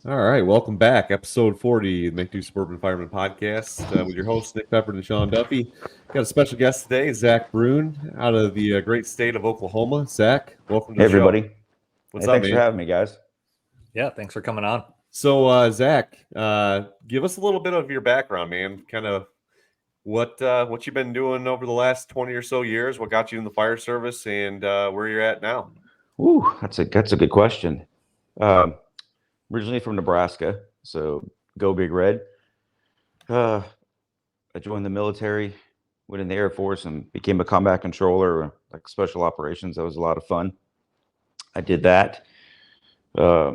All right, welcome back. Episode 40 of the McDo Suburban Fireman Podcast with your hosts, Nick Pepper and Sean Duffy. Got a special guest today, Zach Bruhn, out of the great state of Oklahoma. Zach, welcome to Hey, the show. everybody. What's Hey, up, thanks for man? having me, guys. Yeah, thanks for coming on. So, Zach, give us a little bit of your background, man. Kind of what you've been doing over the last 20 or so years, what got you in the fire service, and where you're at now. Ooh, that's a good question. Um, Originally from Nebraska, so go Big Red. Uh, I joined the military, went in the Air Force, and became a combat controller, like special operations. That was a lot of fun. I did that. Uh,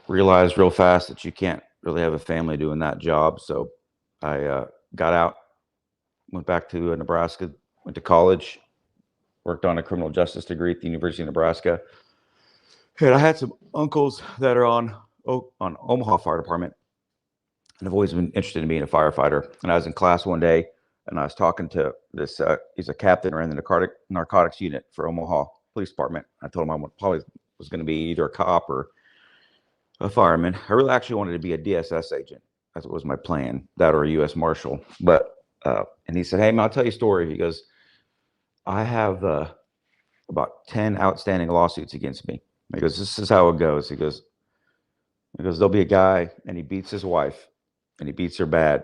Realized real fast that you can't really have a family doing that job, so I got out, went back to Nebraska, went to college, worked on a criminal justice degree at the University of Nebraska. And I had some uncles that are on Omaha Fire Department, and I've always been interested in being a firefighter. And I was in class one day, and I was talking to this. He's a captain or in the narcotics unit for Omaha Police Department. I told him I probably was going to be either a cop or a fireman. I really actually wanted to be a DSS agent. That was my plan, that or a U.S. Marshal. But and he said, "Hey, man, I'll tell you a story." He goes, "I have about 10 outstanding lawsuits against me." He goes, "This is how it goes." He goes, "There'll be a guy and he beats his wife and he beats her bad,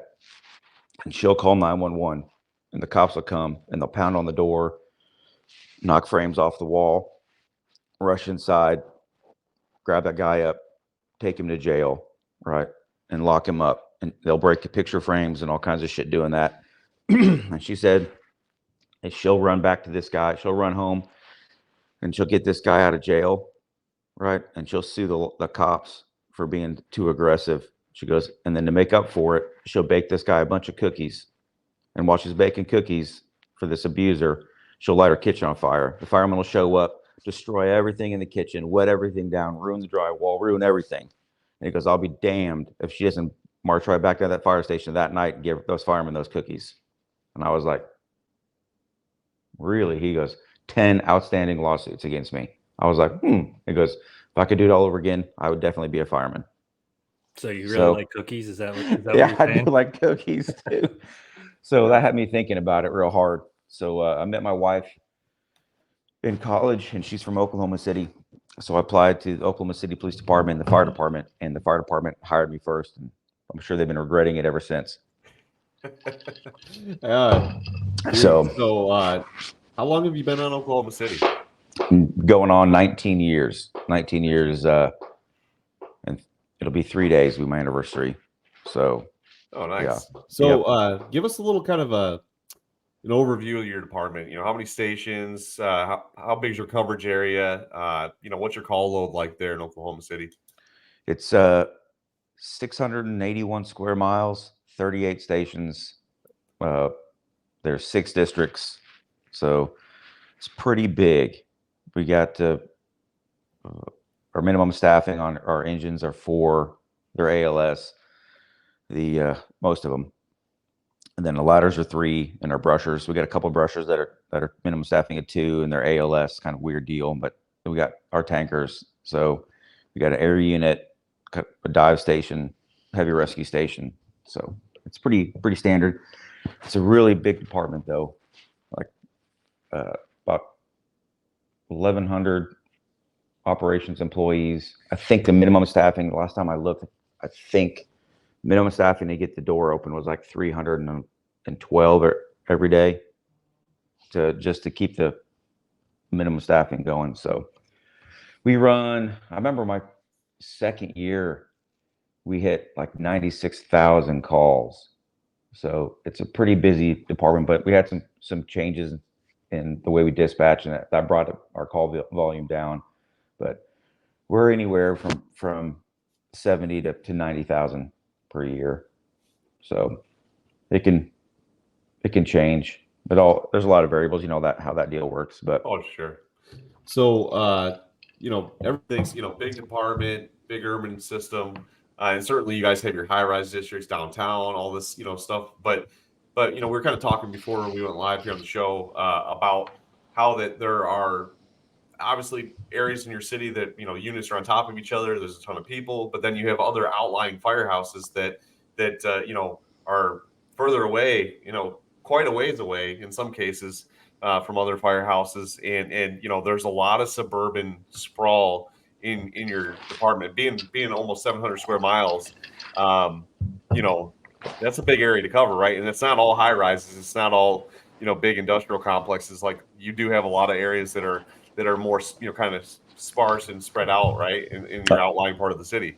and she'll call 911 and the cops will come and they'll pound on the door, knock frames off the wall, rush inside, grab that guy up, take him to jail, right, and lock him up. And they'll break the picture frames and all kinds of shit doing that." And she said, "Hey, she'll run back to this guy. She'll run home and she'll get this guy out of jail, right? And she'll sue the cops for being too aggressive." She goes, "And then to make up for it, she'll bake this guy a bunch of cookies. And while she's baking cookies for this abuser, she'll light her kitchen on fire. The firemen will show up, destroy everything in the kitchen, wet everything down, ruin the drywall, ruin everything." And he goes, "I'll be damned if she doesn't march right back to that fire station that night and give those firemen those cookies." And I was like, "Really?" He goes, 10 outstanding lawsuits against me. I was like, He goes, "If I could do it all over again, I would definitely be a fireman." So you really like cookies? Is that what Yeah, you're I saying? do like cookies too. So that had me thinking about it real hard. So I met my wife in college, and she's from Oklahoma City. So I applied to the Oklahoma City Police Department and the fire department, and the fire department hired me first. And I'm sure they've been regretting it ever since. Dude, so how long have you been on Oklahoma City? Going on 19 years. 19 years, and it'll be 3 days. Will be my anniversary. So, Oh, nice. Yeah. So, give us a little kind of an overview of your department. You know, how many stations? How big is your coverage area? What's your call load like there in Oklahoma City? It's 681 square miles, 38 stations. There's 6 districts, so it's pretty big. We got our minimum staffing on our engines are 4. They're ALS, the most of them, and then the ladders are 3, and our brushers. We got a couple of brushers that are minimum staffing at 2, and they're ALS. Kind of weird deal, but we got our tankers. So we got an air unit, a dive station, heavy rescue station. So it's pretty standard. It's a really big department though, like about 1,100 operations employees. I think the minimum staffing, the last time I looked, I think minimum staffing to get the door open was like 312 every day to keep the minimum staffing going. So we run, I remember my second year, we hit like 96,000 calls. So it's a pretty busy department, but we had some changes in the way we dispatch, and that brought our call volume down. But we're anywhere from 70 to 90,000 per year. So it can change. But there's a lot of variables, how that deal works. But Oh, sure. So, everything's big department, big urban system, and certainly you guys have your high-rise districts downtown, all this stuff. But we were kind of talking before we went live here on the show about how that there are obviously areas in your city that, you know, units are on top of each other. There's a ton of people, but then you have other outlying firehouses that you know, are further away, you know, quite a ways away in some cases from other firehouses. And, you know, there's a lot of suburban sprawl in your department being almost 700 square miles. You know, that's a big area to cover, right? And it's not all high rises. It's not all, you know, big industrial complexes. Like, you do have a lot of areas that are more, you know, kind of sparse and spread out, right, in your outlying part of the city.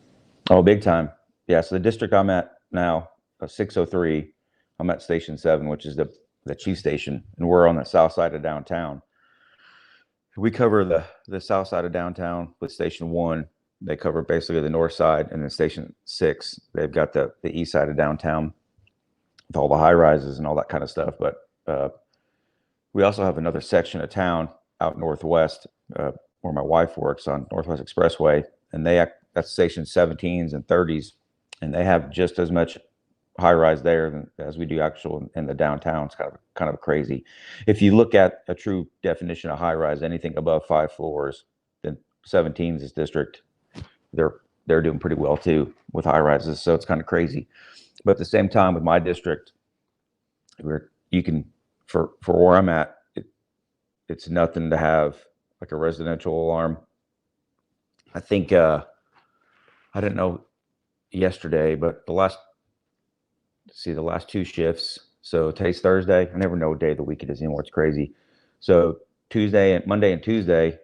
Oh, big time. Yeah. So the district I'm at now, 603, I'm at Station 7, which is the chief station, and we're on the south side of downtown. We cover the south side of downtown with Station 1. They cover basically the north side, and then Station 6, they've got the east side of downtown with all the high rises and all that kind of stuff. But we also have another section of town out northwest where my wife works on Northwest Expressway, and that's Station 17s and 30s, and they have just as much high rise there as we do actual in the downtown. It's kind of crazy. If you look at a true definition of high rise, anything above 5 floors, then 17s is district. They're doing pretty well too with high rises. So it's kind of crazy. But at the same time, with my district, you can for where I'm at, it's nothing to have like a residential alarm. I think I didn't know yesterday, but the last 2 shifts. So today's Thursday. I never know what day of the week it is anymore. It's crazy. So Monday and Tuesday,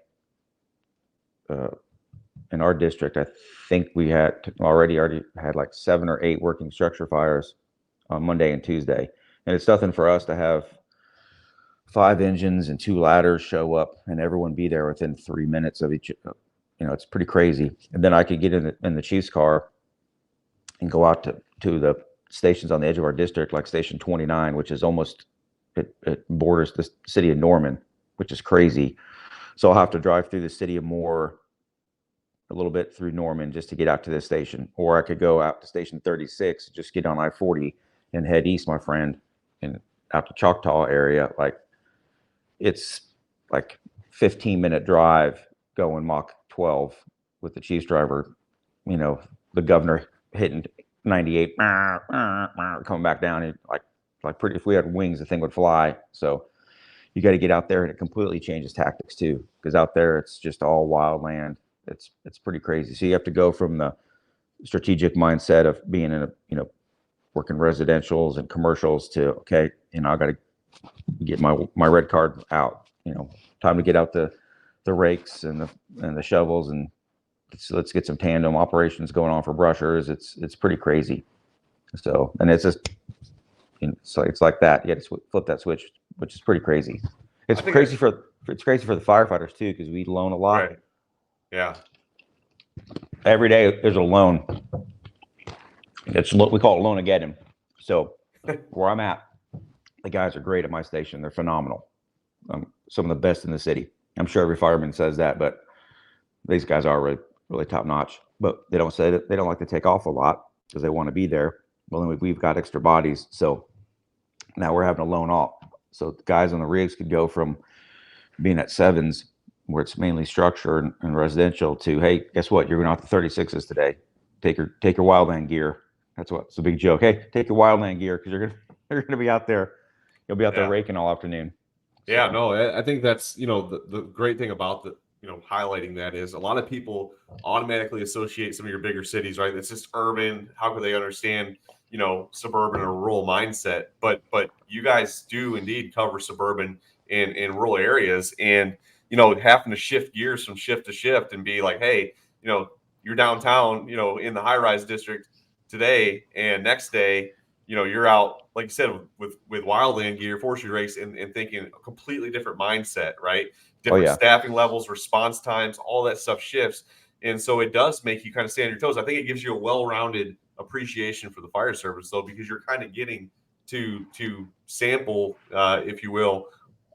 in our district, I think we had already had like 7 or 8 working structure fires on Monday and Tuesday. And it's nothing for us to have 5 engines and 2 ladders show up and everyone be there within 3 minutes of each. You know, it's pretty crazy. And then I could get in the chief's car and go out to the stations on the edge of our district, like Station 29, which is almost, it borders the city of Norman, which is crazy. So I'll have to drive through the city of Moore a little bit through Norman just to get out to this station. Or I could go out to Station 36, just get on I-40 and head east, my friend, and out to Choctaw area. Like, it's like 15-minute drive going Mach 12 with the chief's driver, you know, the governor hitting 98, coming back down. And like pretty, if we had wings, the thing would fly. So you got to get out there, and it completely changes tactics too, because out there it's just all wild land. It's pretty crazy. So you have to go from the strategic mindset of being in working residentials and commercials to, okay, you know, I got to get my red card out. You know, time to get out the rakes and the shovels, and let's get some tandem operations going on for brushers. It's pretty crazy. So, and it's just, it's like that. You have to flip that switch, which is pretty crazy. It's crazy for the firefighters too, because we loan a lot. Right. Yeah. Every day there's a loan. We call it loan again him. So where I'm at, the guys are great at my station. They're phenomenal. Some of the best in the city. I'm sure every fireman says that, but these guys are really, really top notch. But they don't say that they don't like to take off a lot because they want to be there. Well, then we've got extra bodies. So now we're having to loan off. So the guys on the rigs could go from being at 7s, where it's mainly structure and residential, to, hey, guess what? You're going out to 36s today. Take your wildland gear. It's a big joke. Hey, take your wildland gear, because you're gonna be out there. You'll be out there raking all afternoon. Yeah, no, I think that's, you know, the great thing about highlighting that is a lot of people automatically associate some of your bigger cities, right? It's just urban. How could they understand, you know, suburban or rural mindset? But you guys do indeed cover suburban and rural areas, and, you know, having to shift gears from shift to shift and be like, hey, you know, you're downtown, you know, in the high rise district today, and next day, you know, you're out, like you said, with wildland gear, forestry rakes, and thinking a completely different mindset, right? Different staffing levels, response times, all that stuff shifts. And so it does make you kind of stay on your toes. I think it gives you a well-rounded appreciation for the fire service, though, because you're kind of getting to sample, if you will,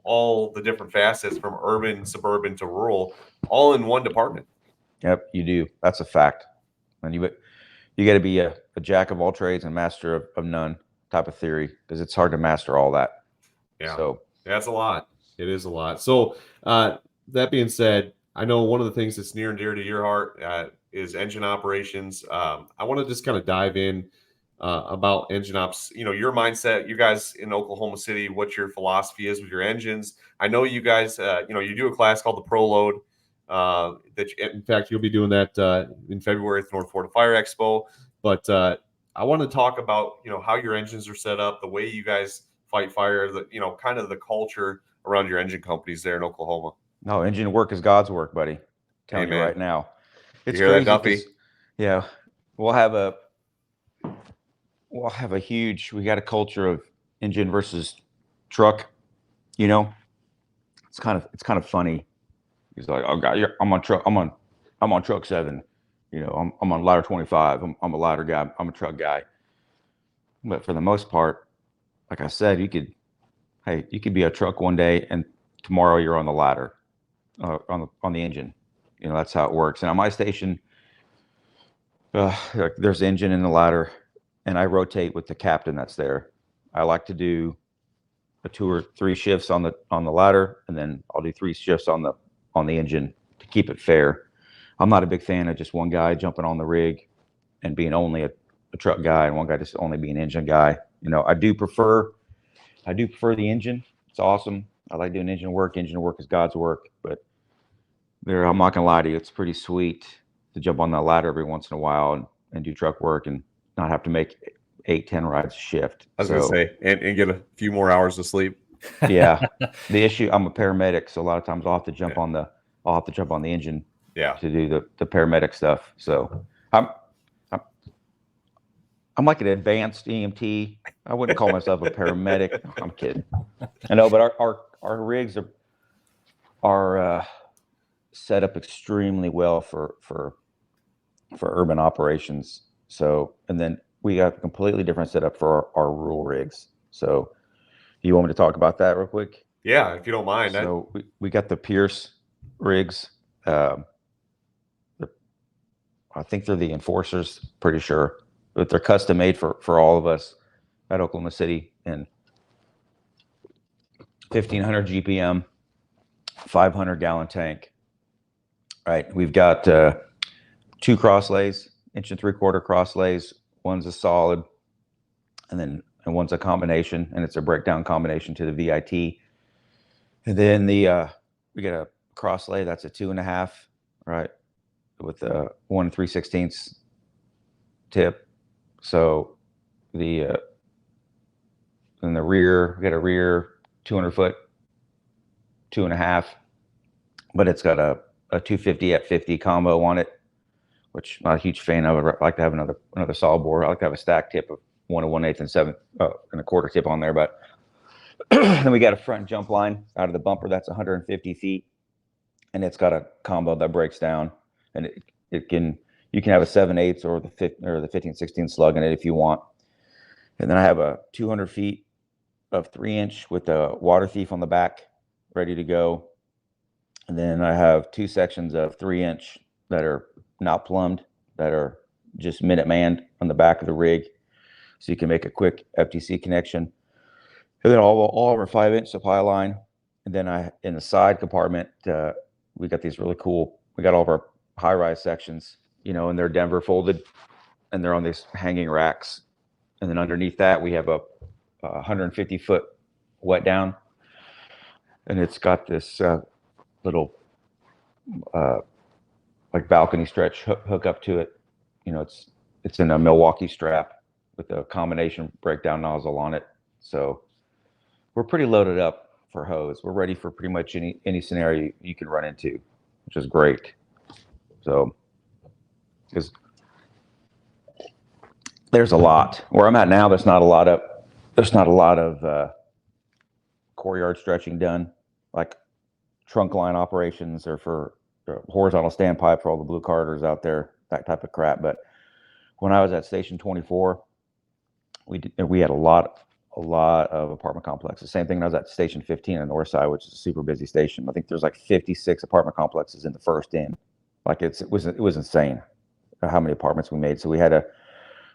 all the different facets from urban, suburban to rural, all in one department. Yep, you do. That's a fact. And you got to be a jack of all trades and master of none type of theory, because it's hard to master all that. Yeah. So that's a lot. It is a lot. So that being said, I know one of the things that's near and dear to your heart is engine operations. I want to just kind of dive in about engine ops. You know, your mindset, you guys in Oklahoma City, what your philosophy is with your engines. I know you guys, you do a class called the Pro Load. In fact, you'll be doing that in February at the North Florida Fire Expo. But I want to talk about, how your engines are set up, the way you guys fight fire, kind of the culture around your engine companies there in Oklahoma. No, engine work is God's work, buddy. I'm telling you Amen. right now. It's You hear that, crazy Duffy? because, yeah, we'll have a huge. We got a culture of engine versus truck. It's kind of funny. He's like, oh God, I'm on truck. I'm on truck 7. I'm on ladder 25. I'm a ladder guy. I'm a truck guy. But for the most part, like I said, you could be a truck one day and tomorrow you're on the ladder, on the engine. That's how it works. And on my station, there's engine in the ladder, and I rotate with the captain that's there. I like to do 2 or 3 shifts on the ladder, and then I'll do 3 shifts on the engine to keep it fair. I'm not a big fan of just one guy jumping on the rig and being only a truck guy and one guy just only being an engine guy. I do prefer the engine. It's awesome. I like doing engine work. Engine work is God's work, but I'm not gonna lie to you, it's pretty sweet to jump on that ladder every once in a while and do truck work and not have to make 8-10 rides a shift. I was gonna say, and get a few more hours of sleep. Yeah. The issue, I'm a paramedic, so a lot of times I'll have to jump on the engine to do the paramedic stuff. So I'm like an advanced EMT. I wouldn't call myself a paramedic. I'm kidding. I know, but our rigs are set up extremely well for urban operations. So, and then we got a completely different setup for our rural rigs. So, you want me to talk about that real quick? Yeah, if you don't mind. So we got the Pierce rigs. I think they're the Enforcers, pretty sure, but they're custom made for all of us at Oklahoma City, and 1,500 GPM, 500-gallon tank. Right, we've got 2 crosslays, 1 3/4 crosslays. One's a solid, and one's a combination, and it's a breakdown combination to the VIT. And then we get a crosslay that's a 2.5, right, with a 1 3/16 tip. So in the rear, we got a rear 200-foot, 2.5, but it's got a 250 at 50 combo on it, which I'm not a huge fan of. I'd like to have another solid bore. I like to have a stack tip of 1 1/8 and 7 1/4 tip on there. But then we got a front jump line out of the bumper that's 150 feet, and it's got a combo that breaks down, and you can have a 7/8 or the 15/16 slug in it if you want. And then I have a 200 feet of 3-inch with a water thief on the back, ready to go. And then I have 2 sections of 3-inch that are not plumbed, that are just minute manned on the back of the rig, so you can make a quick FTC connection. And then all over 5-inch supply line. And then in the side compartment, we got these really cool. We got all of our high-rise sections, and they're Denver folded, and they're on these hanging racks. And then underneath that, we have a 150-foot wet down, and it's got this little like balcony stretch hook up to it. It's in a Milwaukee strap with a combination breakdown nozzle on it. So we're pretty loaded up for hose. We're ready for pretty much any scenario you can run into, which is great. So there's a lot where I'm at now. There's not a lot of core yard stretching done, like trunk line operations or for horizontal standpipe for all the blue carders out there, that type of crap. But when I was at Station 24, we had a lot of apartment complexes. Same thing when I was at Station 15 on the north side, which is a super busy station. I think there's like 56 apartment complexes in the first end. Like it was insane how many apartments we made. So we had to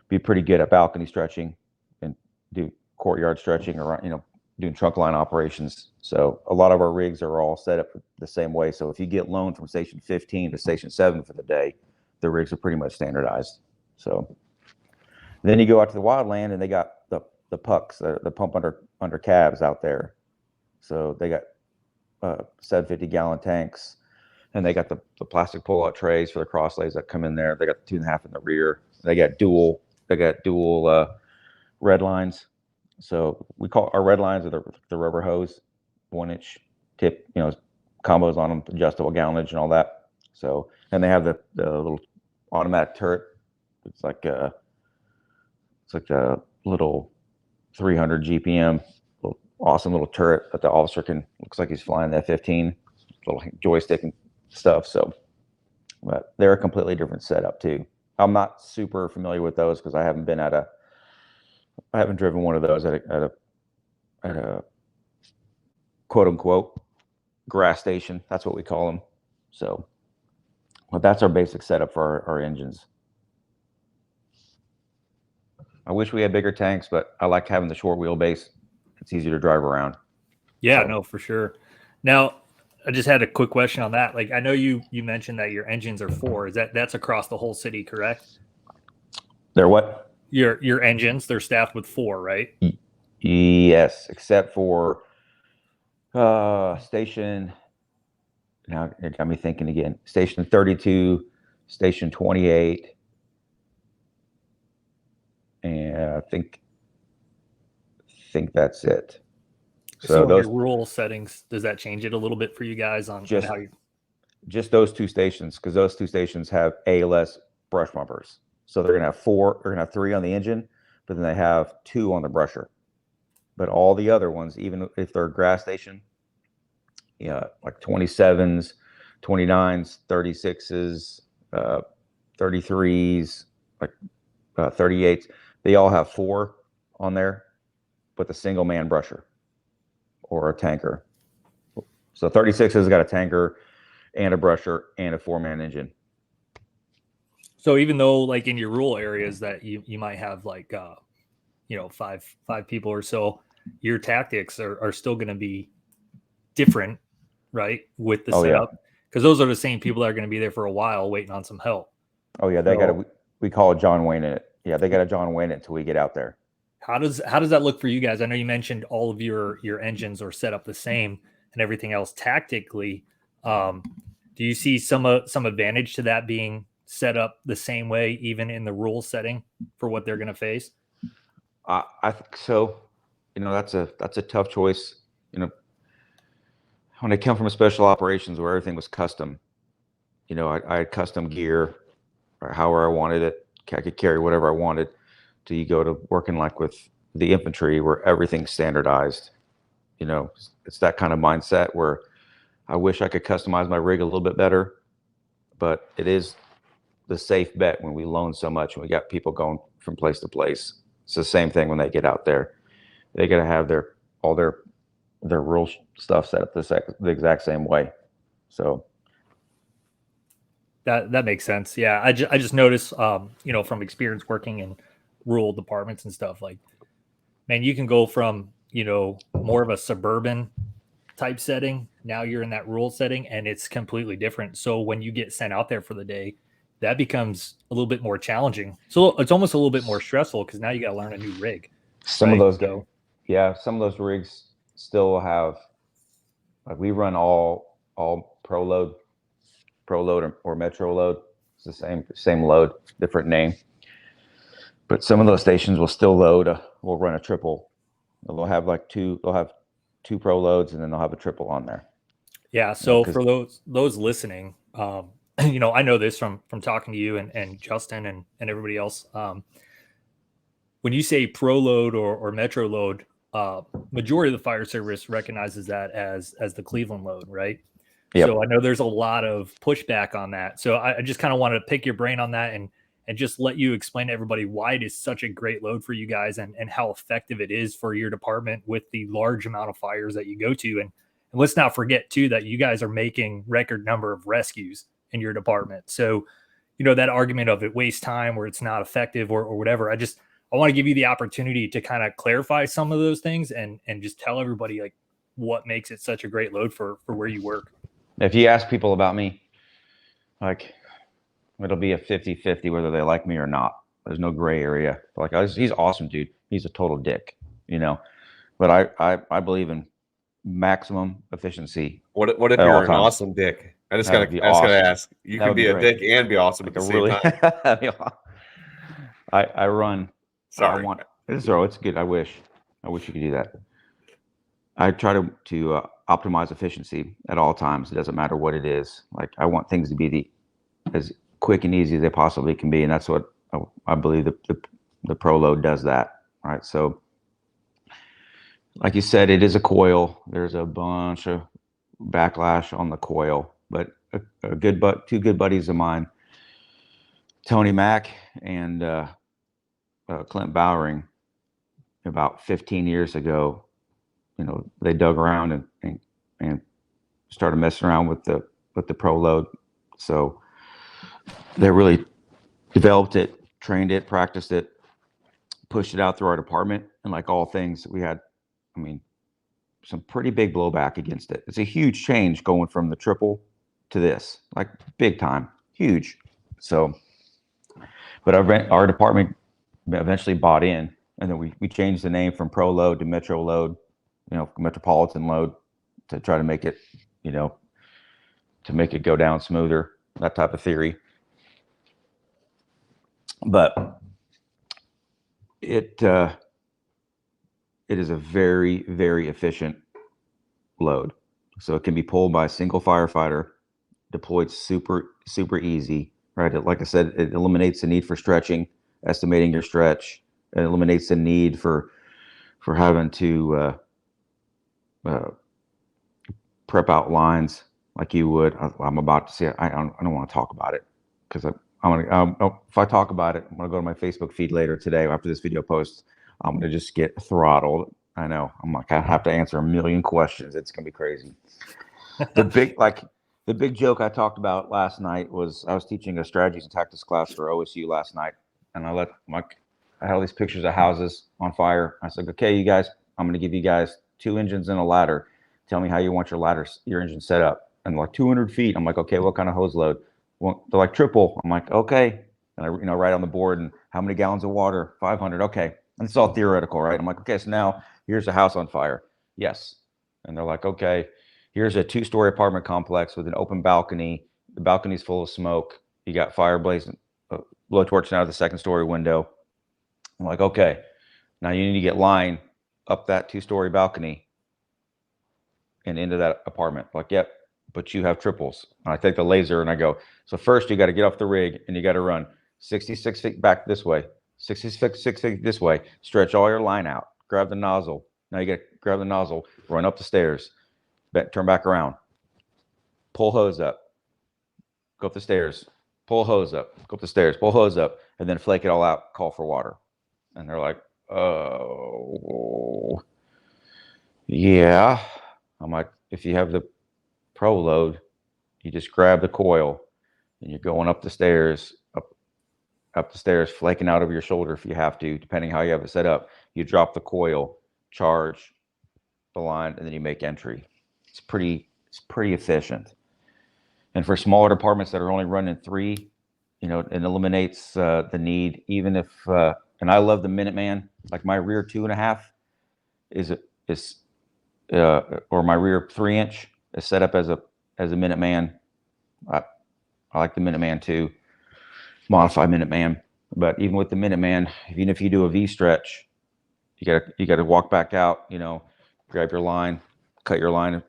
be pretty good at balcony stretching and do courtyard stretching around, doing trunk line operations. So a lot of our rigs are all set up the same way. So if you get loaned from station 15 to station 7 for the day, the rigs are pretty much standardized. So then you go out to the wildland and they got the pucks, the pump under cabs out there. So they got 750-gallon tanks, and they got the plastic pull-out trays for the crosslays that come in there. They got the 2.5 in the rear. They got dual red lines. So we call our red lines are the rubber hose, 1-inch tip, combos on them, adjustable gallonage and all that. So, and they have the little automatic turret. It's like a little 300 GPM, awesome little turret that the officer looks like he's flying the F-15, little joystick and stuff. So, but they're a completely different setup too. I'm not super familiar with those because I haven't driven one of those at a quote unquote grass station. That's what we call them. So, but that's our basic setup for our engines. I wish we had bigger tanks, but I like having the short wheelbase. It's easier to drive around. Yeah, no, for sure. Now, I just had a quick question on that. Like, I know you mentioned that your engines are 4. That's across the whole city, correct? They're what? Your engines, they're staffed with 4, right? Yes, except for station. Now it got me thinking again. Station 32, station 28, and I think that's it. So those rural settings, does that change it a little bit for you guys on just how you? Just those 2 stations, because those 2 stations have ALS brush bumpers. So they're gonna have 4. They're gonna have 3 on the engine, but then they have 2 on the brusher. But all the other ones, even if they're a grass station, like 27s, 29s, 36s, 33s, like 38s, they all have 4 on there with a single man brusher or a tanker. So 36 has got a tanker and a brusher and a 4-man engine. So even though like in your rural areas that you might have like, 5 people or so, your tactics are still going to be different, right? With the setup, because those are the same people that are going to be there for a while waiting on some help. Oh yeah. We call it John Wayne in it. Yeah. They got a John Wayne it until we get out there. How does that look for you guys? I know you mentioned all of your engines are set up the same and everything else tactically. Do you see some advantage to that being set up the same way, even in the rural setting for what they're going to face? I think so. That's a tough choice. When I come from a special operations where everything was custom, I had custom gear or however I wanted it. I could carry whatever I wanted. Till you go to working like with the infantry where everything's standardized. It's that kind of mindset where I wish I could customize my rig a little bit better, but it is the safe bet when we loan so much and we got people going from place to place. It's the same thing when they get out there. They got to have all their rural stuff set up the exact same way. So that makes sense. Yeah, I just noticed, from experience working in rural departments and stuff, like, man, you can go from more of a suburban type setting. Now you're in that rural setting, and it's completely different. So when you get sent out there for the day, that becomes a little bit more challenging. So it's almost a little bit more stressful because now you got to learn a new rig. Some of those rigs still have, like, we run all pro load or metro load. It's the same load, different name. But some of those stations will still will run a triple. They'll have two pro loads, and then they'll have a triple on there. Yeah. So for those listening, I know this from talking to you and Justin and everybody else. When you say pro load or metro load, majority of the fire service recognizes that as the Cleveland load, right? Yep. So I know there's a lot of pushback on that. So I just kind of wanted to pick your brain on that and just let you explain to everybody why it is such a great load for you guys and how effective it is for your department with the large amount of fires that you go to. And let's not forget too, that you guys are making record number of rescues in your department. So, that argument of it wastes time or it's not effective or whatever, I want to give you the opportunity to kind of clarify some of those things and just tell everybody like what makes it such a great load for where you work. If you ask people about me, like it'll be a 50-50 whether they like me or not. There's no gray area. Like he's awesome, dude. He's a total dick, you know. But I believe in maximum efficiency. What if at all you're an times. awesome dick? I just That would be awesome. gotta ask. You That can would be be a great. dick and be awesome at the same time. I run. Sorry. It's good. I wish you could do that. I try to optimize efficiency at all times. It doesn't matter what it is. Like I want things to be as quick and easy as they possibly can be, and that's what I believe the Pro Load does that. Right. So, like you said, it is a coil. There's a bunch of backlash on the coil, but two good buddies of mine, Tony Mack and Clint Bowering, about 15 years ago, you know, they dug around and started messing around with the Pro Load. So they really developed it, trained it, practiced it, pushed it out through our department. And like all things, we had, I mean, some pretty big blowback against it. It's a huge change going from the triple to this, like big time, huge. So, but our department eventually bought in, and then we changed the name from Pro Load to Metro Load, you know, Metropolitan Load, to try to make it, you know, to make it go down smoother, that type of theory. But it is a very, very efficient load. So it can be pulled by a single firefighter, deployed super easy, right? Like I said, it eliminates the need for stretching, estimating your stretch. It eliminates the need for having to prep out lines like you would. I'm about to say I don't want to talk about it because if I talk about it, I'm gonna go to my Facebook feed later today after this video posts. I'm gonna just get throttled. I know. I'm like, I have to answer a million questions. It's gonna be crazy. The big joke I talked about last night was I was teaching a strategies and tactics class for OSU last night, and I had all these pictures of houses on fire. I said, okay, you guys, I'm gonna give you guys 2 engines and a ladder. Tell me how you want your engine set up. And like 200 feet. I'm like, okay, what kind of hose load? Well, they're like triple. I'm like, okay. And I write on the board, and how many gallons of water? 500. Okay. And it's all theoretical, right? I'm like, okay, so now here's a house on fire. Yes. And they're like, okay, here's a 2-story apartment complex with an open balcony. The balcony's full of smoke. You got fire blazing, blowtorch out of the 2nd-story window. I'm like, okay, now you need to get line up that 2-story balcony and into that apartment. Like, yep, but you have triples. And I take the laser and I go, so first you got to get off the rig and you got to run 66 feet back this way, 66 feet this way, stretch all your line out, grab the nozzle. Now you got to grab the nozzle, run up the stairs, turn back around, pull hose up, go up the stairs, pull hose up, go up the stairs, pull hose up, and then flake it all out, call for water. And they're like, oh, yeah. I'm like, if you have the Pro Load, you just grab the coil and you're going up the stairs, up the stairs, flaking out over your shoulder if you have to, depending how you have it set up. You drop the coil, charge the line, and then you make entry. It's pretty efficient. And for smaller departments that are only running 3, you know, it eliminates the need, even if, and I love the Minuteman, like my rear 2.5 or my rear 3-inch is set up as a Minuteman. I like the Minuteman too, modified Minuteman. But even with the Minuteman, even if you do a V stretch, you gotta walk back out, you know, grab your line, cut your line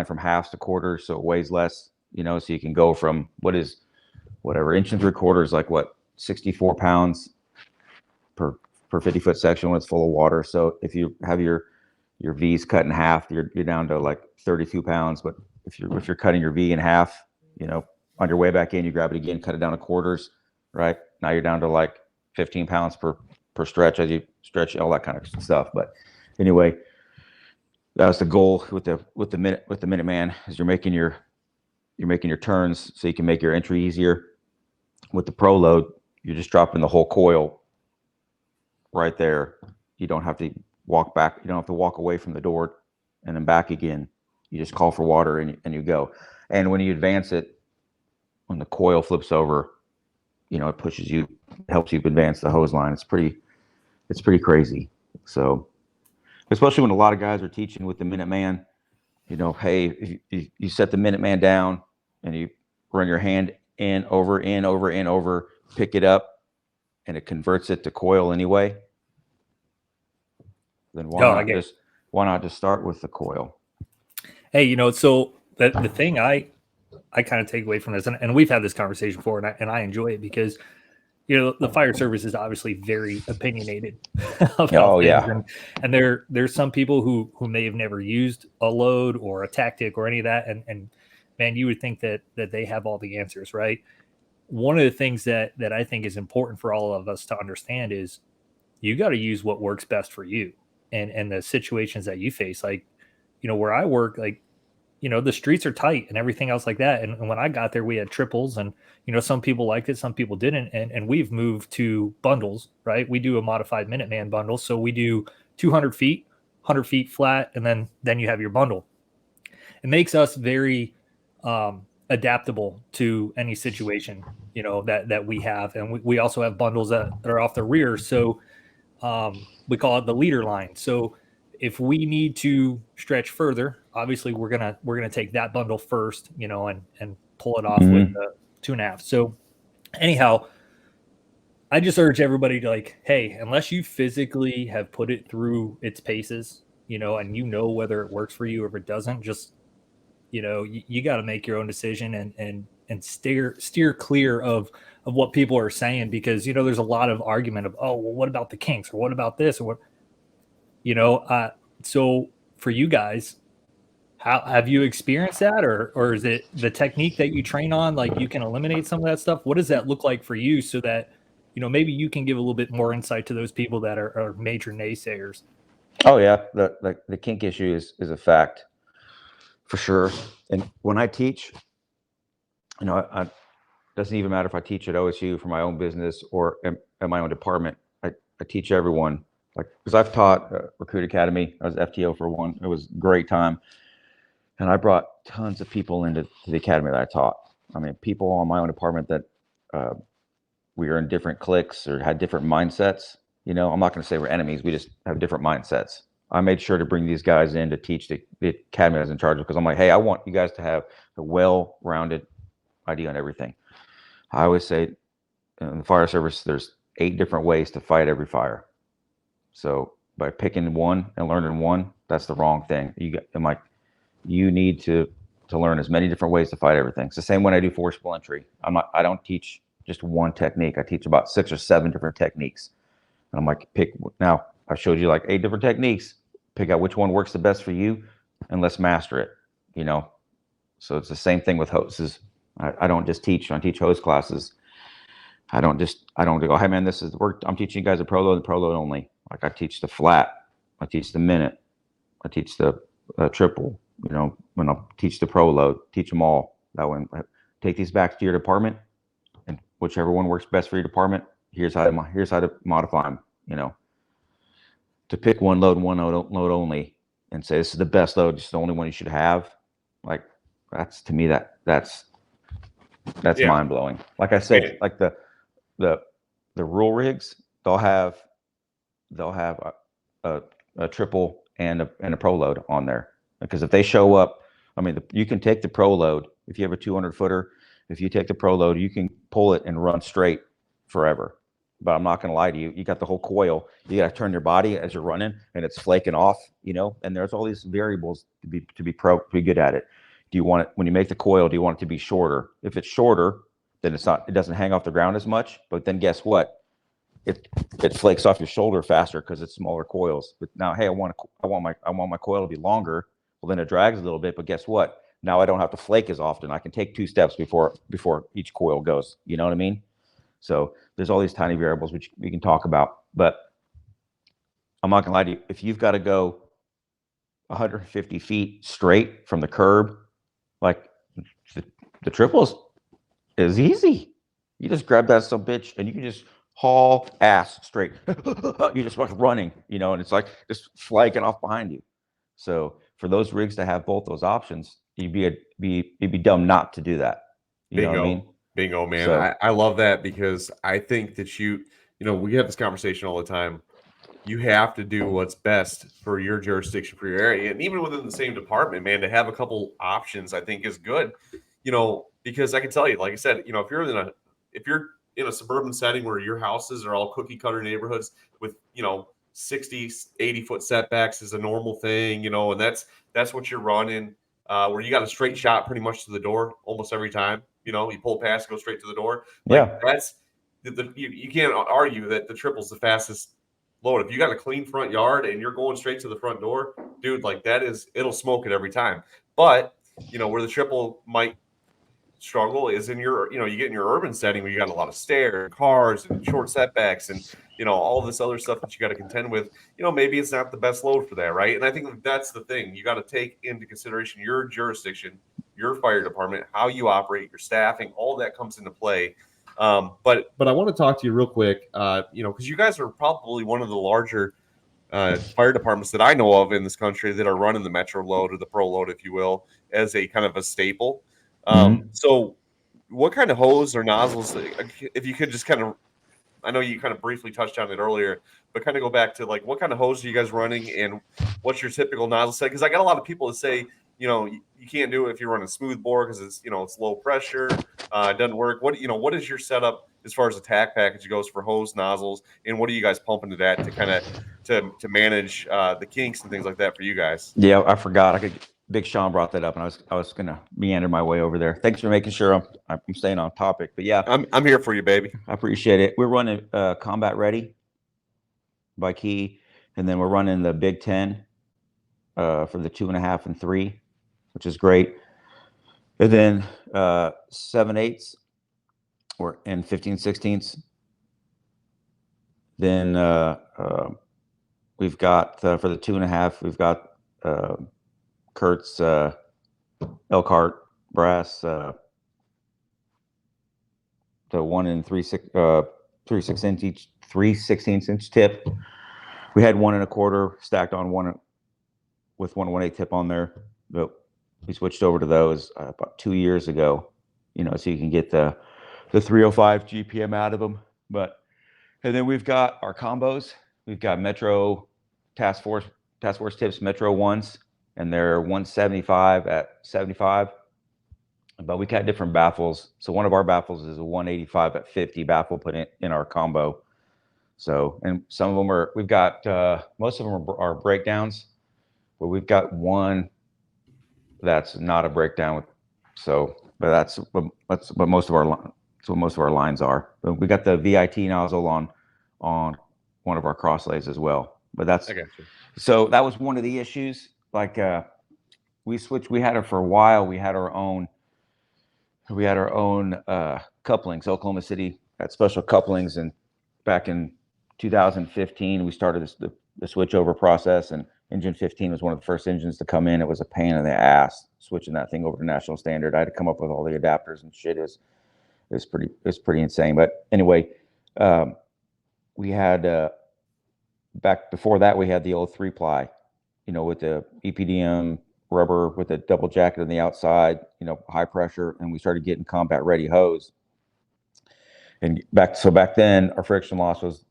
from halves to quarters so it weighs less, you know, so you can go from whatever 1 3/4 is like what, 64 pounds per 50-foot section when it's full of water. So if you have your V's cut in half, you're down to like 32 pounds. But if you're cutting your V in half, you know, on your way back in, you grab it again, cut it down to quarters, right? Now you're down to like 15 pounds per stretch as you stretch, all that kind of stuff. But anyway, that was the goal with the Minuteman, is you're making your turns so you can make your entry easier. With the Pro Load, you're just dropping the whole coil right there. You don't have to walk back. You don't have to walk away from the door and then back again. You just call for water and you go. And when you advance it, when the coil flips over, it pushes you, helps you advance the hose line. It's pretty crazy. So, especially when a lot of guys are teaching with the Minuteman, hey, if you set the Minuteman down and you run your hand in, over, pick it up, and it converts it to coil anyway, then why not just start with the coil? Hey, so the thing I kind of take away from this, and we've had this conversation before, and I enjoy it because the fire service is obviously very opinionated about things. Yeah. And there's some people who may have never used a load or a tactic or any of that, and man, you would think that they have all the answers, right? One of the things that I think is important for all of us to understand is you got to use what works best for you and the situations that you face. Like, where I work, like, the streets are tight and everything else like that. And when I got there, we had triples, and, some people liked it, some people didn't. And we've moved to bundles, right? We do a modified Minuteman bundle. So we do 200 feet, 100 feet flat, and then you have your bundle. It makes us very adaptable to any situation, that we have. And we also have bundles that are off the rear. So we call it the leader line. So if we need to stretch further, obviously we're gonna take that bundle first, and pull it off with the 2.5. So anyhow, I just urge everybody to, like, hey, unless you physically have put it through its paces, and whether it works for you or if it doesn't, just you got to make your own decision and steer clear of what people are saying, because there's a lot of argument of, oh, well, what about the kinks, or what about this, or what. So for you guys, how have you experienced that, or is it the technique that you train on? Like, you can eliminate some of that stuff. What does that look like for you, so that maybe you can give a little bit more insight to those people that are major naysayers? Oh yeah, the kink issue is a fact for sure. And when I teach, I doesn't even matter if I teach at OSU for my own business or at my own department. I teach everyone. Like, because I've taught Recruit Academy. I was FTO for one. It was a great time. And I brought tons of people into the academy that I taught. I mean, people on my own department that we are in different cliques or had different mindsets. I'm not going to say we're enemies. We just have different mindsets. I made sure to bring these guys in to teach the academy I was in charge of, because I'm like, hey, I want you guys to have a well-rounded idea on everything. I always say in the fire service, there's 8 different ways to fight every fire. So by picking one and learning one, that's the wrong thing. You need to learn as many different ways to fight everything. It's the same when I do forcible entry. I don't teach just one technique. I teach about 6 or 7 different techniques. And I'm like, now I showed you like 8 different techniques. Pick out which one works the best for you, and let's master it. So it's the same thing with hoses. I don't just teach. I teach hose classes. I don't go, hey man, this is work. I'm teaching you guys a pro load and pro load only. Like, I teach the flat, I teach the minute, I teach the triple. When I teach the pro load, teach them all. That one, take these back to your department, and whichever one works best for your department, here's how to modify them. To pick one load load only, and say this is the best load, it's the only one you should have. Like, that's, to me, that's mind blowing. Like I said, like the rule rigs, they'll have a triple and a pro load on there, because if they show up, I mean, you can take the pro load if you have a 200 footer. If you take the pro load, you can pull it and run straight forever. But I'm not going to lie to you. You got the whole coil. You got to turn your body as you're running, and it's flaking off. And there's all these variables to be good at it. Do you want it, when you make the coil, do you want it to be shorter? If it's shorter, then it doesn't hang off the ground as much. But then guess what? It flakes off your shoulder faster because it's smaller coils. But now, hey, I want my coil to be longer. Well, then it drags a little bit. But guess what? Now I don't have to flake as often. I can take 2 steps before each coil goes. You know what I mean? So there's all these tiny variables which we can talk about. But I'm not gonna lie to you. If you've got to go 150 feet straight from the curb, like the triples is easy. You just grab that some bitch and you can just haul ass straight. You just like running, you know, and it's like just flagging off behind you. So for those rigs to have both those options, you'd be dumb not to do that. You know what I mean? Bingo, man. So I love that because I think that we have this conversation all the time. You have to do what's best for your jurisdiction, for your area. And even within the same department, man, to have a couple options, I think is good, because I can tell you, like I said, if you're in a suburban setting where your houses are all cookie cutter neighborhoods with, 60, 80-foot setbacks is a normal thing, and that's what you're running, where you got a straight shot pretty much to the door almost every time, you pull past, go straight to the door. Like yeah, that's you can't argue that the triple's the fastest load. If you got a clean front yard and you're going straight to the front door, dude, like it'll smoke it every time. But where the triple might struggle is in you get in your urban setting where you got a lot of stairs, cars, and short setbacks, and all this other stuff that you got to contend with. Maybe it's not the best load for that, right? And I think that's the thing. You got to take into consideration your jurisdiction, your fire department, how you operate, your staffing, all that comes into play. But I want to talk to you real quick, because you guys are probably one of the larger fire departments that I know of in this country that are running the Metro load or the Pro load, if you will, as a kind of a staple. So what kind of hose or nozzles, if you could just kind of, I know you kind of briefly touched on it earlier, but kind of go back to like what kind of hose are you guys running and what's your typical nozzle set? Because I got a lot of people that say, you can't do it if you're running smooth bore because it's low pressure, it doesn't work. What is your setup as far as the tack package goes for hose nozzles, and what are you guys pumping to that to kind of to manage the kinks and things like that for you guys? yeah, I forgot. Big Sean brought that up, and I was gonna meander my way over there. Thanks for making sure I'm staying on topic. But yeah, I'm here for you, baby. I appreciate it. We're running Combat Ready by Key, and then we're running the Big 10 for the 2.5 and 3, which is great. And then 7/8 or and 15/16. Then we've got for the 2.5, we've got Kurt's Elkhart brass, the 1 and 3/16 inch, 3/16 tip. We had 1 1/4 stacked on one with 1 1/8 tip on there, but we switched over to those about 2 years ago. So you can get the 305 GPM out of them. And then we've got our combos. We've got Metro Task Force tips, Metro ones, and they're 175 at 75. But we got different baffles. So one of our baffles is a 185 at 50 baffle put in our combo. So, and some of them we've got, most of them are breakdowns, but we've got one that's not a breakdown. But that's what most of our lines are. But we got the VIT nozzle on one of our crosslays as well. But I got you. So that was one of the issues. Like we switched. We had it for a while. We had our own couplings. Oklahoma City had special couplings, and back in 2015 we started the switchover process. And engine 15 was one of the first engines to come in. It was a pain in the ass switching that thing over to national standard. I had to come up with all the adapters and shit. It's pretty insane. But anyway, we had back before that we had the old 3-ply, with the EPDM rubber with a double jacket on the outside, high pressure, and we started getting combat ready hose. And back then our friction loss was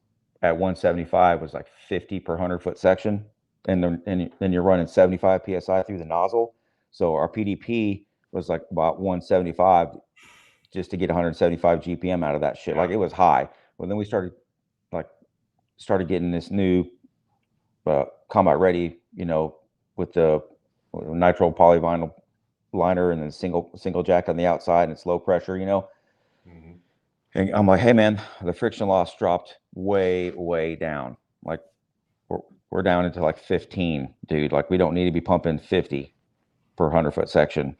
at 175 was like 50 per 100-foot section, and then you're running 75 psi through the nozzle. So our PDP was like about 175 just to get 175 GPM out of that shit. Like it was high. Well, then we started getting this new combat ready, with the nitro polyvinyl liner and then single jack on the outside, and it's low pressure, Mm-hmm. And I'm like, hey man, the friction loss dropped way down. Like we're down into like 15, dude. Like we don't need to be pumping 50 per 100-foot section,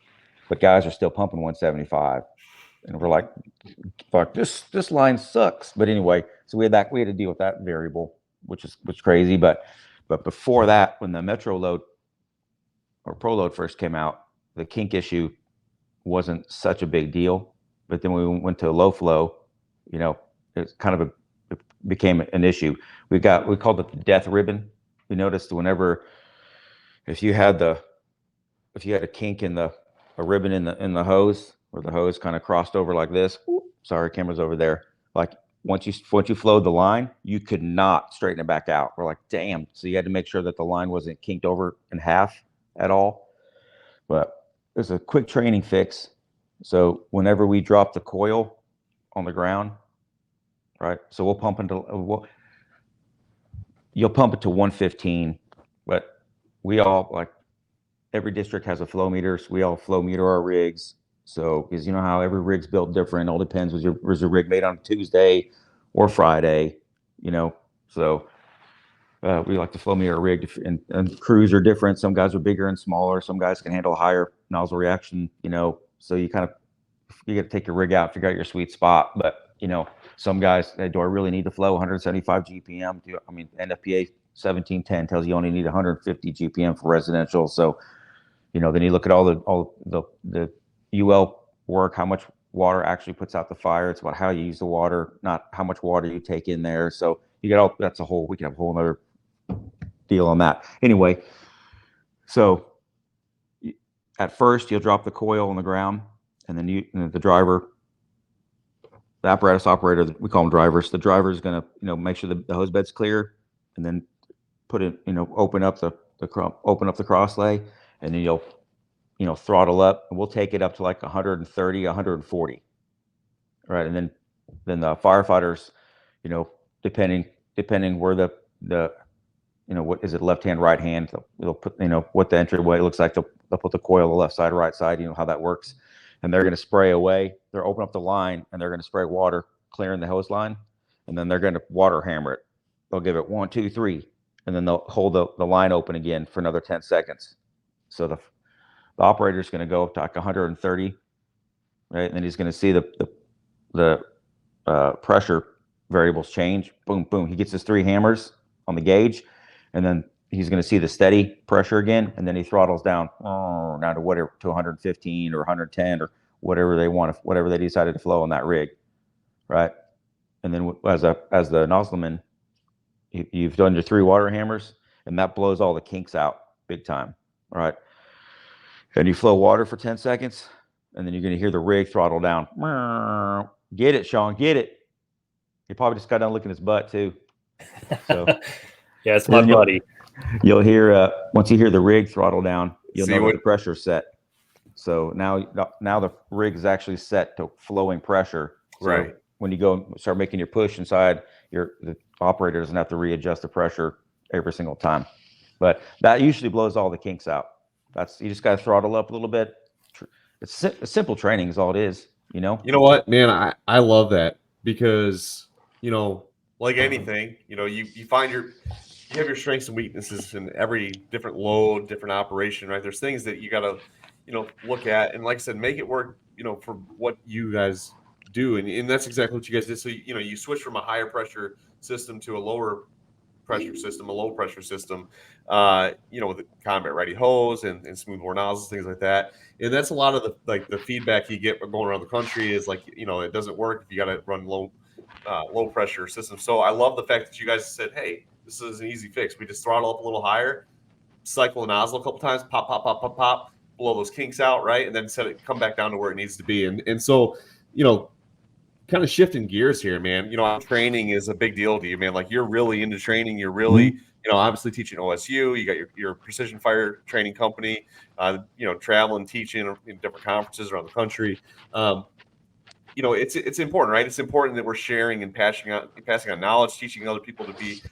but guys are still pumping 175, and we're like, fuck, this line sucks. But anyway, so we had to deal with that variable, which is crazy. But before that, when the Metro load or Pro load first came out, the kink issue wasn't such a big deal. But then we went to low flow, it's kind of became an issue. We called it the death ribbon. We noticed if you had a kink in a ribbon in the hose, where the hose kind of crossed over like this. Sorry, camera's over there. Like once you flowed the line, you could not straighten it back out. We're like, damn. So you had to make sure that the line wasn't kinked over in half at all. But there's a quick training fix. So whenever we drop the coil on the ground, right? So you'll pump it to 115, but we all, like, every district has a flow meter. So we all flow meter our rigs. So, because you know how every rig's built different. It all depends. Was your rig made on Tuesday or Friday? So we like to flow meter a rig, and crews are different. Some guys are bigger and smaller. Some guys can handle higher nozzle reaction. So you got to take your rig out, figure out your sweet spot. But some guys, hey, do I really need to flow 175 GPM? NFPA 1710 tells you only need 150 GPM for residential. So then you look at all the UL work, how much water actually puts out the fire. It's about how you use the water, not how much water you take in there. So we can have a whole other deal on that. Anyway, so at first you'll drop the coil on the ground, and then the apparatus operator, we call them drivers. The driver is going to, make sure the hose bed's clear, and then put it, open up the cross lay, and then you'll throttle up, and we'll take it up to like 130, 140. Right. And then the firefighters, depending where the what is it, left hand, right hand, they'll put, what the entryway looks like. They'll put the coil on the left side, right side, how that works. And they're going to spray away. They'll open up the line, and they're going to spray water, clearing the hose line. And then they're going to water hammer it. They'll give it 1, 2, 3. And then they'll hold the line open again for another 10 seconds. So the operator is going to go up to like 130, right? And then he's going to see the pressure variables change. Boom, boom. He gets his 3 hammers on the gauge, and then he's going to see the steady pressure again, and then he throttles down to 115 or 110 or whatever they want, whatever they decided to flow on that rig, right? And then as the nozzleman, you've done your 3 water hammers, and that blows all the kinks out big time, right? And you flow water for 10 seconds, and then you're going to hear the rig throttle down. Get it, Sean, get it. He probably just got done licking his butt too. So yeah, it's my buddy. You'll hear once you hear the rig throttle down, you'll know the pressure's set. So now the rig is actually set to flowing pressure. So right. When you go and start making your push inside, the operator doesn't have to readjust the pressure every single time. But that usually blows all the kinks out. You just got to throttle up a little bit. It's simple training is all it is. You know what, man, I love that, because like anything, you have your strengths and weaknesses in every different load, different operation, right? There's things that you got to look at, and like I said, make it work for what you guys do, and that's exactly what you guys did. So you switch from a higher pressure system to a lower pressure system, a low pressure system, with the combat ready hose and smooth bore nozzles, things like that. And that's a lot of the feedback you get going around the country is like, it doesn't work if you got to run low pressure system. So I love the fact that you guys said, hey, this is an easy fix. We just throttle up a little higher, cycle the nozzle a couple times, pop, pop, pop, pop, pop, blow those kinks out, right? And then come back down to where it needs to be. And so, kind of shifting gears here, man. Training is a big deal to you, man. Like, you're really into training. You're really, obviously teaching OSU. You got your precision fire training company. Traveling, teaching in different conferences around the country. It's important, right? It's important that we're sharing and passing on knowledge, teaching other people to be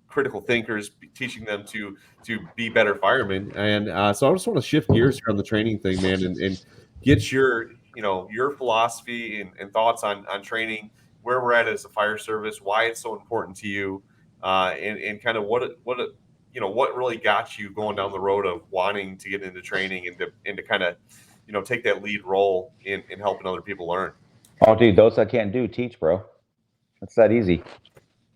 critical thinkers, teaching them to be better firemen. And so I just want to shift gears here on the training thing, man, and get your philosophy and thoughts on training, where we're at as a fire service, why it's so important to you, and kind of what really got you going down the road of wanting to get into training and to kind of take that lead role in helping other people learn. Oh, dude, those I can't do, teach, bro. It's that easy.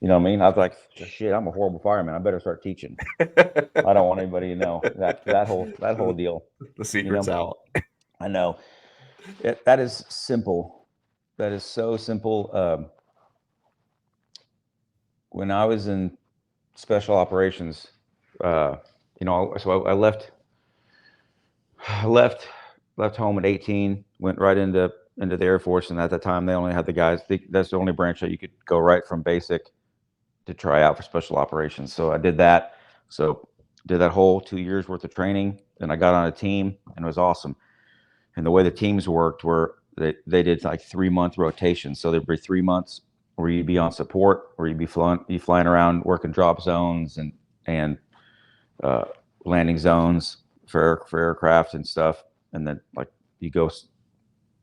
You know what I mean? I was like, shit, I'm a horrible fireman. I better start teaching. I don't want anybody to know that whole deal. The secret's out. I know. That is simple. That is so simple. when I was in special operations, so I left home at 18, went right into the Air Force, and at that time they only had the guys. That's the only branch that you could go right from basic to try out for special operations. So I did that. So did that whole 2 years worth of training, and I got on a team, and it was awesome. And the way the teams worked were they did like 3-month rotations. So there'd be 3 months where you'd be on support, where you'd be flying around working drop zones and landing zones for aircraft and stuff. And then like you go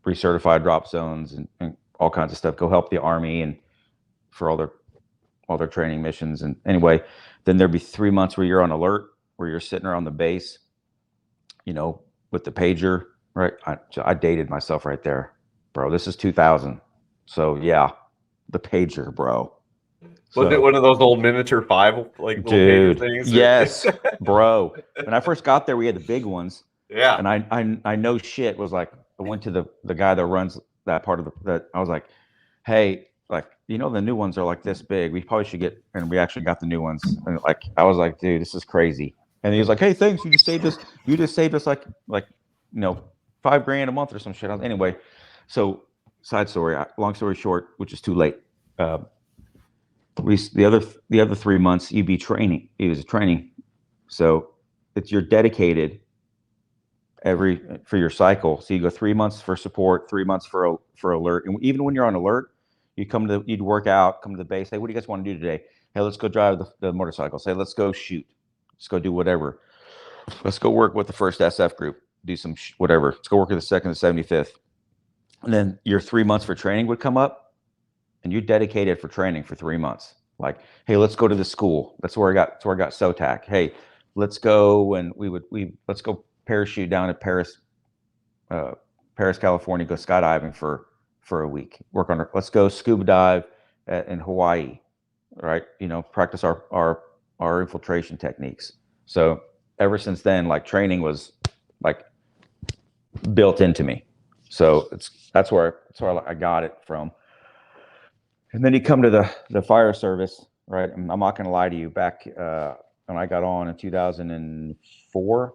recertified drop zones and all kinds of stuff. Go help the Army and for all their training missions. And anyway, then there'd be 3 months where you're on alert, where you're sitting around the base, with the pager. Right, I dated myself right there, bro. This is 2000, so yeah, the pager, bro. Was it one of those old miniature 5 like little pager things? Yes, bro. When I first got there, we had the big ones. Yeah, and I know shit was like I went to the guy that runs that part of that. I was like, hey, like the new ones are like this big. We probably should get. And we actually got the new ones. And like I was like, dude, this is crazy. And he was like, hey, thanks. You just saved us. like $5,000 a month or some shit. Anyway, so side story. Long story short, which is too late. The other 3 months you'd be training. It was training, so you're dedicated for your cycle. So you go 3 months for support, 3 months for alert, and even when you're on alert, you'd work out, come to the base. Hey, what do you guys want to do today? Hey, let's go drive the motorcycle. Say, let's go shoot. Let's go do whatever. Let's go work with the 1st SF group. Do some whatever. Let's go work with the 2nd and 75th. And then your 3 months for training would come up, and you dedicated for training for 3 months. Like, hey, let's go to the school. That's where I got SOTAC. Hey, let's go, and let's go parachute down to Paris, California. Go skydiving for a week. Let's go scuba dive in Hawaii. Right? Practice our infiltration techniques. So ever since then, like training was like built into me. So that's where I got it from. And then you come to the fire service, right? I'm not going to lie to you. Back when I got on in 2004,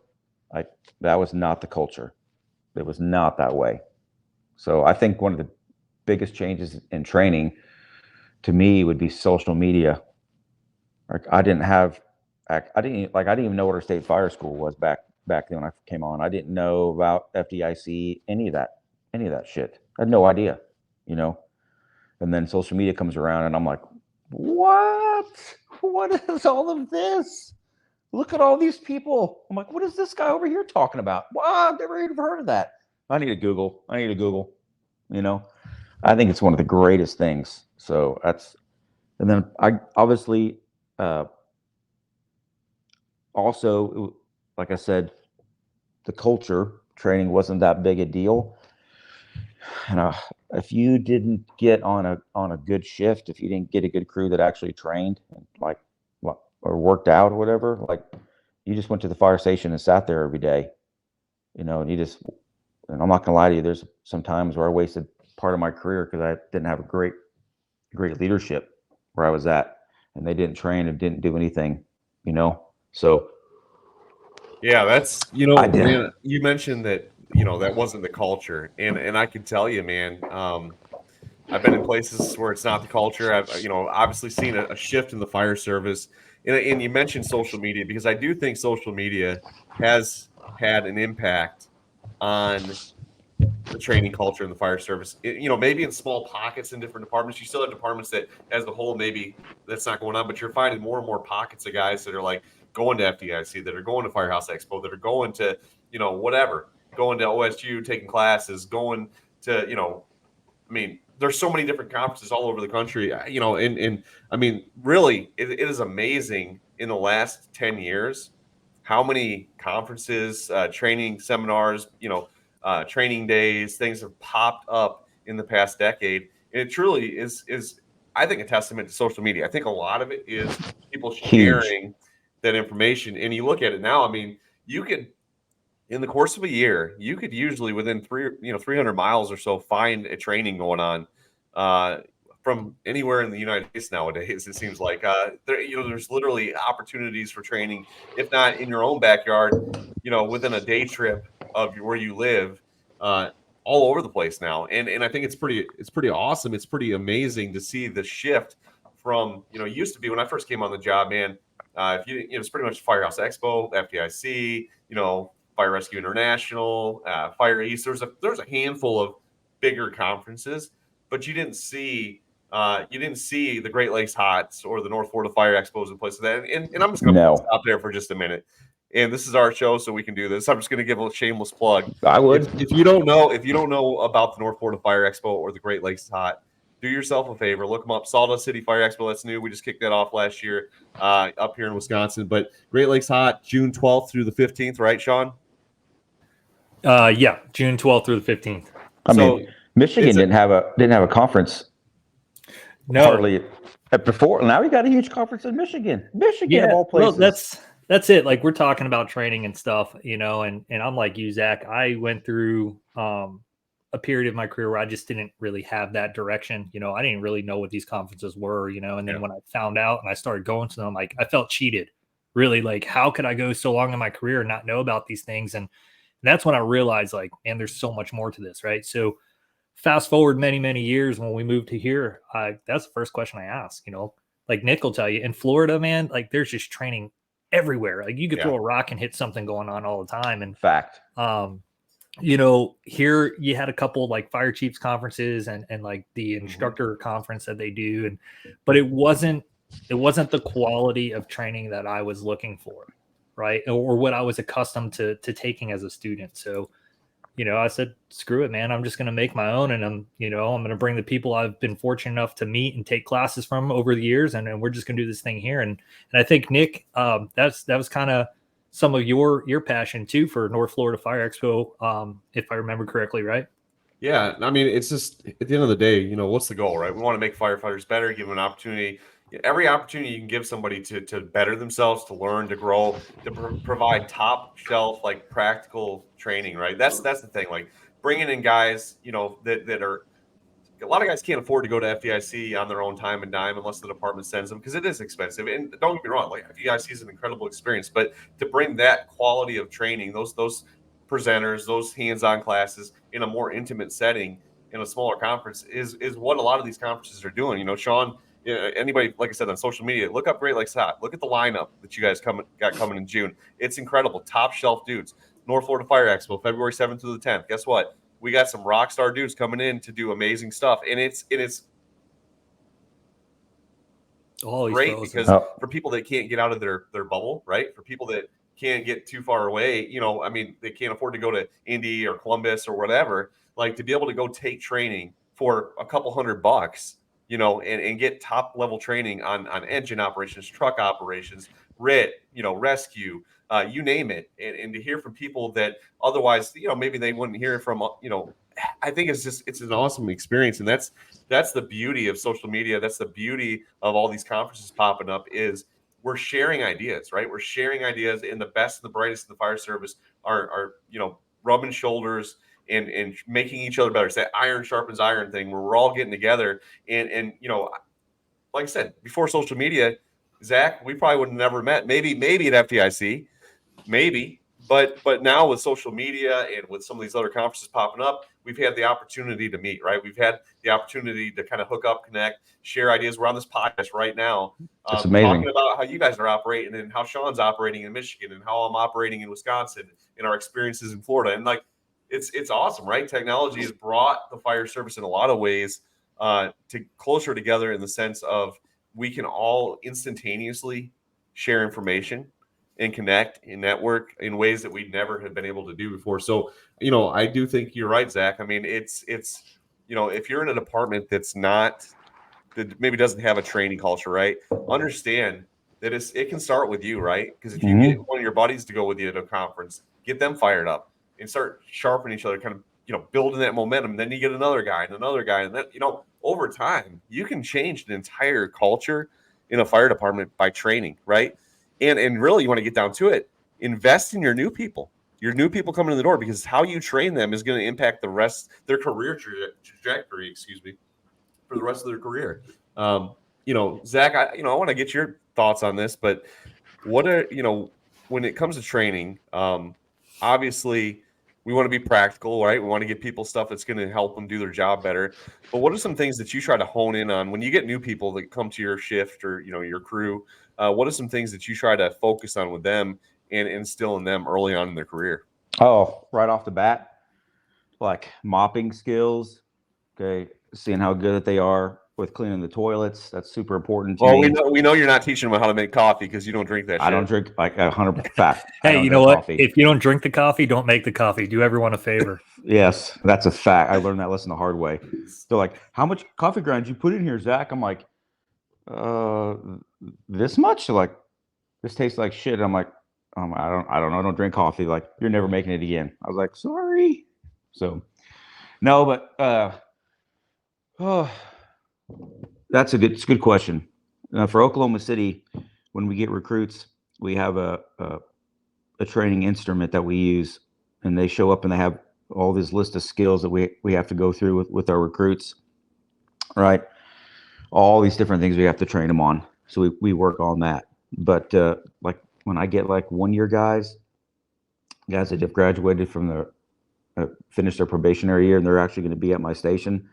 that was not the culture. It was not that way. So I think one of the biggest changes in training to me would be social media. Like I didn't even know what our state fire school was back then when I came on. I didn't know about FDIC, any of that shit. I had no idea, And then social media comes around, and I'm like, what? What is all of this? Look at all these people. I'm like, what is this guy over here talking about? Wow, I've never even heard of that. I need to Google. I think it's one of the greatest things. So and then I obviously, also, like I said, the culture training wasn't that big a deal. And if you didn't get on a good shift, if you didn't get a good crew that actually trained, or worked out or whatever, like you just went to the fire station and sat there every day, and I'm not gonna lie to you, there's some times where I wasted part of my career because I didn't have a great leadership where I was at, and they didn't train and didn't do anything, so yeah, that's man, you mentioned that that wasn't the culture, and I can tell you, man, I've been in places where it's not the culture. I've obviously seen a shift in the fire service, and you mentioned social media, because I do think social media has had an impact on the training culture in the fire service. Maybe in small pockets in different departments. You still have departments that, as a whole, maybe that's not going on, but you're finding more and more pockets of guys that are like going to FDIC, that are going to Firehouse Expo, that are going to, whatever, going to OSU, taking classes, going to, there's so many different conferences all over the country, and I mean, really, it is amazing in the last 10 years how many conferences, training seminars, training days, things have popped up in the past decade. And it truly is, I think, a testament to social media. I think a lot of it is people sharing that information. And you look at it now, I mean, you could, in the course of a year, you could usually within 300 miles or so find a training going on from anywhere in the United States nowadays. It seems like there's literally opportunities for training, if not in your own backyard, within a day trip of where you live, all over the place now. And I think it's pretty awesome. It's pretty amazing to see the shift from it used to be when I first came on the job, man. If it's pretty much Firehouse Expo, FDIC, Fire Rescue International, Fire East. There's a handful of bigger conferences, but you didn't see the Great Lakes Hots or the North Florida Fire Expos and places like that. And I'm just going to stop there for just a minute. And this is our show, so we can do this. I'm just going to give a shameless plug. I would. If you don't know about the North Florida Fire Expo or the Great Lakes Hot, do yourself a favor. Look them up. Sawdust City Fire Expo. That's new. We just kicked that off last year up here in Wisconsin. But Great Lakes Hot, June 12th through the 15th, right, Sean? Yeah, June 12th through the 15th. I mean, Michigan didn't have a conference. No, hardly before. Now we got a huge conference in Michigan. Of all places. Well, that's it. Like, we're talking about training and stuff, and I'm like you, Zach. I went through a period of my career where I just didn't really have that direction. I didn't really know what these conferences were, and then when I found out and I started going to them, like, I felt cheated. Really, like, how could I go so long in my career and not know about these things? And that's when I realized, like, man, there's so much more to this, right? So fast forward many, many years when we moved to here, that's the first question I ask, like Nick will tell you, in Florida, man, like, there's just training everywhere. Like, you could throw a rock and hit something going on all the time. And fact, here you had a couple like fire chiefs conferences and like the instructor conference that they do. But it wasn't the quality of training that I was looking for, right? Or what I was accustomed to taking as a student. So, I said, screw it, man. I'm just going to make my own. And I'm going to bring the people I've been fortunate enough to meet and take classes from over the years. And we're just going to do this thing here. And I think, Nick, that was kind of some of your passion too for North Florida Fire Expo, if I remember correctly, right? Yeah. I mean, it's just at the end of the day, what's the goal, right? We want to make firefighters better, give them an opportunity. Every opportunity you can give somebody to better themselves, to learn, to grow, to provide top shelf, like, practical training, right? That's the thing. Like, bringing in guys, that are, a lot of guys can't afford to go to FDIC on their own time and dime unless the department sends them, because it is expensive. And don't get me wrong, like, FDIC is an incredible experience, but to bring that quality of training, those presenters, those hands-on classes in a more intimate setting in a smaller conference is what a lot of these conferences are doing. Sean, anybody, like I said, on social media, look up Great Lakes Hot. Look at the lineup that you guys got coming in June. It's incredible. Top shelf dudes. North Florida Fire Expo, February 7th through the 10th. Guess what? We got some rock star dudes coming in to do amazing stuff. And it's great because for people that can't get out of their bubble, right? For people that can't get too far away, I mean, they can't afford to go to Indy or Columbus or whatever, like, to be able to go take training for a couple $100, and get top level training on engine operations, truck operations, RIT, rescue, you name it. And to hear from people that otherwise, maybe they wouldn't hear from, I think it's an awesome experience. And that's the beauty of social media. That's the beauty of all these conferences popping up, is we're sharing ideas, right? We're sharing ideas, and the best and the brightest in the fire service are rubbing shoulders and making each other better. It's that iron sharpens iron thing where we're all getting together. And like I said, before social media, Zach, we probably would have never met. Maybe at FDIC, maybe. But now with social media and with some of these other conferences popping up, we've had the opportunity to meet, right? We've had the opportunity to kind of hook up, connect, share ideas. We're on this podcast right now, talking about how you guys are operating and how Sean's operating in Michigan and how I'm operating in Wisconsin and our experiences in Florida. And, like, it's awesome, right? Technology has brought the fire service in a lot of ways to closer together, in the sense of we can all instantaneously share information and connect and network in ways that we never have been able to do before. So, I do think you're right, Zach. I mean, it's if you're in a department that maybe doesn't have a training culture, right? Understand that it can start with you, right? Because if you get one of your buddies to go with you to a conference, get them fired up and start sharpening each other, kind of, building that momentum. And then you get another guy, and then, over time, you can change an entire culture in a fire department by training, right? And really, you want to get down to it, invest in your new people coming in the door, because how you train them is going to impact their career trajectory, for the rest of their career. Zach, I want to get your thoughts on this, but what are, when it comes to training, obviously we want to be practical, right? We want to give people stuff that's going to help them do their job better. But what are some things that you try to hone in on when you get new people that come to your shift or, your crew? What are some things that you try to focus on with them and instill in them early on in their career? Oh, right off the bat, like mopping skills. Okay. Seeing how good they are with cleaning the toilets. That's super important to me. We know you're not teaching them how to make coffee because you don't drink that shit. I don't drink, like 100 fact. Hey, you know what? Coffee. If you don't drink the coffee, don't make the coffee. Do everyone a favor. Yes, that's a fact. I learned that lesson the hard way. They're like, how much coffee grounds you put in here, Zach? I'm like, this much? They're like, this tastes like shit. I'm like, I don't know. I don't drink coffee. Like, you're never making it again. I was like, sorry. So, no, but it's a good question. For Oklahoma City, when we get recruits, we have a training instrument that we use, and they show up and they have all this list of skills that we have to go through with our recruits, right? All these different things we have to train them on. So we work on that. But like when I get like 1 year guys that have graduated from finished their probationary year and they're actually going to be at my station,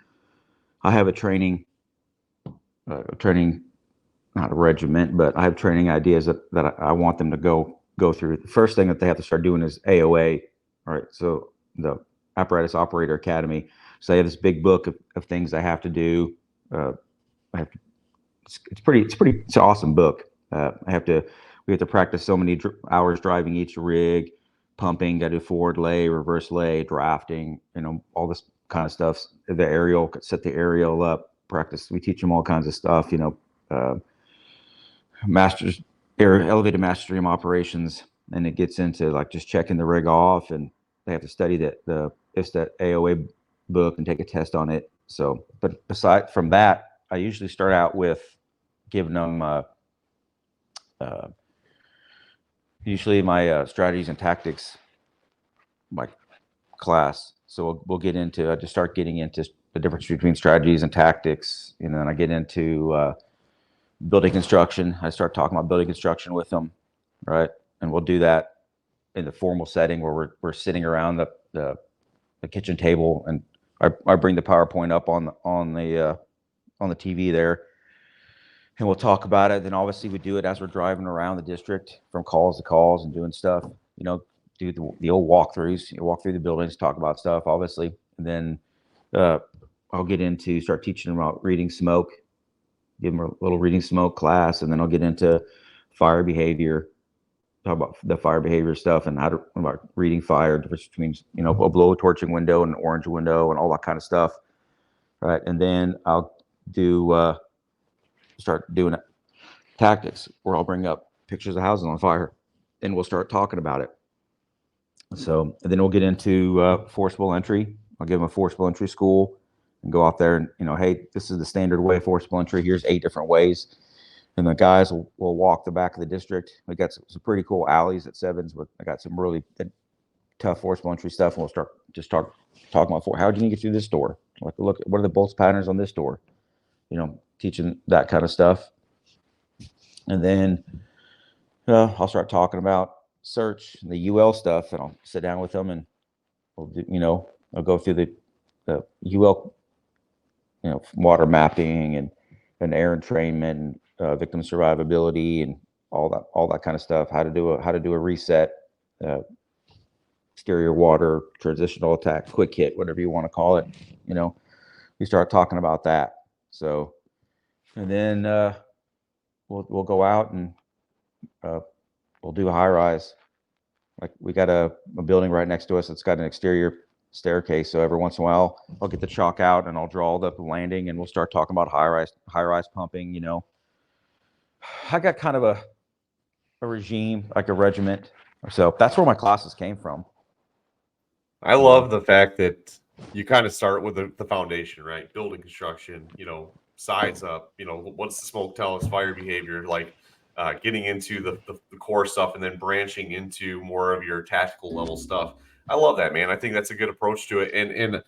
I have a training, not a regiment, but I have training ideas that I want them to go through. The first thing that they have to start doing is AOA. All right. So the Apparatus Operator Academy. So I have this big book of things I have to do. It's an awesome book. We have to practice so many hours driving each rig, pumping, got to do forward lay, reverse lay, drafting, all this kind of stuff. The aerial, set the aerial up, practice. We teach them all kinds of stuff, elevated master stream operations, and it gets into like just checking the rig off, and they have to study that AOA book and take a test on it. So, but aside from that, I usually start out with giving them usually my strategies and tactics, my class. So we'll get into, I just start getting into the difference between strategies and tactics, and then I get into building construction. I start talking about building construction with them, right? And we'll do that in the formal setting where we're sitting around the kitchen table, and I bring the PowerPoint up on the TV there, and we'll talk about it. Then obviously we do it as we're driving around the district from calls to calls and doing stuff, do the old walkthroughs, walk through the buildings, talk about stuff, obviously. And then I'll get into start teaching them about reading smoke, give them a little reading smoke class, and then I'll get into fire behavior, talk about the fire behavior stuff and about reading fire, difference between, a blow torching window and an orange window and all that kind of stuff. Right. And then I'll start doing tactics where I'll bring up pictures of houses on fire and we'll start talking about it. So, and then we'll get into forcible entry. I'll give them a forcible entry school and go out there and, hey, this is the standard way of forcible entry. Here's 8 different ways. And the guys will walk the back of the district. We got some pretty cool alleys at Sevens, but I got some really tough forcible entry stuff. And we'll start talking about how do you get through this door? Like, look, what are the bolts patterns on this door? Teaching that kind of stuff. And then I'll start talking about search and the UL stuff, and I'll sit down with them and we'll do, I'll go through the UL, water mapping and air entrainment and victim survivability and all that kind of stuff. How to do a reset, exterior water, transitional attack, quick hit, whatever you want to call it. We start talking about that. So, and then we'll go out and we'll do a high rise. Like we got a building right next to us that's got an exterior staircase. So every once in a while, I'll get the chalk out and I'll draw the landing, and we'll start talking about high rise pumping. I got kind of a regime, like a regiment. So that's where my classes came from. I love the fact that you kind of start with the foundation, right? Building construction, sides up, what's the smoke tell us, fire behavior, like getting into the core stuff and then branching into more of your tactical level stuff. I love that, man. I think that's a good approach to it. And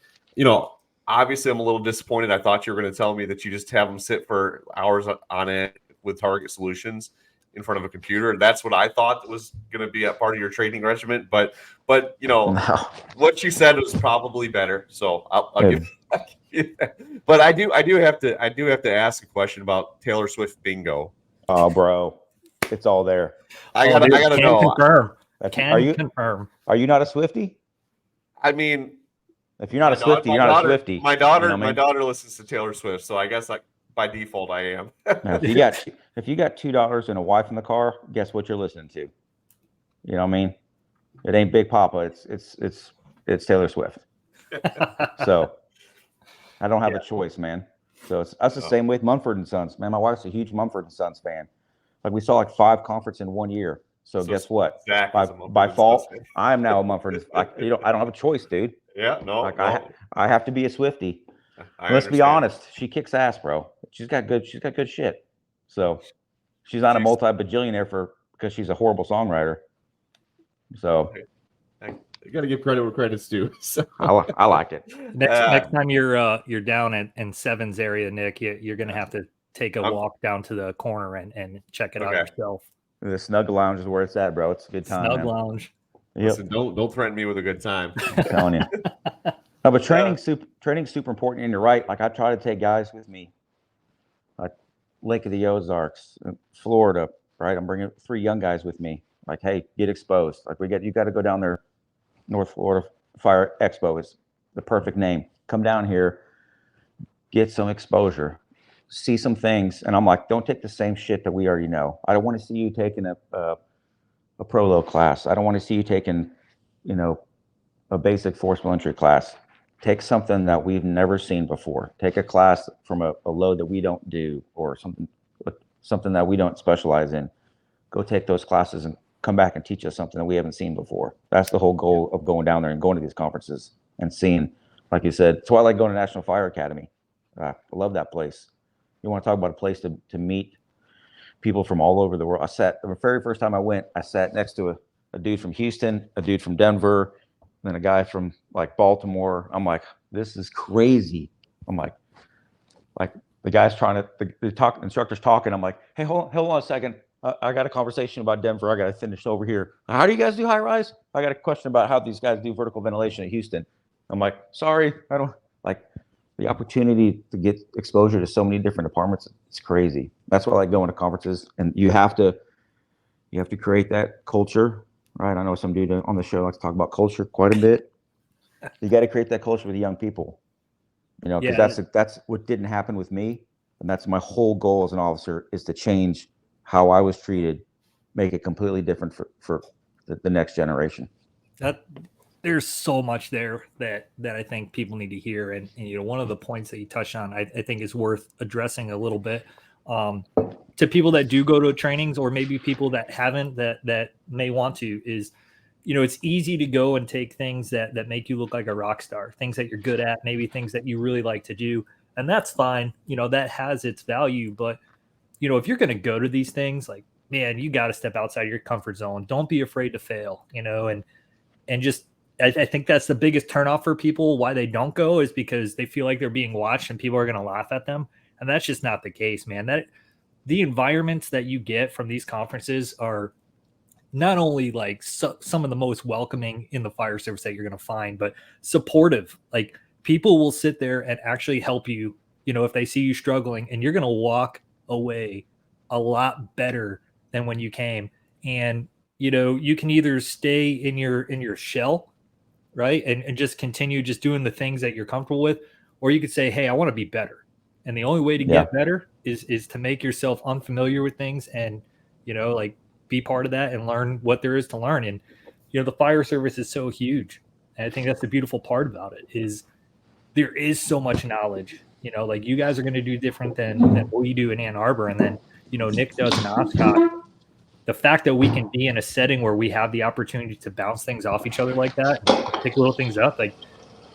obviously I'm a little disappointed. I thought you were going to tell me that you just have them sit for hours on end with Target Solutions in front of a computer. That's what I thought was going to be a part of your training regimen. But you know, No. what you said was probably better. So I'll give. But I do have to ask a question about Taylor Swift bingo. Oh, bro, it's all there. I gotta know. Confirm. Confirm. Are you not a Swiftie? I mean, if you're not a Swiftie, you're not a Swiftie. My daughter, you know my daughter listens to Taylor Swift, so I guess by default I am. Now, if you got $2 and a wife in the car, guess what you're listening to? You know what I mean? It ain't Big Papa. It's Taylor Swift. So I don't have a choice, man. So that's the same with Mumford & Sons, man. My wife's a huge Mumford & Sons fan. Like we saw like 5 concerts in 1 year. So guess what? Zach by fault, I am now a Mumford. I don't have a choice, dude. Yeah, no. Like I have to be a Swiftie. Let's be honest. She kicks ass, bro. She's got good shit. So she's not a multi-bajillionaire because she's a horrible songwriter. So you got to give credit where credit's due. So I like it. Next time you're down in Sevens area, Nick, you're gonna have to take a walk down to the corner and check it out yourself. The Snug Lounge is where it's at, bro. It's a good time. Snug Lounge. Yep. Listen, don't threaten me with a good time. I'm telling you. No, but training's super important. And you're right. Like I try to take guys with me. Like Lake of the Ozarks, Florida, right? I'm bringing 3 young guys with me. Like, hey, get exposed. Like you got to go down there. North Florida Fire Expo is the perfect name. Come down here, get some exposure, see some things. And I'm like, don't take the same shit that we already know. I don't want to see you taking a pro-low class. I don't want to see you taking, a basic forcible entry class. Take something that we've never seen before. Take a class from a load that we don't do or something that we don't specialize in. Go take those classes and come back and teach us something that we haven't seen before. That's the whole goal of going down there and going to these conferences and seeing, like you said, that's why I like going to National Fire Academy. I love that place. You want to talk about a place to meet people from all over the world. The very first time I went, I sat next to a dude from Houston, a dude from Denver, then a guy from like Baltimore. I'm like, this is crazy. I'm like the guy's the instructor's talking. I'm like, hey, hold on a second. I got a conversation about Denver. I got to finish over here. How do you guys do high rise? I got a question about how these guys do vertical ventilation at Houston. I'm like, sorry, I don't like the opportunity to get exposure to so many different departments. It's crazy. That's why I like going to conferences, and you have to create that culture, right? I know some dude on the show likes to talk about culture quite a bit. You got to create that culture with the young people, because that's what didn't happen with me, and that's my whole goal as an officer is to change how I was treated, make it completely different for the next generation. There's so much there that I think people need to hear. And one of the points that you touched on, I think is worth addressing a little bit to people that do go to trainings, or maybe people that haven't, that may want to, is, it's easy to go and take things that make you look like a rock star, things that you're good at, maybe things that you really like to do. And that's fine. that has its value, but if you're going to go to these things, like, man, you got to step outside your comfort zone. Don't be afraid to fail, and just, I think that's the biggest turnoff for people. Why they don't go is because they feel like they're being watched and people are going to laugh at them. And that's just not the case, man. That the environments that you get from these conferences are not only like some of the most welcoming in the fire service that you're going to find, but supportive. Like, people will sit there and actually help you, if they see you struggling, and you're going to walk away a lot better than when you came. And you can either stay in your shell, right, and just continue just doing the things that you're comfortable with, or you could say, hey, I want to be better. And the only way to get better is to make yourself unfamiliar with things and be part of that and learn what there is to learn. And the fire service is so huge, and I think that's the beautiful part about it, is there is so much knowledge. Like, you guys are going to do different than what we do in Ann Arbor, and then Nick does in Oscott. The fact that we can be in a setting where we have the opportunity to bounce things off each other like that, and pick little things up, like,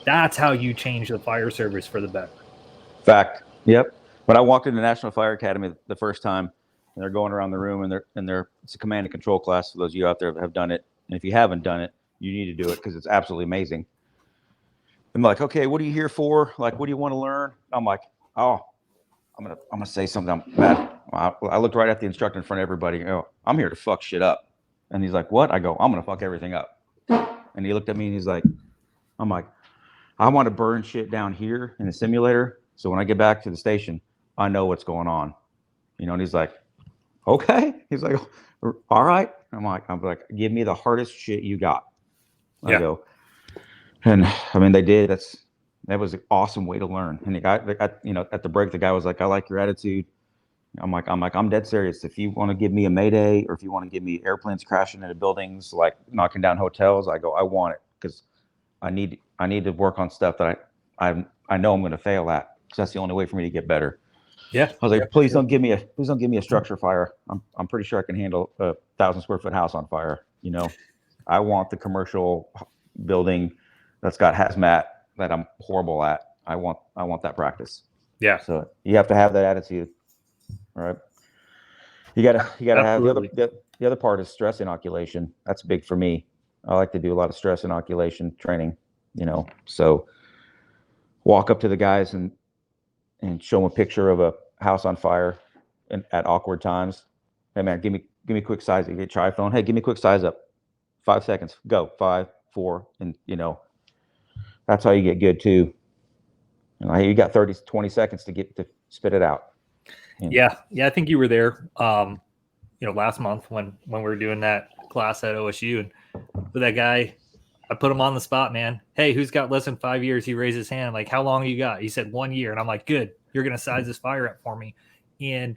that's how you change the fire service for the better. Fact. Yep. When I walked into National Fire Academy the first time, and they're going around the room, and it's a command and control class for those of you out there that have done it. And if you haven't done it, you need to do it, because it's absolutely amazing. I'm like, okay, what are you here for? Like, what do you want to learn? I'm like, oh, I'm gonna say something bad. I looked right at the instructor in front of everybody. You know, I'm here to fuck shit up. And he's like, what? I go, I'm gonna fuck everything up. And he looked at me and he's like, I'm like, I want to burn shit down here in the simulator. So when I get back to the station, I know what's going on. You know, and he's like, okay. He's like, all right. I'm like, give me the hardest shit you got. I go, and I mean, they did. That was an awesome way to learn. And the guy, you know, at the break, the guy was like, I like your attitude. I'm dead serious. If you want to give me a mayday, or if you want to give me airplanes crashing into buildings, like knocking down hotels, I go, I want it, because I need to work on stuff that I know I'm going to fail at, because that's the only way for me to get better. Yeah. I was like, please don't give me a structure fire. I'm pretty sure I can handle a 1,000 square foot house on fire. You know, I want the commercial building that's got hazmat that I'm horrible at. I want that practice. Yeah. So you have to have that attitude. All right. You gotta have the other part is stress inoculation. That's big for me. I like to do a lot of stress inoculation training, you know. So walk up to the guys and show them a picture of a house on fire and at awkward times. Hey man, give me a quick size. You get your iPhone. Hey, give me a quick size up. 5 seconds. Go. 5, 4, and you know, that's how you get good too. You know, you got 30, 20 seconds to spit it out. You know? Yeah. I think you were there, you know, last month when we were doing that class at OSU, and with that guy, I put him on the spot, man. Hey, who's got less than 5 years? He raised his hand. I'm like, how long you got? He said 1 year. And I'm like, good. You're going to size this fire up for me. And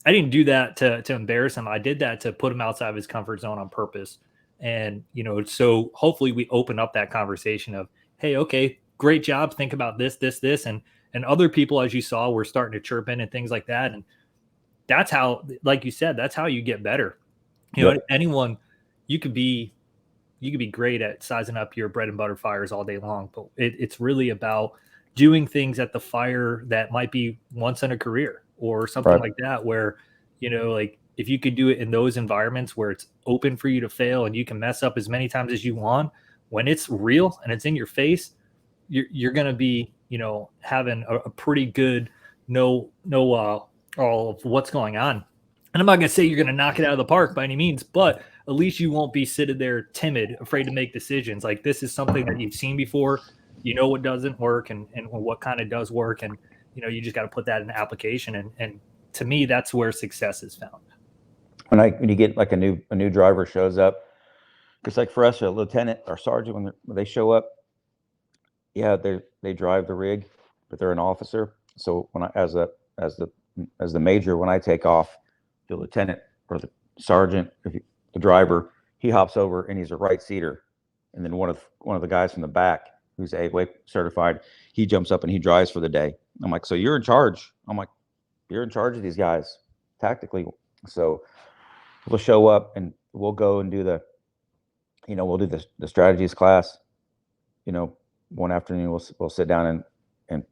I didn't do that to embarrass him. I did that to put him outside of his comfort zone on purpose. And, you know, so hopefully we open up that conversation of, hey, okay, great job. Think about this. And other people, as you saw, were starting to chirp in and things like that. And that's how, like you said, that's how you get better. You know, anyone, you could be great at sizing up your bread and butter fires all day long, but it's really about doing things at the fire that might be once in a career or something like that, where, you know, like if you could do it in those environments where it's open for you to fail and you can mess up as many times as you want, when it's real and it's in your face, you're going to be, you know, having a pretty good know all of what's going on. And I'm not going to say you're going to knock it out of the park by any means, but at least you won't be sitting there timid, afraid to make decisions. Like, this is something that you've seen before. You know what doesn't work and what kind of does work. And, you know, you just got to put that in application. And to me, that's where success is found. When you get like a new driver shows up, because like for us, a lieutenant or sergeant, when they show up, yeah, they drive the rig, but they're an officer. So when as the major, when I take off, the lieutenant or the sergeant, the driver, he hops over and he's a right seater, and then one of the guys from the back, who's A-way certified, he jumps up and he drives for the day. I'm like, so you're in charge? I'm like, you're in charge of these guys tactically. So we'll show up and we'll go and do we'll do the strategies class. You know, one afternoon we'll sit down and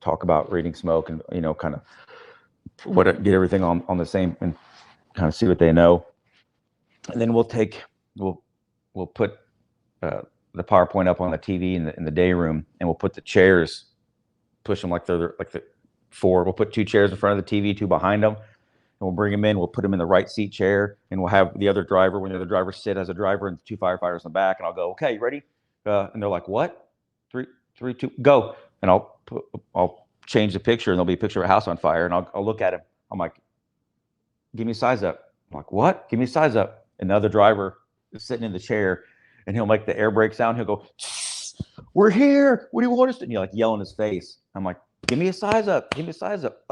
talk about reading smoke and, you know, kind of get everything on the same and kind of see what they know. And then we'll put the PowerPoint up on the TV in the day room, and we'll put the chairs, push them like the four. We'll put 2 chairs in front of the TV, 2 behind them, and we'll bring them in. We'll put them in the right seat chair, and we'll have the other driver, when the other driver sit as a driver, and 2 firefighters in the back. And I'll go, okay, you ready? And they're like, what? 3, 2, go. And I'll change the picture, and there'll be a picture of a house on fire, and I'll look at him. I'm like, give me a size up. I'm like, what? Give me a size up. And the other driver is sitting in the chair, and he'll make the air brake sound. He'll go, we're here. What do you want us to do? And you like yell in his face. I'm like, give me a size up. Give me a size up.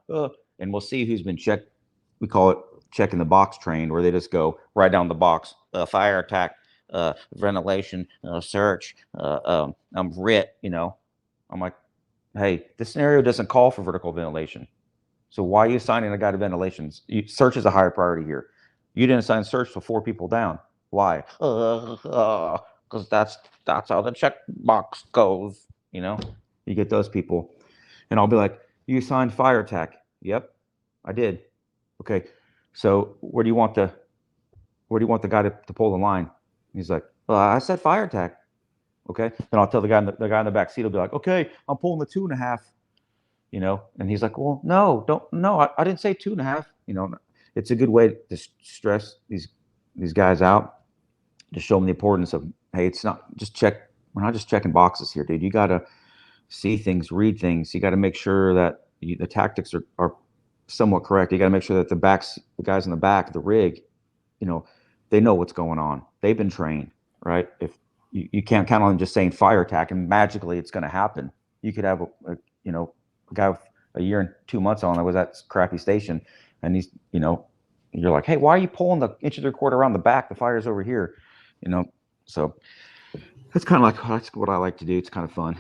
And we'll see who's been checked. We call it checking the box trained, where they just go right down the box. Fire attack, ventilation, search, RIT, you know. I'm like, hey, this scenario doesn't call for vertical ventilation. So why are you assigning a guy to ventilations? Search is a higher priority here. You didn't assign search to 4 people down. Why? Because that's how the check box goes. You know, you get those people, and I'll be like, you assigned fire attack. Yep, I did. Okay, so where do you want the guy to pull the line? He's like, well, I said fire attack. Okay. Then I'll tell the guy in the back seat will be like, okay, I'm pulling the 2.5, and he's like, well, no, I didn't say 2.5. It's a good way to stress these guys out, to show them the importance of, hey, it's not just we're not just checking boxes here, dude. You got to see things, read things. You got to make sure that the tactics are somewhat correct. You got to make sure that the guys in the back of the rig, they know what's going on. They've been trained, right? If you can't count on just saying fire attack and magically it's going to happen. You could have a guy with a year and 2 months on that was at crappy station, and he's, you're like, hey, why are you pulling the inch and 3/4 around the back? The fire's over here, So that's kind of that's what I like to do. It's kind of fun.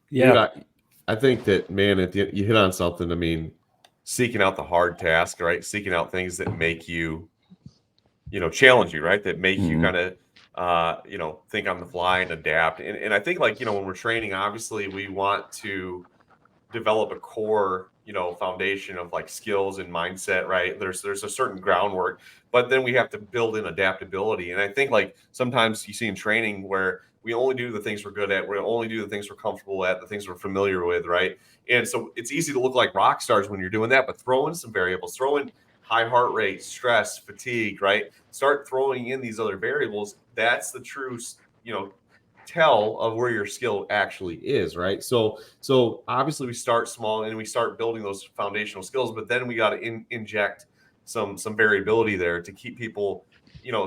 Yeah. Dude, I think that, man, you hit on something. I mean, seeking out the hard task, right? Seeking out things that make you, challenge you, right? That make you kind of, think on the fly and adapt. And I think, when we're training, obviously we want to develop a core, foundation of skills and mindset, right? There's a certain groundwork, but then we have to build in adaptability. And I think sometimes you see in training where we only do the things we're good at, we only do the things we're comfortable at, the things we're familiar with, right? And so it's easy to look like rock stars when you're doing that, but throw in some variables, throw in high heart rate, stress, fatigue, right? Start throwing in these other variables. That's the true, tell of where your skill actually is, right? So obviously we start small and we start building those foundational skills, but then we got to inject some variability there to keep people,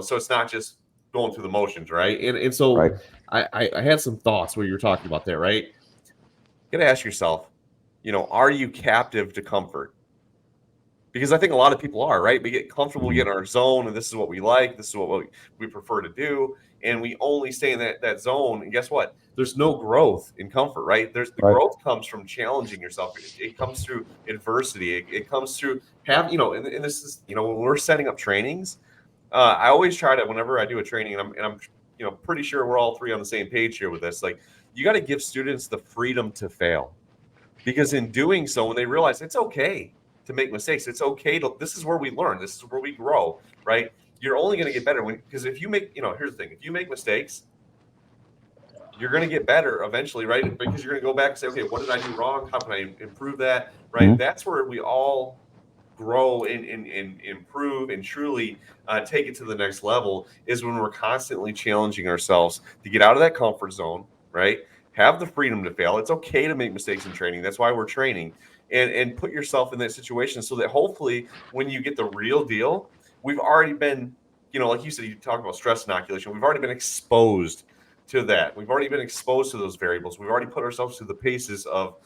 so it's not just going through the motions, right? And so Right. I had some thoughts where you were talking about that, right? You got to ask yourself, are you captive to comfort? Because I think a lot of people are, right? We get comfortable, we get in our zone, and this is what we like, this is what we prefer to do, and we only stay in that zone. And guess what? There's no growth in comfort, right? The growth comes from challenging yourself. It comes through adversity. It comes through and this is, when we're setting up trainings, I always try to, whenever I do a training, and I'm pretty sure we're all three on the same page here with this. You got to give students the freedom to fail, because in doing so, when they realize it's okay to make mistakes, it's okay this is where we learn, this is where we grow, right? You're only going to get better because if you make, here's the thing, if you make mistakes, you're going to get better eventually, right? Because you're going to go back and say, okay, what did I do wrong? How can I improve that, right? That's where we all grow and improve and truly take it to the next level, is when we're constantly challenging ourselves to get out of that comfort zone, right? Have the freedom to fail. It's okay to make mistakes in training. That's why we're training. And put yourself in that situation so that hopefully when you get the real deal, we've already been, like you said, you talk about stress inoculation. We've already been exposed to that. We've already been exposed to those variables. We've already put ourselves through the paces of,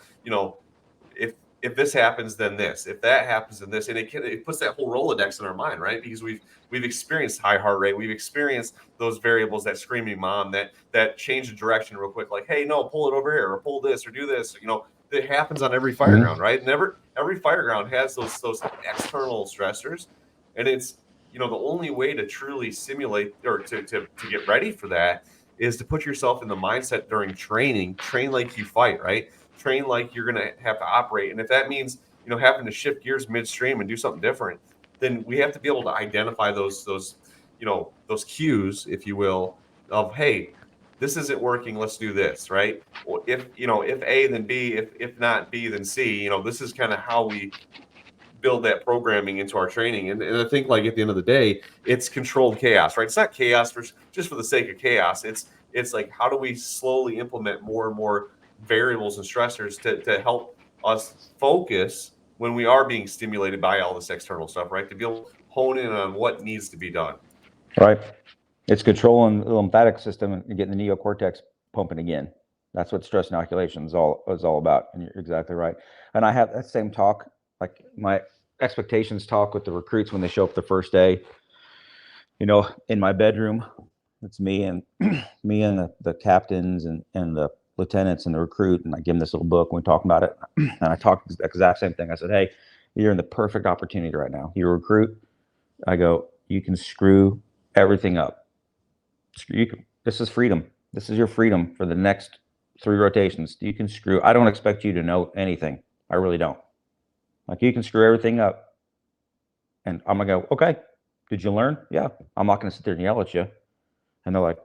if this happens, then this. If that happens, then this. And it puts that whole Rolodex in our mind, right? Because we've experienced high heart rate. We've experienced those variables, that screaming mom, that change of direction real quick, like, hey, no, pull it over here, or pull this, or do this. It happens on every fire ground, right? And every fire ground has those external stressors. And it's, the only way to truly simulate or to get ready for that is to put yourself in the mindset during training. Train like you fight, right? Train like you're going to have to operate. And if that means, having to shift gears midstream and do something different, then we have to be able to identify those cues, if you will, of, hey, this isn't working, let's do this, right? Well, if A, then B, if not B, then C. This is kind of how we build that programming into our training. And I think at the end of the day, it's controlled chaos, right? It's not chaos just for the sake of chaos. It's like, how do we slowly implement more and more variables and stressors to help us focus when we are being stimulated by all this external stuff, right? To be able to hone in on what needs to be done. Right. It's controlling the lymphatic system and getting the neocortex pumping again. That's what stress inoculation is all about. And you're exactly right. And I have that same talk, like my expectations talk with the recruits when they show up the first day. In my bedroom, it's me and the captains and the lieutenants and the recruit, and I give them this little book and we talk about it. And I talk the exact same thing. I said, hey, you're in the perfect opportunity right now. You're a recruit. I go, you can screw everything up. This is freedom. This is your freedom for the next 3 rotations. You can screw. I don't expect you to know anything. I really don't. You can screw everything up. And I'm going to go, okay, did you learn? Yeah. I'm not going to sit there and yell at you. And they're like,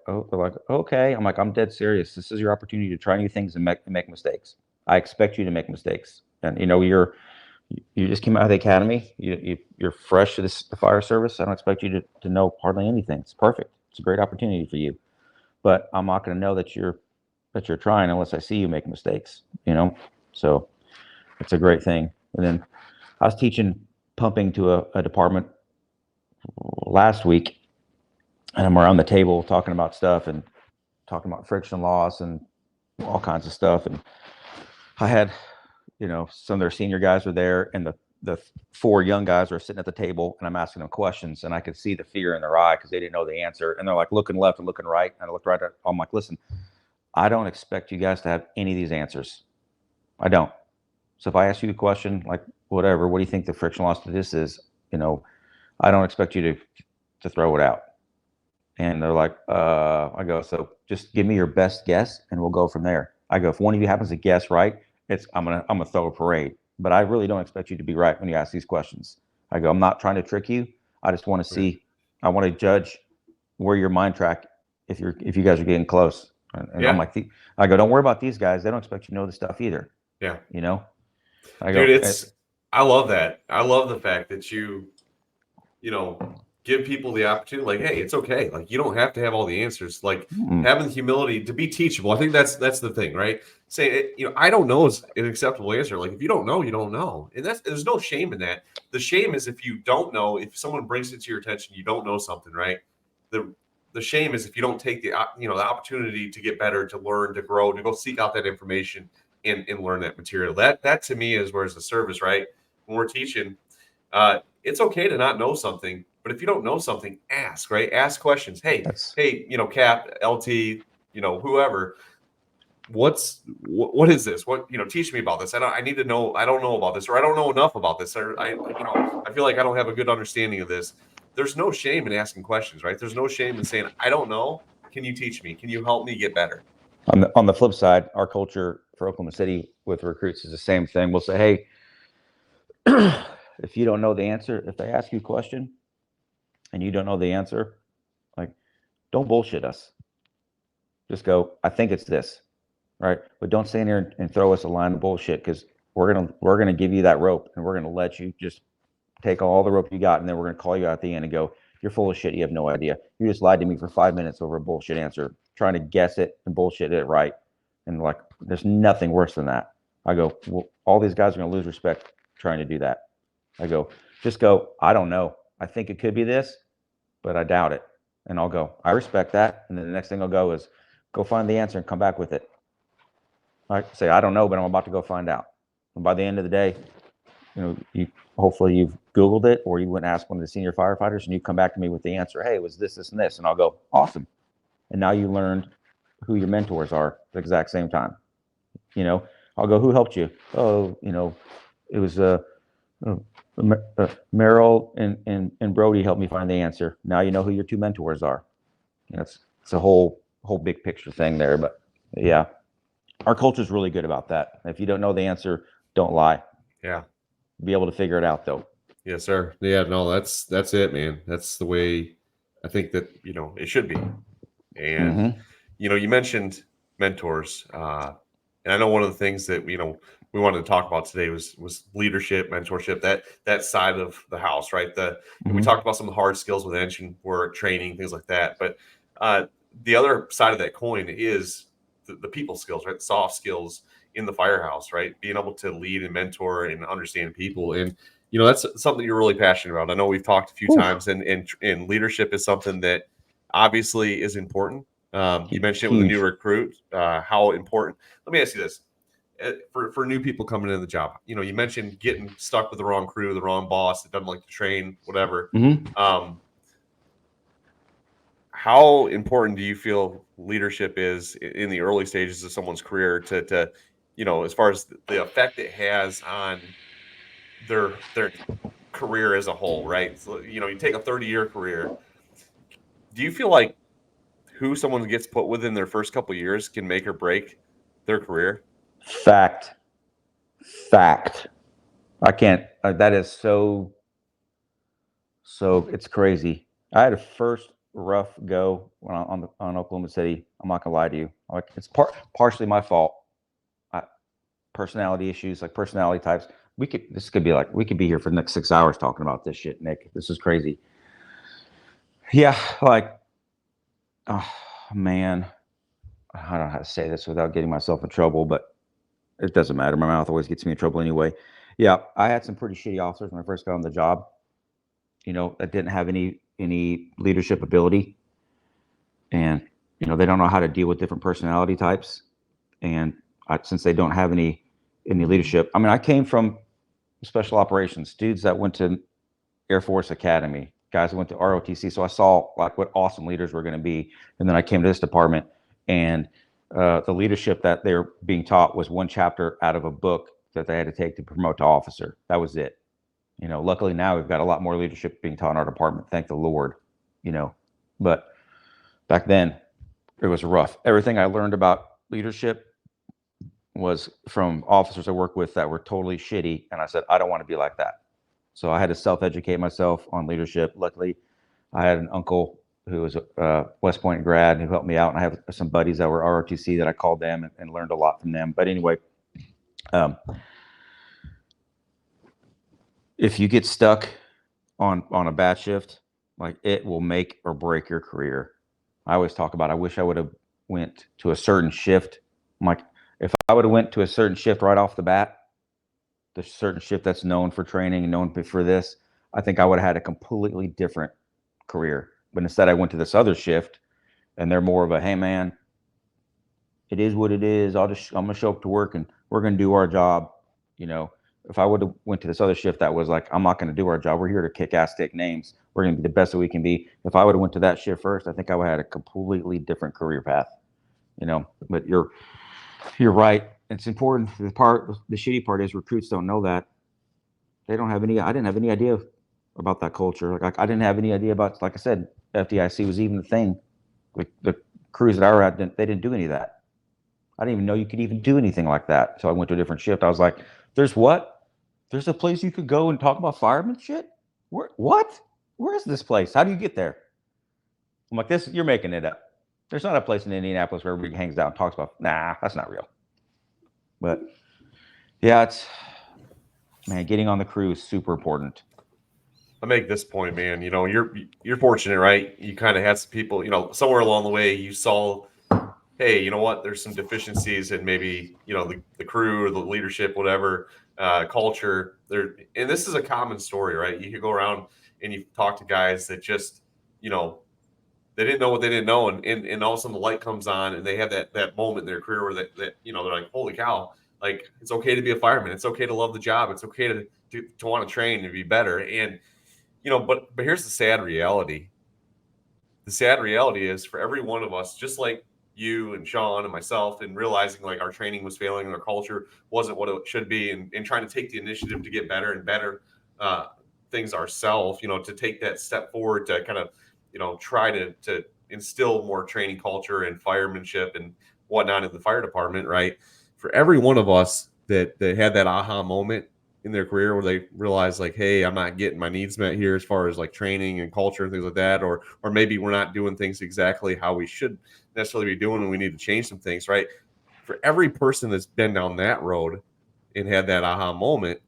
okay. I'm like, I'm dead serious. This is your opportunity to try new things and make mistakes. I expect you to make mistakes. And you just came out of the academy. You're fresh to the fire service. I don't expect you to know hardly anything. It's perfect. It's a great opportunity for you. But I'm not going to know that you're trying unless I see you make mistakes. So it's a great thing. And then I was teaching pumping to a department last week, and I'm around the table talking about stuff and talking about friction loss and all kinds of stuff. And I had, some of their senior guys were there, and the four young guys were sitting at the table, and I'm asking them questions, and I could see the fear in their eye because they didn't know the answer. And they're like looking left and looking right. And I looked right at, I'm like, listen, I don't expect you guys to have any of these answers. I don't. So if I ask you a question, like whatever, what do you think the friction loss to this is? I don't expect you to throw it out. And they're like, I go, so just give me your best guess and we'll go from there. I go, if one of you happens to guess right, I'm gonna throw a parade. But I really don't expect you to be right when you ask these questions. I go, I'm not trying to trick you. I just want to see, I want to judge where your mind track if you guys are getting close. And Yeah. I'm like, I go, don't worry about these guys. They don't expect you to know this stuff either. Yeah. I go, dude, I love that. I love the fact that you give people the opportunity, like, hey, it's okay. Like, you don't have to have all the answers. Like, having the humility to be teachable. I think that's the thing, right? Say, I don't know is an acceptable answer. Like, if you don't know, you don't know. And there's no shame in that. The shame is if you don't know, if someone brings it to your attention, you don't know something, right? The shame is if you don't take the opportunity to get better, to learn, to grow, to go seek out that information and learn that material. That to me is where's the service, right? When we're teaching, it's okay to not know something, but if you don't know something, ask, right? Ask questions. Hey, Cap, LT, whoever, what is this? What, teach me about this. I need to know. I don't know about this, or I don't know enough about this, or I feel like I don't have a good understanding of this. There's no shame in asking questions, right? There's no shame in saying, I don't know. Can you teach me? Can you help me get better? On the flip side, our culture for Oklahoma City with recruits is the same thing. We'll say, hey, if you don't know the answer, if they ask you a question and you don't know the answer, like, don't bullshit us. Just go, I think it's this, right? But don't stand there and throw us a line of bullshit, because we're gonna give you that rope, and we're gonna let you just take all the rope you got, and then we're gonna call you out at the end and go, you're full of shit. You have no idea. You just lied to me for 5 minutes over a bullshit answer, trying to guess it and bullshit it right. And like, there's nothing worse than that. I go, well, all these guys are gonna lose respect trying to do that. I go, just go, I don't know. I think it could be this, but I doubt it. And I'll go, I respect that. And then the next thing I'll go is, go find the answer and come back with it. I say, I don't know, but I'm about to go find out. And by the end of the day, hopefully you've Googled it, or you went and asked one of the senior firefighters and you come back to me with the answer. Hey, it was this, this, and this. And I'll go, awesome. And now you learned who your mentors are at the exact same time. I'll go, who helped you? Oh, it was Merrill and Brody helped me find the answer. Now you know who your two mentors are. It's a whole big picture thing there. But yeah, our culture is really good about that. If you don't know the answer, don't lie. Yeah. Be able to figure it out, though. Yes, sir. Yeah, no, that's it, man. That's the way I think that, it should be. And, you mentioned mentors. And I know one of the things that, we wanted to talk about today was leadership, mentorship, that side of the house, right? We talked about some of the hard skills with engine work, training, things like that. But the other side of that coin is the people skills, right? The soft skills in the firehouse, right? Being able to lead and mentor and understand people. And, that's something you're really passionate about. I know we've talked a few times, and leadership is something that obviously is important. You mentioned it with a new recruit, how important. Let me ask you this. For new people coming into the job, you mentioned getting stuck with the wrong crew, the wrong boss that doesn't like to train, whatever. How important do you feel leadership is in the early stages of someone's career to as far as the effect it has on their career as a whole, right? So, you take a 30-year career. Do you feel like who someone gets put within their first couple of years can make or break their career? Fact. I can't. That is so it's crazy. I had rough go on Oklahoma City. I'm not gonna lie to you. Like, it's partially my fault. Personality issues, like personality types. We could be here for the next 6 hours talking about this shit, Nick. This is crazy. Yeah, like, oh man, I don't know how to say this without getting myself in trouble, but it doesn't matter. My mouth always gets me in trouble anyway. Yeah, I had some pretty shitty officers when I first got on the job, that didn't have any leadership ability. And, they don't know how to deal with different personality types. And since they don't have any leadership, I mean, I came from special operations, dudes that went to Air Force Academy, guys that went to ROTC. So I saw like what awesome leaders were going to be. And then I came to this department, and the leadership that they're being taught was one chapter out of a book that they had to take to promote to officer. That was it. Luckily now we've got a lot more leadership being taught in our department. Thank the Lord, but back then it was rough. Everything I learned about leadership was from officers I worked with that were totally shitty. And I said, I don't want to be like that. So I had to self-educate myself on leadership. Luckily, I had an uncle who was a West Point grad who helped me out. And I have some buddies that were ROTC that I called them and learned a lot from them. But anyway, if you get stuck on a bad shift, like, it will make or break your career. I always talk about, I wish I would have went to a certain shift. I'm like, if I would have went to a certain shift right off the bat, the certain shift that's known for training and known for this, I think I would have had a completely different career. But instead I went to this other shift, and they're more of a, hey man, it is what it is. I'm gonna show up to work and we're gonna do our job. If I would have went to this other shift that was like, I'm not gonna do our job. We're here to kick ass, take names. We're gonna be the best that we can be. If I would have went to that shift first, I think I would have had a completely different career path. But you're right. It's important. The shitty part is recruits don't know that. I didn't have any idea about that culture. Like, I didn't have any idea about, like I said, FDIC was even a thing. Like, the crews that I were at, they didn't do any of that. I didn't even know you could even do anything like that. So I went to a different shift. I was like, there's a place you could go and talk about fireman shit? What? Where is this place? How do you get there? I'm like, you're making it up. There's not a place in Indianapolis where everybody hangs out and talks about, nah, that's not real. But yeah, getting on the crew is super important. I make this point, man. You're fortunate, right? You kind of had some people, somewhere along the way you saw, hey, you know what? There's some deficiencies in maybe, the crew or the leadership, whatever, culture. And this is a common story, right? You could go around and you talk to guys that just, they didn't know what they didn't know, and all of a sudden the light comes on, and they have that moment in their career where that they're like, holy cow, like, it's okay to be a fireman, it's okay to love the job, it's okay to want to train and be better. And but here's the sad reality. The sad reality is, for every one of us, just like you and Sean and myself, and realizing like our training was failing and our culture wasn't what it should be, and trying to take the initiative to get better and better things ourselves, to take that step forward to kind of try to instill more training culture and firemanship and whatnot in the fire department, right? For every one of us that had that aha moment in their career where they realize, like, hey, I'm not getting my needs met here as far as like training and culture and things like that, or maybe we're not doing things exactly how we should necessarily be doing, and we need to change some things, right? For every person that's been down that road and had that aha moment,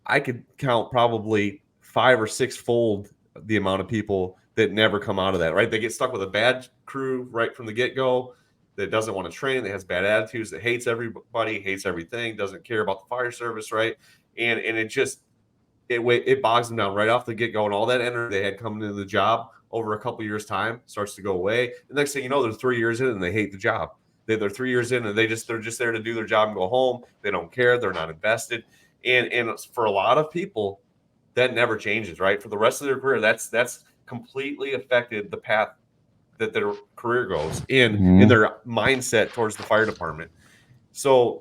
I could count probably 5 or 6 fold the amount of people that never come out of that, right? They get stuck with a bad crew right from the get-go, that doesn't want to train, that has bad attitudes, that hates everybody, hates everything, doesn't care about the fire service, right? And it bogs them down right off the get-go, and all that energy they had coming into the job over a couple years' time starts to go away. The next thing you know, they're 3 years in and they hate the job. They're 3 years in and they're just there to do their job and go home. They don't care. They're not invested. And for a lot of people, that never changes, right? For the rest of their career, that's completely affected the path that their career goes in their mindset towards the fire department. So,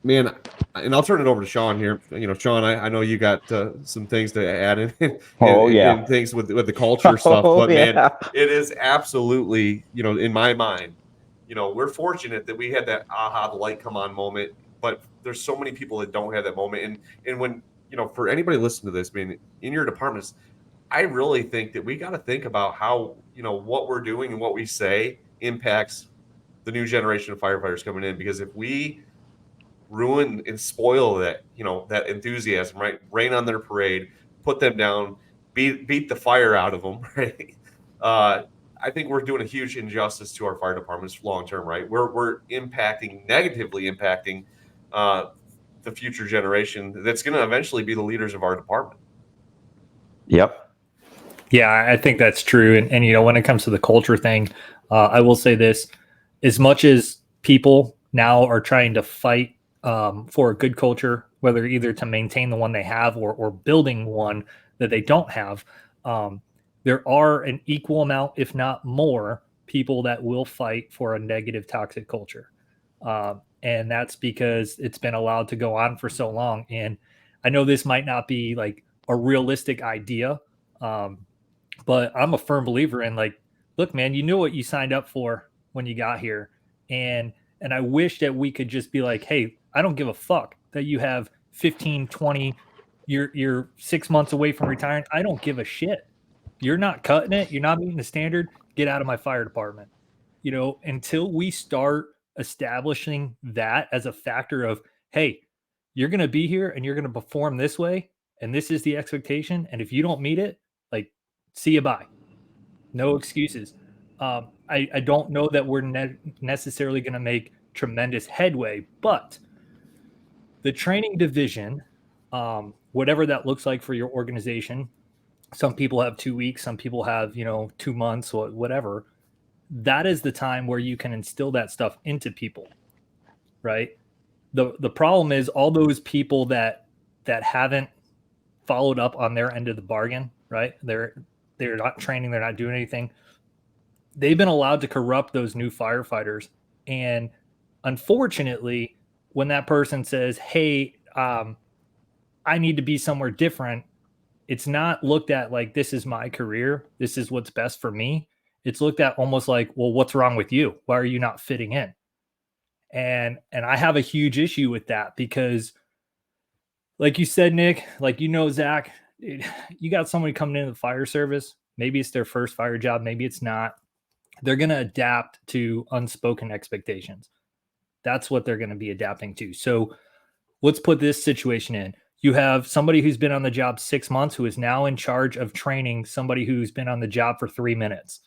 man, and I'll turn it over to Sean here. Sean, I know you got some things to add in, and things with the culture stuff, but man, it is absolutely, in my mind, we're fortunate that we had that aha, the light come on moment, but there's so many people that don't have that moment. And when, for anybody listening to this, man, in your departments, I really think that we got to think about how, what we're doing and what we say impacts the new generation of firefighters coming in. Because if we ruin and spoil that, that enthusiasm, right? Rain on their parade, put them down, beat the fire out of them, right? I think we're doing a huge injustice to our fire departments long term, right? We're negatively impacting the future generation that's going to eventually be the leaders of our department. Yep. Yeah, I think that's true. And when it comes to the culture thing, I will say this: as much as people now are trying to fight for a good culture, whether either to maintain the one they have or building one that they don't have, there are an equal amount, if not more, people that will fight for a negative, toxic culture. And that's because it's been allowed to go on for so long. And I know this might not be like a realistic idea. But I'm a firm believer in, like, look, man, you knew what you signed up for when you got here. And I wish that we could just be like, hey, I don't give a fuck that you have 15, 20, you're 6 months away from retiring. I don't give a shit. You're not cutting it. You're not meeting the standard. Get out of my fire department. Until we start establishing that as a factor of, hey, you're going to be here and you're going to perform this way. And this is the expectation. And if you don't meet it, like, see you bye. No excuses. I don't know that we're necessarily going to make tremendous headway, but the training division, whatever that looks like for your organization, some people have 2 weeks, some people have 2 months, or whatever. That is the time where you can instill that stuff into people, right? The problem is all those people that haven't followed up on their end of the bargain, right? They're not training, they're not doing anything. They've been allowed to corrupt those new firefighters. And unfortunately, when that person says, hey, I need to be somewhere different, it's not looked at like, this is my career, this is what's best for me. It's looked at almost like, well, what's wrong with you? Why are you not fitting in? And I have a huge issue with that because, like you said, Nick, like, Zach, you got somebody coming into the fire service. Maybe it's their first fire job. Maybe it's not. They're going to adapt to unspoken expectations. That's what they're going to be adapting to. So let's put this situation in. You have somebody who's been on the job 6 months who is now in charge of training somebody who's been on the job for 3 minutes,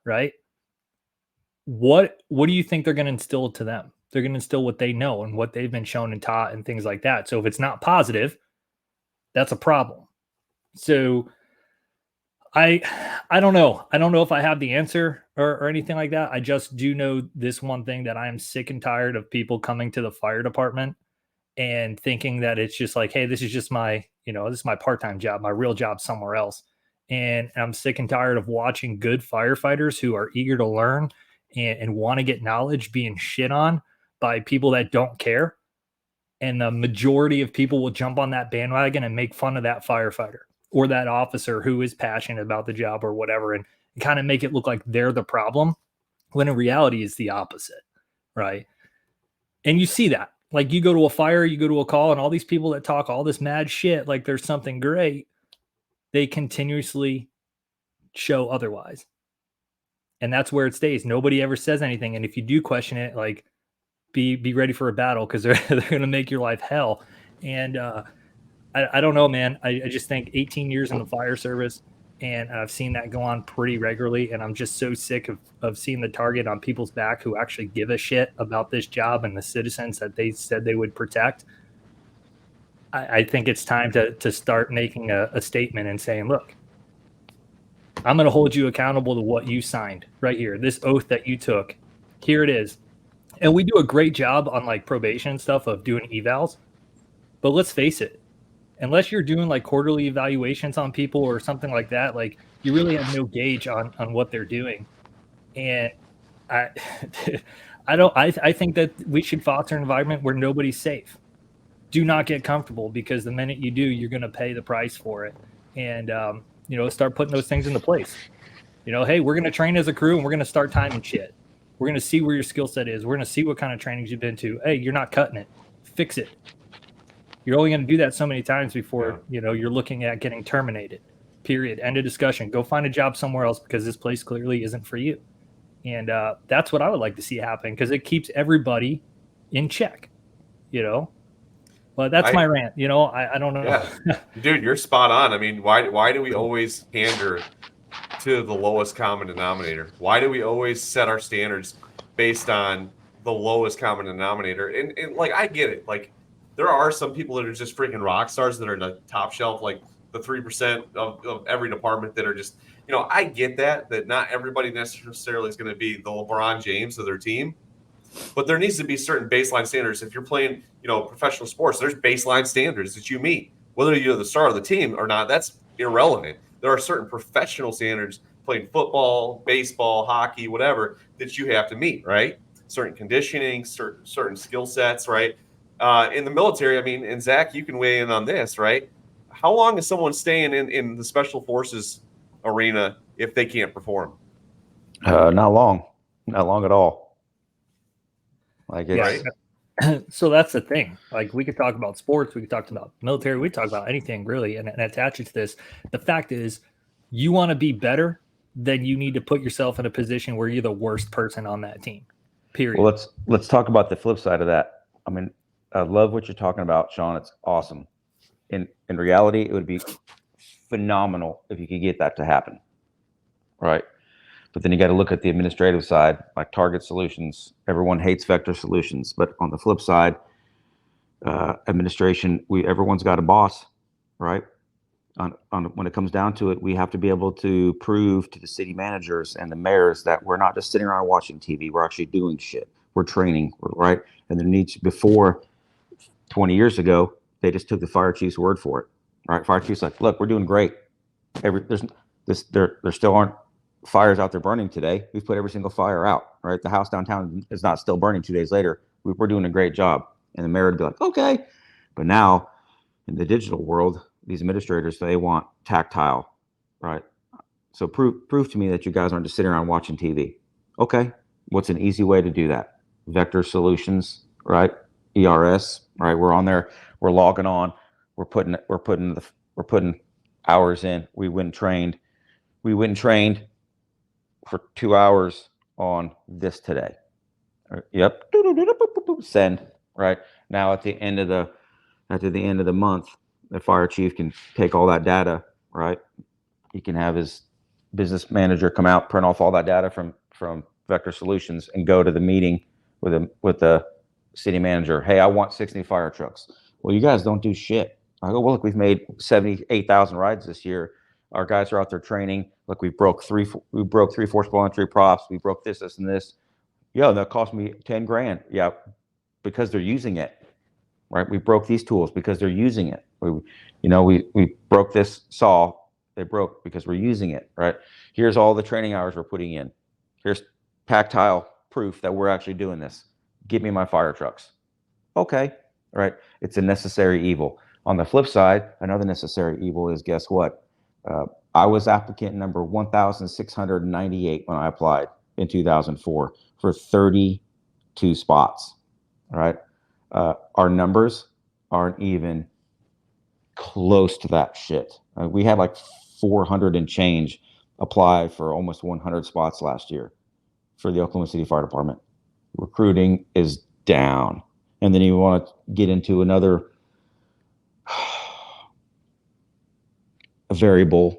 right? What do you think they're going to instill to them? They're going to instill what they know and what they've been shown and taught and things like that. So if it's not positive, that's a problem. So I don't know. I don't know if I have the answer or anything like that. I just do know this one thing, that I am sick and tired of people coming to the fire department and thinking that it's just like, hey, this is just my, this is my part-time job, my real job somewhere else. And I'm sick and tired of watching good firefighters who are eager to learn and want to get knowledge being shit on by people that don't care. And the majority of people will jump on that bandwagon and make fun of that firefighter or that officer who is passionate about the job or whatever, and kind of make it look like they're the problem, when in reality it's the opposite, right? And you see that. Like, you go to a fire, you go to a call, and all these people that talk all this mad shit like there's something great, they continuously show otherwise. And that's where it stays. Nobody ever says anything. And if you do question it, like, be ready for a battle, because they're going to make your life hell. And I don't know, man. I just think 18 years in the fire service, and I've seen that go on pretty regularly. And I'm just so sick of seeing the target on people's back who actually give a shit about this job and the citizens that they said they would protect. I think it's time to start making a statement and saying, look, I'm going to hold you accountable to what you signed right here. This oath that you took, here it is. And we do a great job on like probation stuff of doing evals. But let's face it, unless you're doing like quarterly evaluations on people or something like that, like, you really have no gauge on what they're doing. And I think that we should foster an environment where nobody's safe. Do not get comfortable, because the minute you do, you're going to pay the price for it. And, start putting those things into place. Hey, we're going to train as a crew, and we're going to start timing shit. We're going to see where your skill set is. We're going to see what kind of trainings you've been to. Hey, you're not cutting it. Fix it. You're only going to do that so many times before, you're looking at getting terminated. period. End of discussion. Go find a job somewhere else because this place clearly isn't for you. And that's what I would like to see happen because it keeps everybody in check, you know. But that's my rant. You know, I don't know. Yeah, dude, you're spot on. I mean, why do we always pander to the lowest common denominator? Why do we always set our standards based on the lowest common denominator? And like, I get it. Like, there are some people that are just freaking rock stars that are in the top shelf, like the 3% of every department that are just, you know, I get that not everybody necessarily is going to be the LeBron James of their team. But there needs to be certain baseline standards. If you're playing, you know, professional sports, there's baseline standards that you meet. Whether you're the star of the team or not, that's irrelevant. There are certain professional standards playing football, baseball, hockey, whatever, that you have to meet, right? Certain conditioning, certain skill sets, right? In the military, I mean, and Zach, you can weigh in on this, right? How long is someone staying in the special forces arena if they can't perform? Not long at all. Like, it's, So that's the thing. Like, we could talk about sports, we could talk about military, we could talk about anything really, and attach it to this. The fact is, you want to be better, then you need to put yourself in a position where you're the worst person on that team. Period. Well, let's talk about the flip side of that. I mean, I love what you're talking about, Sean. It's awesome. In reality, it would be phenomenal if you could get that to happen, right? But then you got to look at the administrative side, like Target Solutions. Everyone hates Vector Solutions, but on the flip side, administration, everyone's got a boss, right? When it comes down to it, we have to be able to prove to the city managers and the mayors that we're not just sitting around watching TV. We're actually doing shit. We're training, right? And there needs, before 20 years ago, they just took the fire chief's word for it, right? Fire chief's like, look, we're doing great. There still aren't fires out there burning today. We've put every single fire out, right? The house downtown is not still burning 2 days later. We're doing a great job. And the mayor would be like, okay. But now in the digital world, these administrators, they want tactile, right? So prove to me that you guys aren't just sitting around watching TV. Okay. What's an easy way to do that? Vector Solutions, right? ERS, right? We're on there. We're logging on. We're putting hours in. We went and trained for 2 hours on this today. Yep. Send. Right now, at the end of the month, the fire chief can take all that data. Right, he can have his business manager come out, print off all that data from Vector Solutions, and go to the meeting with the city manager. Hey, I want 60 fire trucks. Well, you guys don't do shit. I go, well, look, we've made 78,000 rides this year. Our guys are out there training. Look, we broke three forcible entry props. We broke this, and this. Yeah, that cost me 10 grand. Yeah, because they're using it, right? We broke these tools because they're using it. We broke this saw. They broke because we're using it, right? Here's all the training hours we're putting in. Here's tactile proof that we're actually doing this. Give me my fire trucks. Okay, right? It's a necessary evil. On the flip side, another necessary evil is, guess what? I was applicant number 1,698 when I applied in 2004 for 32 spots. All right. Our numbers aren't even close to that shit. We had like 400 and change apply for almost 100 spots last year for the Oklahoma City Fire Department. Recruiting is down. And then you want to get into another variable,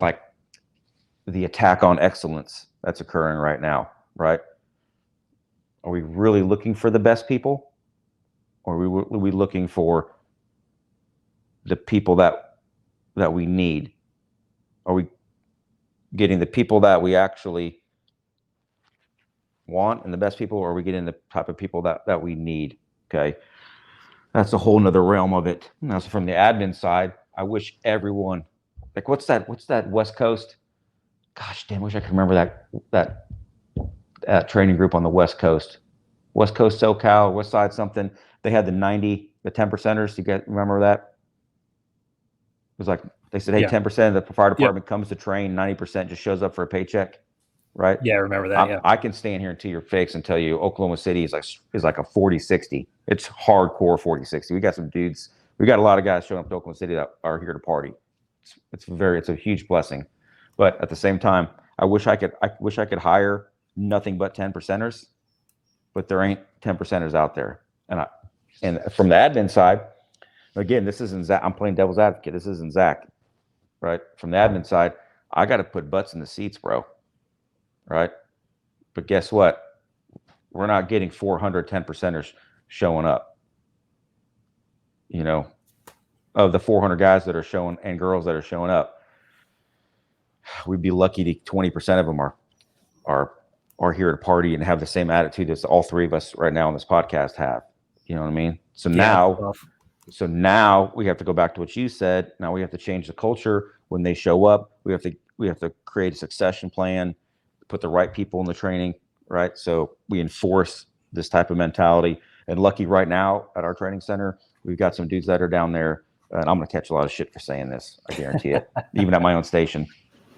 like the attack on excellence that's occurring right now, right? Are we really looking for the best people? Or are we looking for the people that we need? Are we getting the people that we actually want and the best people, or are we getting the type of people that we need? Okay. That's a whole nother realm of it. Now, so from the admin side, I wish everyone, like, what's that West Coast? Gosh damn, wish I could remember that training group on the West Coast. West Coast SoCal, West Side something. They had the 10 percenters. You remember that? It was like, they said, hey, 10% of the fire department comes to train, 90% just shows up for a paycheck, right? Yeah, I remember that. I can stand here to your face and tell you Oklahoma City is like a 40-60. It's hardcore 40-60. We got some dudes. We got a lot of guys showing up to Oklahoma City that are here to party. It's a huge blessing. But at the same time, I wish I could hire nothing but 10%ers, but there ain't 10%ers out there. And from the admin side, again, this isn't Zach. I'm playing devil's advocate. This isn't Zach, right? From the admin side, I got to put butts in the seats, bro. Right? But guess what? We're not getting 400 10%ers showing up. You know, of the 400 guys that are showing and girls that are showing up, we'd be lucky to 20% of them are here to party and have the same attitude as all three of us right now on this podcast have. You know what I mean? So now we have to go back to what you said. Now we have to change the culture when they show up. We have to create a succession plan, put the right people in the training, right? So we enforce this type of mentality. And lucky right now at our training center, we've got some dudes that are down there, and I'm going to catch a lot of shit for saying this. I guarantee it. Even at my own station,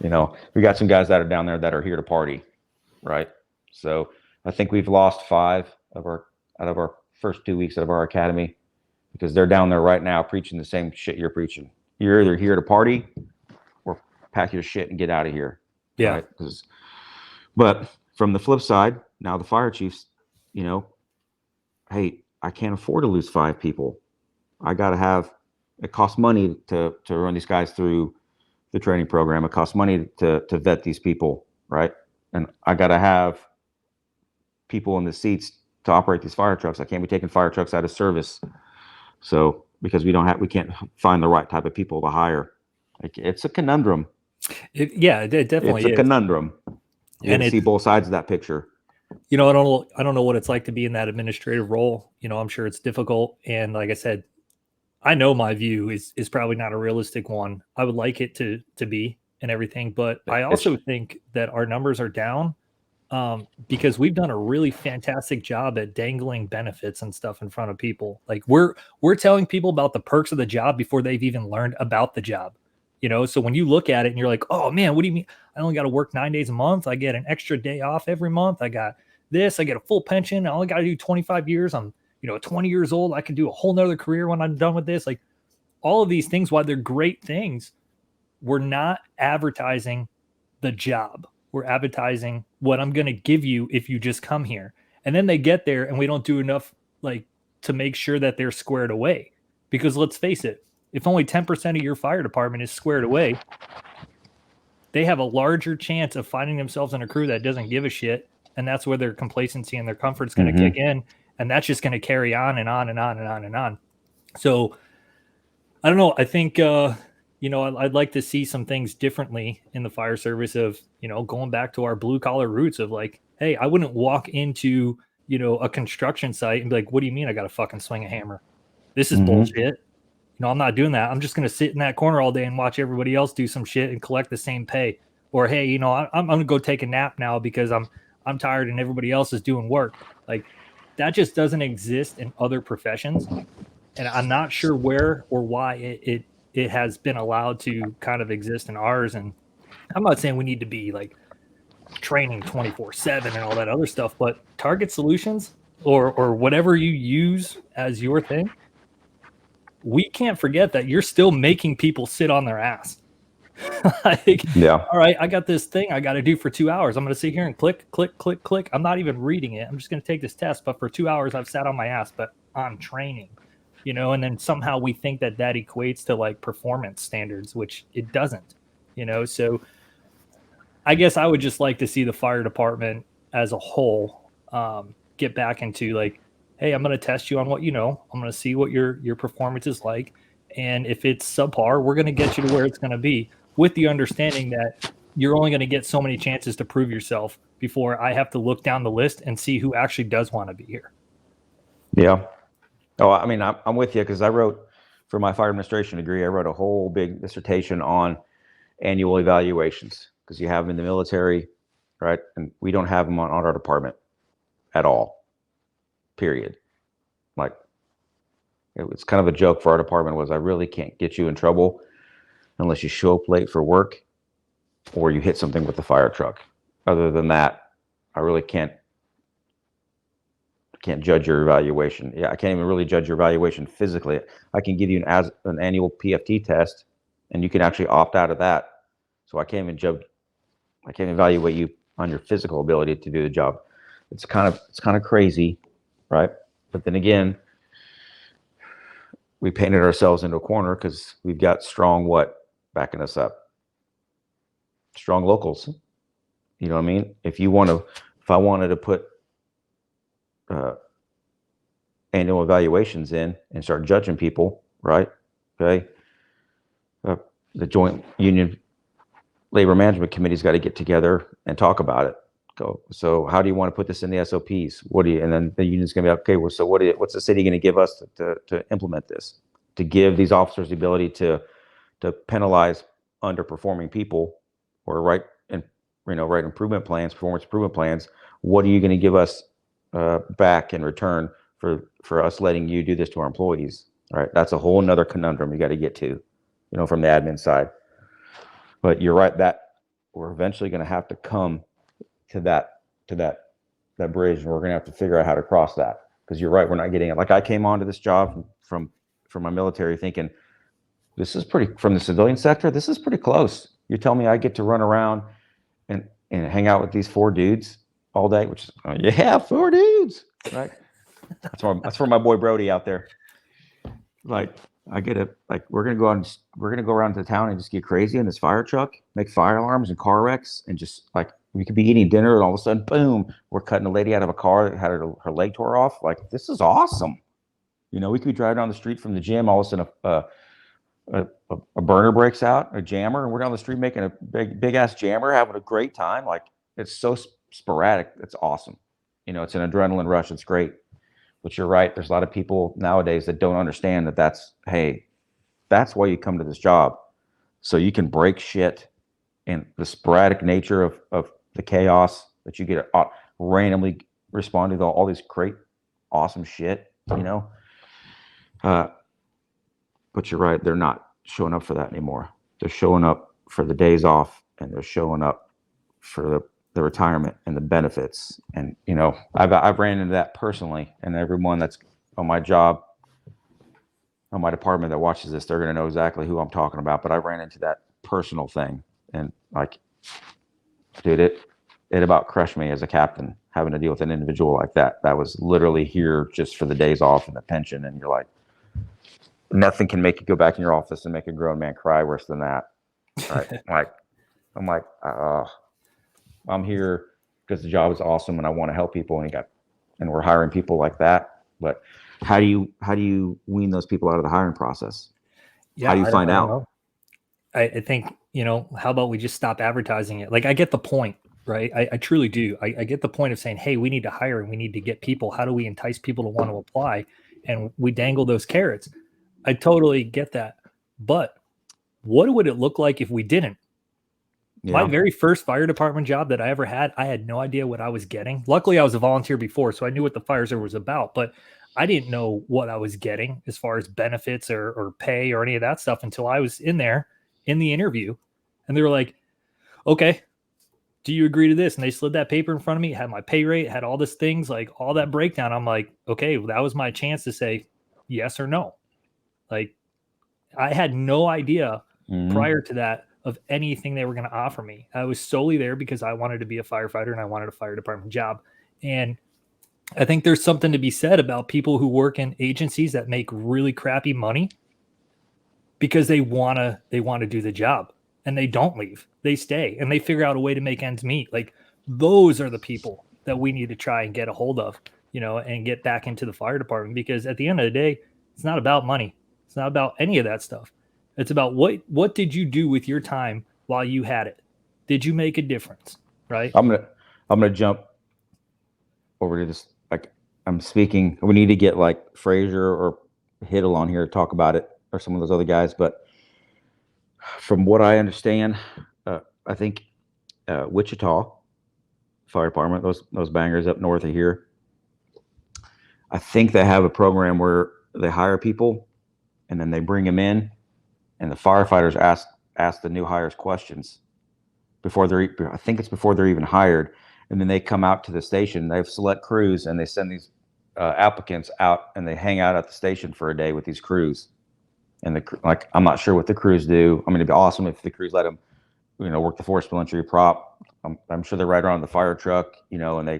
you know, we got some guys that are down there that are here to party, right? So I think we've lost 5 out of our first 2 weeks of our academy because they're down there right now preaching the same shit you're preaching. You're either here to party or pack your shit and get out of here. Yeah. Right? But from the flip side, now the fire chiefs, you know, hey, I can't afford to lose 5 people. I got to have, it costs money to run these guys through the training program. It costs money to vet these people, right? And I got to have people in the seats to operate these fire trucks. I can't be taking fire trucks out of service. So because we can't find the right type of people to hire. Like, it's a conundrum. It definitely is. It's a conundrum. You And see both sides of that picture. You know, I don't know what it's like to be in that administrative role. You know, I'm sure it's difficult. And like I said, I know my view is probably not a realistic one. I would like it to be and everything, but I also think that our numbers are down because we've done a really fantastic job at dangling benefits and stuff in front of people. Like we're telling people about the perks of the job before they've even learned about the job. You know, so when you look at it and you're like, oh man, what do you mean? I only got to work 9 days a month. I get an extra day off every month. I got this. I get a full pension. I only got to do 25 years. I'm, 20 years old. I can do a whole nother career when I'm done with this. Like all of these things, while they're great things, we're not advertising the job. We're advertising what I'm going to give you if you just come here. And then they get there and we don't do enough like to make sure that they're squared away. Because let's face it, if only 10% of your fire department is squared away, they have a larger chance of finding themselves in a crew that doesn't give a shit. And that's where their complacency and their comfort's going to kick in. And that's just going to carry on and on and on and on and on. So I don't know. I think, I'd like to see some things differently in the fire service of, going back to our blue collar roots of like, hey, I wouldn't walk into, a construction site and be like, what do you mean I got to fucking swing a hammer? This is bullshit. I'm not doing that. I'm just going to sit in that corner all day and watch everybody else do some shit and collect the same pay. Or, hey, I'm going to go take a nap now because I'm tired and everybody else is doing work. Like that just doesn't exist in other professions. And I'm not sure where or why it has been allowed to kind of exist in ours. And I'm not saying we need to be like training 24/7 and all that other stuff, but Target Solutions or whatever you use as your thing, we can't forget that you're still making people sit on their ass. All right, I got this thing I got to do for 2 hours. I'm going to sit here and click, click, click, click. I'm not even reading it. I'm just going to take this test. But for 2 hours, I've sat on my ass, but I'm training, and then somehow we think that equates to like performance standards, which it doesn't, So I guess I would just like to see the fire department as a whole get back into like, hey, I'm going to test you on what you know. I'm going to see what your performance is like. And if it's subpar, we're going to get you to where it's going to be with the understanding that you're only going to get so many chances to prove yourself before I have to look down the list and see who actually does want to be here. Yeah. Oh, I mean, I'm with you because I wrote for my fire administration degree, I wrote a whole big dissertation on annual evaluations because you have them in the military, right? And we don't have them on our department at all, period. Like, it was kind of a joke for our department was I really can't get you in trouble unless you show up late for work or you hit something with the fire truck. Other than that, I really can't judge your evaluation. Yeah, I can't even really judge your evaluation physically. I can give you an annual PFT test and you can actually opt out of that. So I can't evaluate you on your physical ability to do the job. It's kind of crazy, right? But then again, we painted ourselves into a corner because we've got strong backing us up? Strong locals. You know what I mean? If I wanted to put annual evaluations in and start judging people, right? Okay. The Joint Union Labor Management Committee's got to get together and talk about it. So how do you want to put this in the SOPs? And then the union's going to be okay. Well, so what's the city going to give us to implement this? To give these officers the ability to penalize underperforming people, or write improvement plans, performance improvement plans. What are you going to give us back in return for us letting you do this to our employees? All right, that's a whole nother conundrum you got to get to, from the admin side. But you're right that we're eventually going to have to come to that bridge, and we're going to have to figure out how to cross that. Because you're right, we're not getting it. Like, I came onto this job from my military thinking, this is pretty, from the civilian sector, this is pretty close. You're telling me I get to run around and hang out with these 4 dudes all day, which is, yeah, 4 dudes, right? That's for my boy Brody out there. Like, we're gonna go around to town and just get crazy in this fire truck, make fire alarms and car wrecks, and just like, we could be eating dinner and all of a sudden, boom, we're cutting a lady out of a car that had her leg tore off. Like, this is awesome. We could be driving down the street from the gym, all of a sudden a burner breaks out, a jammer, and we're down the street making a big ass jammer, having a great time. Like, it's so sporadic. It's awesome. It's an adrenaline rush. It's great. But you're right. There's a lot of people nowadays that don't understand that's why you come to this job. So you can break shit, and the sporadic nature of the chaos that you get randomly responding to all these great, awesome shit, but you're right. They're not showing up for that anymore. They're showing up for the days off, and they're showing up for the retirement and the benefits. And, I've ran into that personally, and everyone that's on my job, on my department that watches this, they're going to know exactly who I'm talking about. But I ran into that personal thing, and like, dude, it about crushed me as a captain, having to deal with an individual like that. That was literally here just for the days off and the pension. And you're like, nothing can make you go back in your office and make a grown man cry worse than that. Right? I'm like, I'm here because the job is awesome and I want to help people, and we're hiring people like that. But how do you wean those people out of the hiring process? Yeah, how do you find out? I think, how about we just stop advertising it? Like, I get the point, right? I truly do. I get the point of saying, hey, we need to hire and we need to get people. How do we entice people to want to apply? And we dangle those carrots. I totally get that. But what would it look like if we didn't? Yeah. My very first fire department job that I ever had, I had no idea what I was getting. Luckily, I was a volunteer before, so I knew what the fire service was about, but I didn't know what I was getting as far as benefits or pay or any of that stuff until I was in there in the interview. And they were like, okay, do you agree to this? And they slid that paper in front of me, had my pay rate, had all these things, like all that breakdown. I'm like, okay, well, that was my chance to say yes or no. Like, I had no idea prior to that of anything they were going to offer me. I was solely there because I wanted to be a firefighter and I wanted a fire department job. And I think there's something to be said about people who work in agencies that make really crappy money because they want to do the job, and they don't leave. They stay and they figure out a way to make ends meet. Like, those are the people that we need to try and get a hold of, and get back into the fire department, because at the end of the day, it's not about money. It's not about any of that stuff. It's about what did you do with your time while you had it? Did you make a difference? Right? I'm gonna jump over to this. Like, I'm speaking. We need to get like Frazier or Hiddle on here to talk about it, or some of those other guys. But from what I understand, I think Wichita Fire Department, those bangers up north of here, I think they have a program where they hire people and then they bring them in, and the firefighters ask the new hires questions before they're even hired. And then they come out to the station. They have select crews, and they send these applicants out, and they hang out at the station for a day with these crews. And like, I'm not sure what the crews do. I mean, it'd be awesome if the crews let them, work the force entry prop. I'm sure they're right around the fire truck, and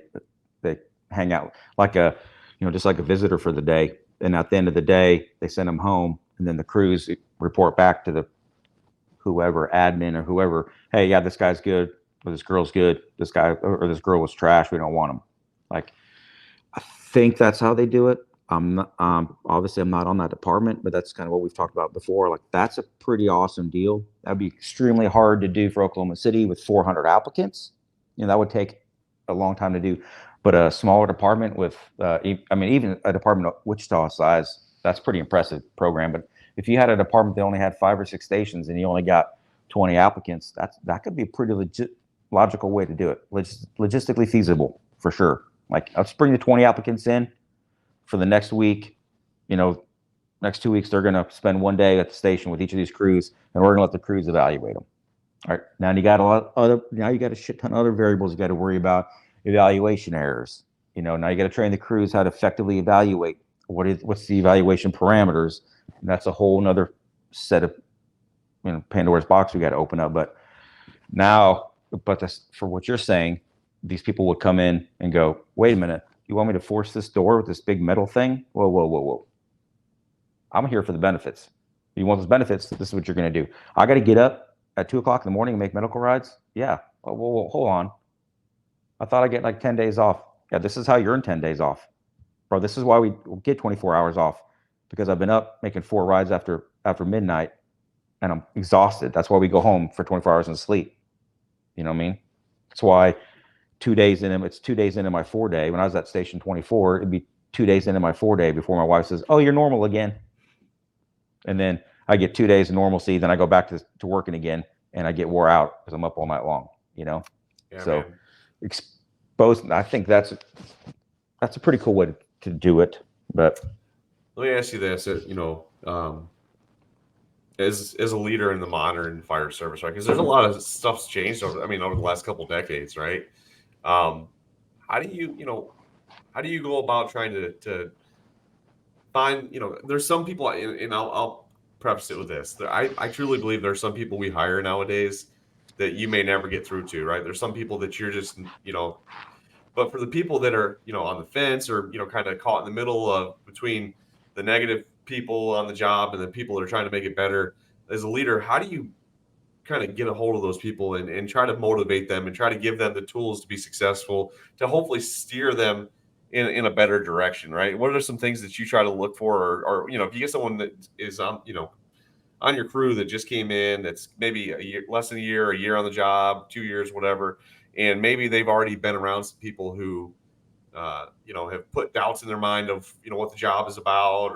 they hang out like just like a visitor for the day. And at the end of the day, they send them home, and then the crews report back to the whoever, admin or whoever, hey, yeah, this guy's good, or this girl's good. This guy or this girl was trash. We don't want him. Like, I think that's how they do it. I'm not, obviously I'm not on that department, but that's kind of what we've talked about before. Like, that's a pretty awesome deal. That'd be extremely hard to do for Oklahoma City with 400 applicants. That would take a long time to do. But a smaller department with, even a department of Wichita size, that's pretty impressive program. But if you had a department that only had 5 or 6 stations and you only got 20 applicants, that could be a pretty logical way to do it. Logistically feasible for sure. Like, let's bring the 20 applicants in for the next week. Next 2 weeks, they're going to spend 1 day at the station with each of these crews, and we're going to let the crews evaluate them. All right. Now you got a shit ton of other variables you got to worry about. Evaluation errors. Now you got to train the crews how to effectively evaluate what's the evaluation parameters. And that's a whole nother set of Pandora's box we got to open up. But for what you're saying, these people would come in and go, wait a minute, you want me to force this door with this big metal thing? Whoa. I'm here for the benefits. You want those benefits? This is what you're going to do. I got to get up at 2 o'clock in the morning and make medical rides? Yeah. Whoa, hold on. I thought I get like 10 days off. Yeah, this is how you earn 10 days off. Bro, this is why we get 24 hours off, because I've been up making 4 rides after midnight, and I'm exhausted. That's why we go home for 24 hours and sleep. You know what I mean? That's why 2 days in, it's 2 days into my 4-day. When I was at station 24, it'd be 2 days into my 4-day before my wife says, oh, you're normal again. And then I get 2 days of normalcy. Then I go back to working again, and I get wore out because I'm up all night long, Yeah, so man. Exposed. I think that's a pretty cool way to do it. But Let me ask you this, as a leader in the modern fire service, right? Because there's a lot of stuff's changed over the last couple decades, right? How do you go about trying to find, there's some people, and I'll preface it with this. I truly believe there are some people we hire nowadays that you may never get through to, right? There's some people that you're just, but for the people that are, on the fence or, kind of caught in the middle of between the negative people on the job and the people that are trying to make it better, as a leader, how do you kind of get a hold of those people and try to motivate them and try to give them the tools to be successful, to hopefully steer them in a better direction, right? What are some things that you try to look for, or if you get someone that is on your crew that just came in, that's maybe less than a year on the job, 2 years, whatever, and maybe they've already been around some people who have put doubts in their mind of what the job is about,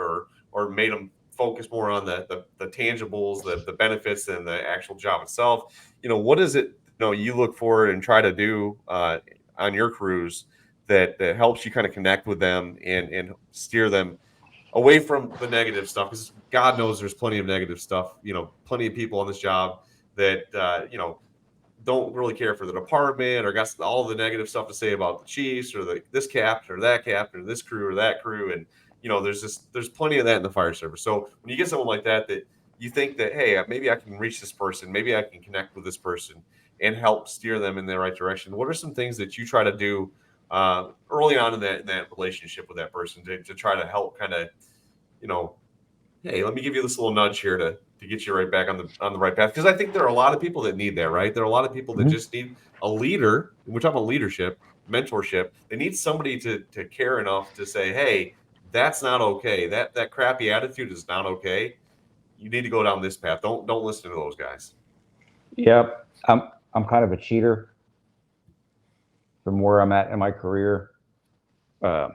or made them focus more on the tangibles, the benefits, than the actual job itself. What is it you look for and try to do on your crews that helps you kind of connect with them and steer them away from the negative stuff? Because God knows there's plenty of negative stuff. Plenty of people on this job that don't really care for the department, or got all the negative stuff to say about the Chiefs, or this captain or that captain, or this crew or that crew. And there's plenty of that in the fire service. So when you get someone like that you think that, hey, maybe I can reach this person, maybe I can connect with this person and help steer them in the right direction, what are some things that you try to do early on in that relationship with that person to try to help kind of, hey, let me give you this little nudge here to get you right back on the right path? Because I think there are a lot of people that need that, right? There are a lot of people that just need a leader. We're talking about leadership, mentorship. They need somebody to care enough to say, hey, that's not okay. That crappy attitude is not okay. You need to go down this path. Don't listen to those guys. Yep. I'm kind of a cheater from where I'm at in my career. Being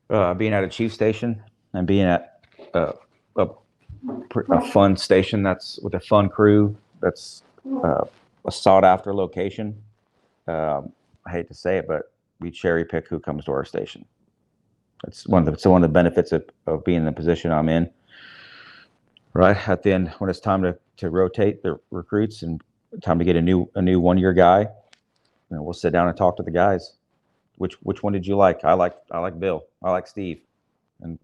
at a chief station and being at a fun station that's with a fun crew, that's a sought after location. I hate to say it, but we cherry pick who comes to our station. It's one of the benefits of being in the position I'm in. Right at the end, when it's time to rotate the recruits and time to get a new 1-year guy, we'll sit down and talk to the guys. Which one did you like? I like Bill. I like Steve. And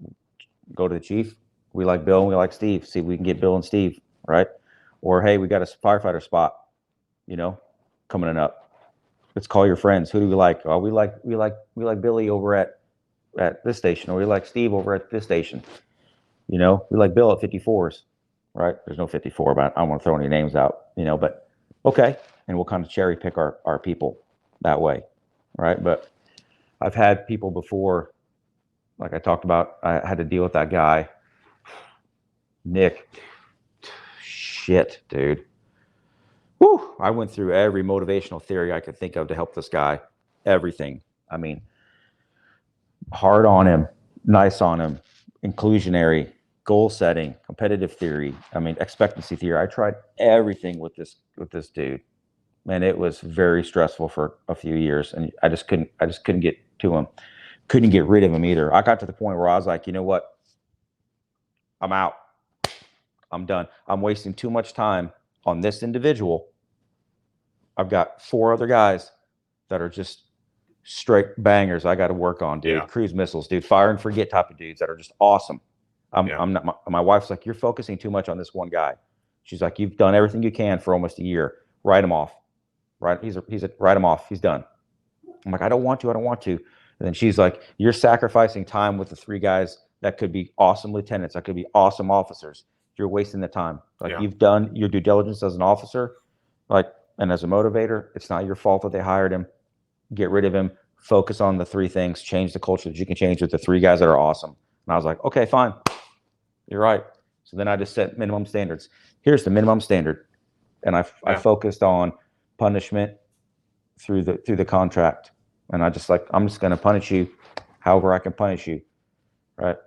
go to the chief. We like Bill and we like Steve. See if we can get Bill and Steve, right? Or hey, we got a firefighter spot, coming up. Let's call your friends. Who do we like? Oh, we like Billy over at this station, or we like Steve over at this station. We like Bill at 54s, right? There's no 54, but I don't want to throw any names out, but okay. And we'll kind of cherry pick our people that way, right? But I've had people before, like I talked about, I had to deal with that guy, Nick. Shit, dude. Whew, I went through every motivational theory I could think of to help this guy. Everything. I mean, hard on him, nice on him, inclusionary, goal setting, competitive theory. I mean, expectancy theory. I tried everything with this dude. Man, it was very stressful for a few years, and I just couldn't get to him. Couldn't get rid of him either. I got to the point where I was like, you know what? I'm out. I'm done. I'm wasting too much time on this individual. I've got 4 other guys that are just straight bangers I got to work on, dude. Yeah. Cruise missiles, dude. Fire and forget type of dudes that are just awesome. Yeah. I'm not. My wife's like, you're focusing too much on this one guy. She's like, you've done everything you can for almost a year. Write him off. Right? Write him off. He's done. I'm like, I don't want to. And then she's like, you're sacrificing time with the 3 guys that could be awesome lieutenants, that could be awesome officers. You're wasting the time. Like, you've done your due diligence as an officer, and as a motivator. It's not your fault that they hired him. Get rid of him. Focus on the 3 things. Change the culture that you can change with the 3 guys that are awesome. And I was like, okay, fine. You're right. So then I just set minimum standards. Here's the minimum standard. And I focused on punishment through the contract. And I'm just going to punish you however I can punish you. Right.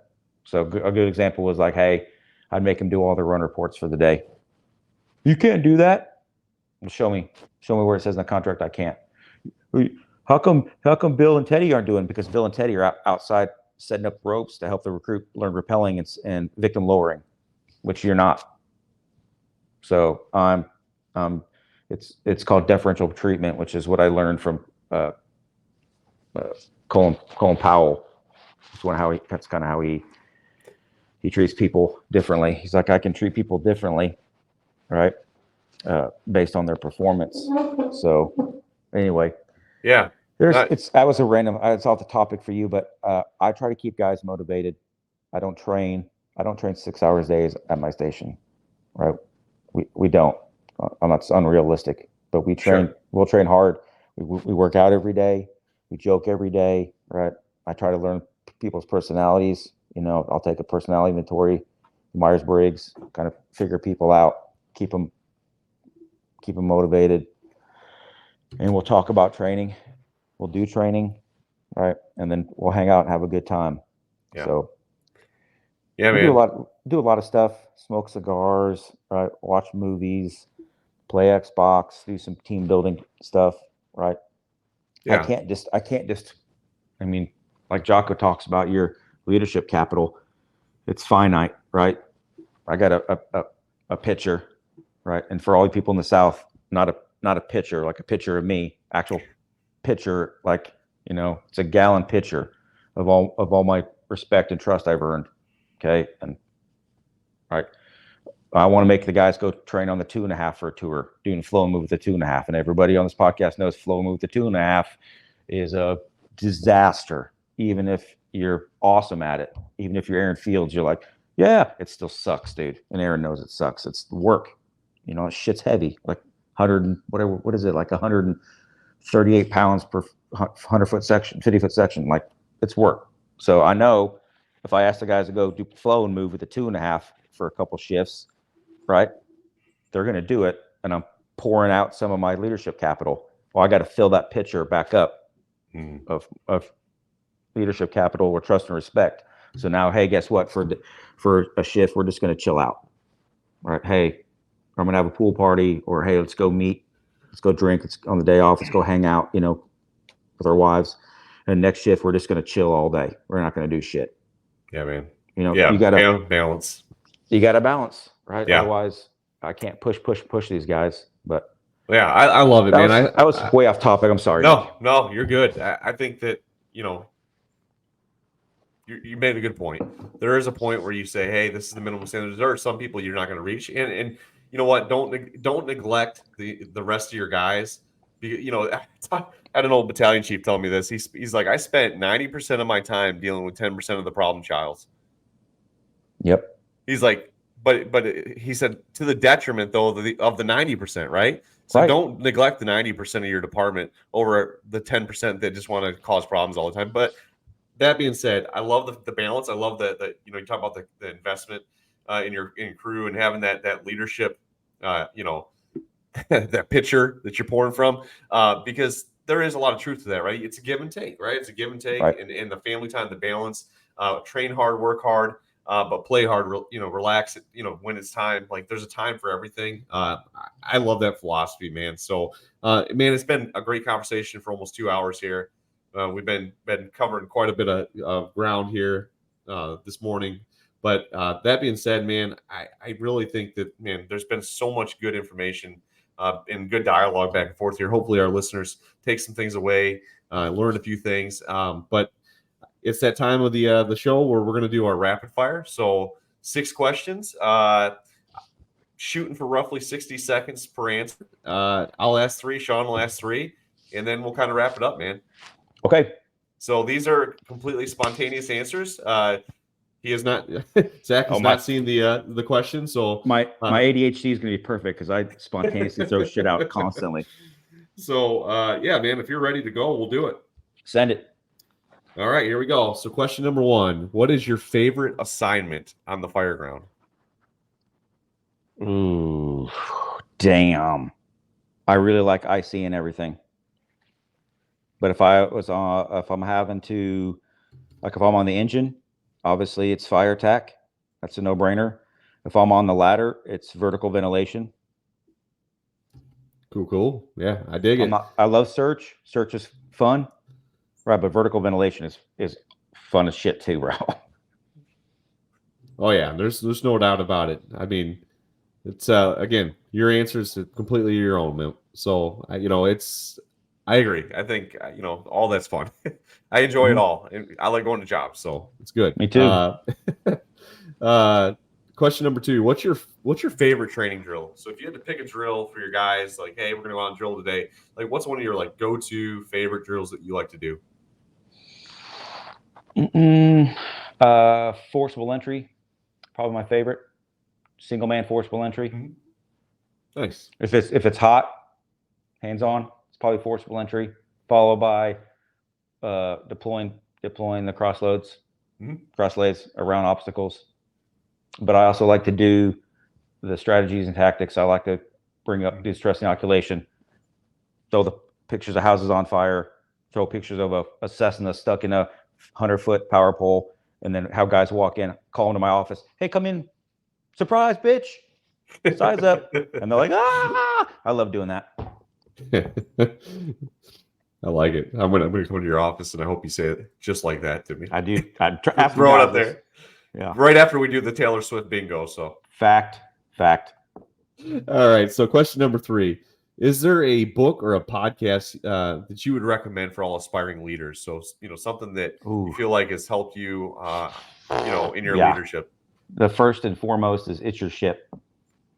So a good example was like, hey, I'd make him do all the run reports for the day. You can't do that. Well, show me where it says in the contract I can't. How come Bill and Teddy aren't doing it? Because Bill and Teddy are outside setting up ropes to help the recruit learn rappelling and victim lowering, which you're not. So it's called deferential treatment, which is what I learned from Colin Powell. That's kind of how he treats people differently. He's like, I can treat people differently, right? Based on their performance. So anyway, yeah, that was a random. It's off the topic for you, but I try to keep guys motivated. I don't train 6 hours days at my station, right? We don't. That's unrealistic. But we train. Sure. We'll train hard. We work out every day. We joke every day, right? I try to learn people's personalities. I'll take a personality inventory, Myers-Briggs, kind of figure people out, keep them motivated. And we'll talk about training. We'll do training, right? And then we'll hang out and have a good time. Yeah. So yeah, we man. do a lot of stuff, smoke cigars, right? Watch movies, play Xbox, do some team building stuff, right? Yeah. I can't just I mean, like Jocko talks about your leadership capital, it's finite, right? I got a pitcher, right? And for all the people in the South, not a pitcher, like a picture of me, actual pitcher, like, it's a gallon pitcher of all my respect and trust I've earned. Okay. And all right, I want to make the guys go train on the 2.5 for a tour, doing flow and move with the 2.5. And everybody on this podcast knows flow and move with the 2.5 is a disaster. Even if you're awesome at it, even if you're Aaron Fields, you're like, yeah, it still sucks, dude. And Aaron knows it sucks. It's work. Shit's heavy, like 100, whatever. What is it? Like 138 pounds per 100-foot section, 50-foot section. Like, it's work. So I know if I ask the guys to go do flow and move with the 2.5 for a couple shifts, right? They're going to do it. And I'm pouring out some of my leadership capital. Well, I got to fill that pitcher back up of leadership capital or trust and respect. So now, hey, guess what? For a shift, we're just going to chill out. All right. Hey, I'm going to have a pool party, or hey, let's go meet. Let's go drink. It's on the day off. Let's go hang out, with our wives. And next shift, we're just going to chill all day. We're not going to do shit. Yeah, man. You got to balance. You got to balance, right? Yeah. Otherwise, I can't push these guys. But yeah, I love it, man. I was way off topic. I'm sorry. No, you're good. I think that, you made a good point. There is a point where you say, "Hey, this is the minimum standards." There are some people you're not going to reach, and you know what? Don't neglect the rest of your guys. You know, I had an old battalion chief tell me this. He's like, I spent 90% of my time dealing with 10% of the problem childs. Yep. He's like, but he said to the detriment though of the 90%, right? So Right. don't neglect the 90% of your department over the 10% that just want to cause problems all the time. But that being said, I love the balance. I love that you know, you talk about the investment in your crew and having that leadership, you know, that picture that you're pouring from, because there is a lot of truth to that, right? It's a give and take, right? It's a give and take, Right. and the family time, the balance, train hard, work hard, but play hard, you know, relax, you know, when it's time. Like there's a time for everything. I love that philosophy, man. So, man, it's been a great conversation for almost 2 hours here. We've been covering quite a bit of ground here this morning. But that being said, man, I really think that, man, there's been so much good information and good dialogue back and forth here. Hopefully our listeners take some things away, learn a few things. But it's that time of the show where we're going to do our rapid fire. So 6 questions, shooting for roughly 60 seconds per answer. I'll ask 3, Sean will ask 3, and then we'll kind of wrap it up, man. Okay. So these are completely spontaneous answers. He has not. Zach has my- not seen the question, so My ADHD is going to be perfect because I spontaneously throw shit out constantly. So yeah, man, if you're ready to go, we'll do it. Send it. All right, here we go. So question number 1: what is your favorite assignment on the fire ground? Ooh, damn! I really like IC and everything. But if I'm having to, like, if I'm on the engine, obviously it's fire attack. That's a no-brainer. If I'm on the ladder, it's vertical ventilation. Cool. Yeah, I dig it. I love search. Search is fun, right? But vertical ventilation is fun as shit too, bro. Oh yeah, there's no doubt about it. I mean, it's again, your answer is completely your own, man. So you know, I agree. I think you know, all that's fun. I enjoy it all. And I like going to jobs, so it's good. Me too. Question number 2: what's your favorite training drill? So if you had to pick a drill for your guys, like, hey, we're gonna go out and drill today. Like, what's one of your like go-to favorite drills that you like to do? Forcible entry, probably my favorite. Single man forcible entry. Nice. If it's hot, hands on, it's probably forcible entry, followed by deploying the crossloads, crosslays around obstacles. But I also like to do the strategies and tactics. I like to do stress inoculation, throw the pictures of houses on fire, throw pictures of a Cessna stuck in a 100-foot power pole, and then have guys walk in, call into my office, hey, come in, surprise, bitch, size up. And they're like, ah! I love doing that. I like it. I'm gonna come to your office, and I hope you say it just like that to me. I do. Throw it up there. Yeah. Right after we do the Taylor Swift bingo. So fact. All right. So question number 3: is there a book or a podcast that you would recommend for all aspiring leaders? So you know, something that you feel like has helped you, you know, in your leadership. The first and foremost is It's Your Ship.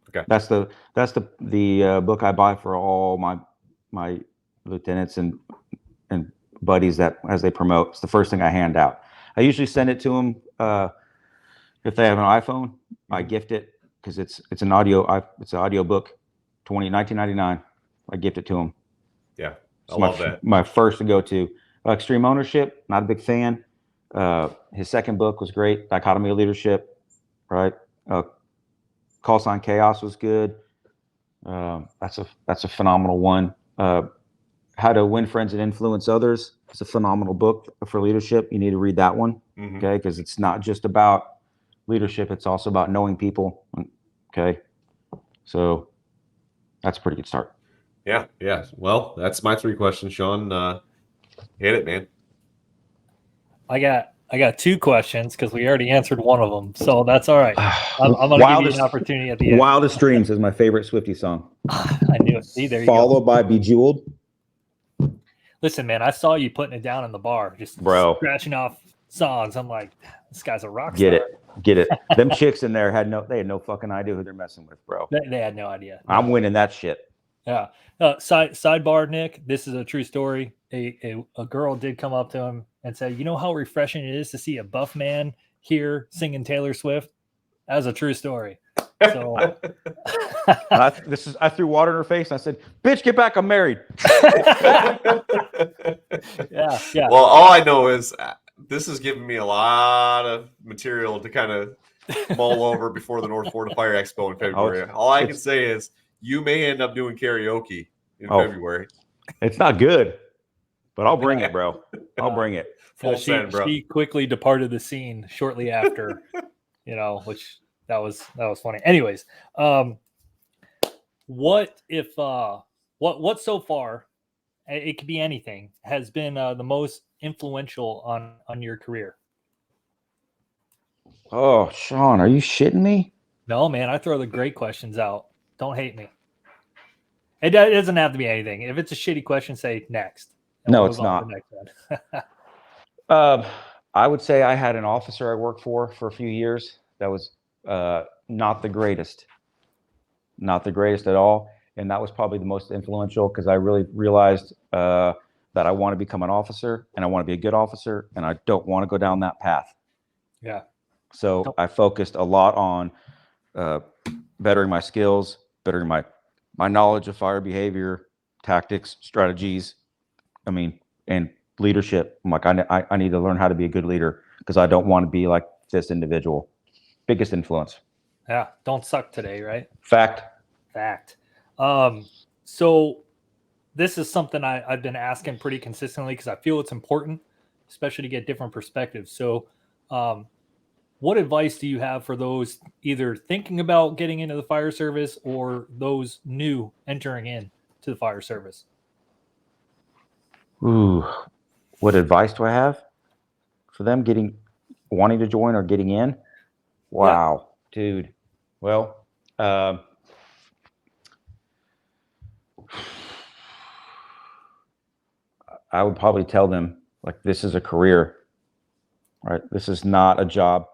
Okay. That's the book I buy for all my lieutenants and buddies that as they promote. It's the first thing I hand out. I usually send it to them. If they have an iPhone, I gift it because it's an audio book, $19.99. I gift it to them. Yeah, I love that. My first to go to Extreme Ownership. Not a big fan. His second book was great. Dichotomy of Leadership. Right. Call Sign Chaos was good. That's a phenomenal one. How to Win Friends and Influence Others. It's a phenomenal book for leadership. You need to read that one. Okay, because it's not just about leadership, it's also about knowing people. Okay, so that's a pretty good start. Yeah. Well, that's my 3 questions, Sean. Hit it, man. I got 2 questions because we already answered one of them, so that's all right. I'm going to give you an opportunity at the end. Wildest Dreams is my favorite Swiftie song. I knew it. See, there you Followed go. by Bejeweled. Listen, man, I saw you putting it down in the bar, just Bro. scratching off songs. I'm like, this guy's a rock Get star. Get it. Them chicks in there had no fucking idea who they're messing with, bro. They had no idea. No. I'm winning that shit. Yeah. Sidebar, Nick. This is a true story. A girl did come up to him and say, "You know how refreshing it is to see a buff man here singing Taylor Swift." That was a true story. So I threw water in her face and I said, "Bitch, get back! I'm married." yeah. Well, all I know is this is giving me a lot of material to kind of mull over before the North Florida Fire Expo in February. All I can say is you may end up doing karaoke in February. It's not good, but I'll bring it, bro. I'll bring it. She quickly departed the scene shortly after, which that was funny. Anyways, what so far, it could be anything, has been the most influential on your career? Oh, Sean, are you shitting me? No, man, I throw the great questions out. Don't hate me. It doesn't have to be anything. If it's a shitty question, say next. No, it's not. I would say I had an officer I worked for a few years that was not the greatest at all. And that was probably the most influential because I really realized that I want to become an officer and I want to be a good officer and I don't want to go down that path. Yeah. So I focused a lot on bettering my skills, bettering my knowledge of fire behavior, tactics, strategies. And leadership. I'm like, I need to learn how to be a good leader because I don't want to be like this individual. Biggest influence. Yeah. Don't suck today, right? Fact. So this is something I've been asking pretty consistently because I feel it's important, especially to get different perspectives. So what advice do you have for those either thinking about getting into the fire service or those new entering in to the fire service? Ooh, what advice do I have for them wanting to join or getting in? Wow, yeah. Dude. Well, I would probably tell them, like, this is a career, right? This is not a job.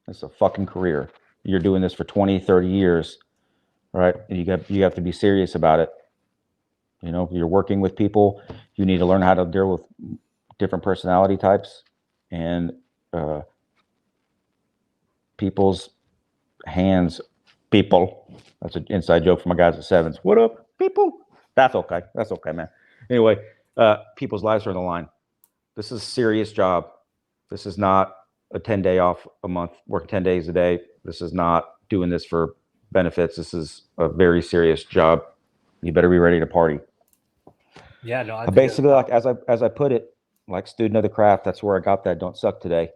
It's a fucking career. You're doing this for 20, 30 years, right? And you have to be serious about it. You're working with people. You need to learn how to deal with different personality types and people's hands. People. That's an inside joke for my guys at Sevens. What up, people? That's okay. That's okay, man. Anyway, people's lives are on the line. This is a serious job. This is not a 10-day off a month, work 10 days a day. This is not doing this for benefits. This is a very serious job. You better be ready to party. Yeah, no. Basically, like as I put it, like student of the craft. That's where I got that. Don't suck today.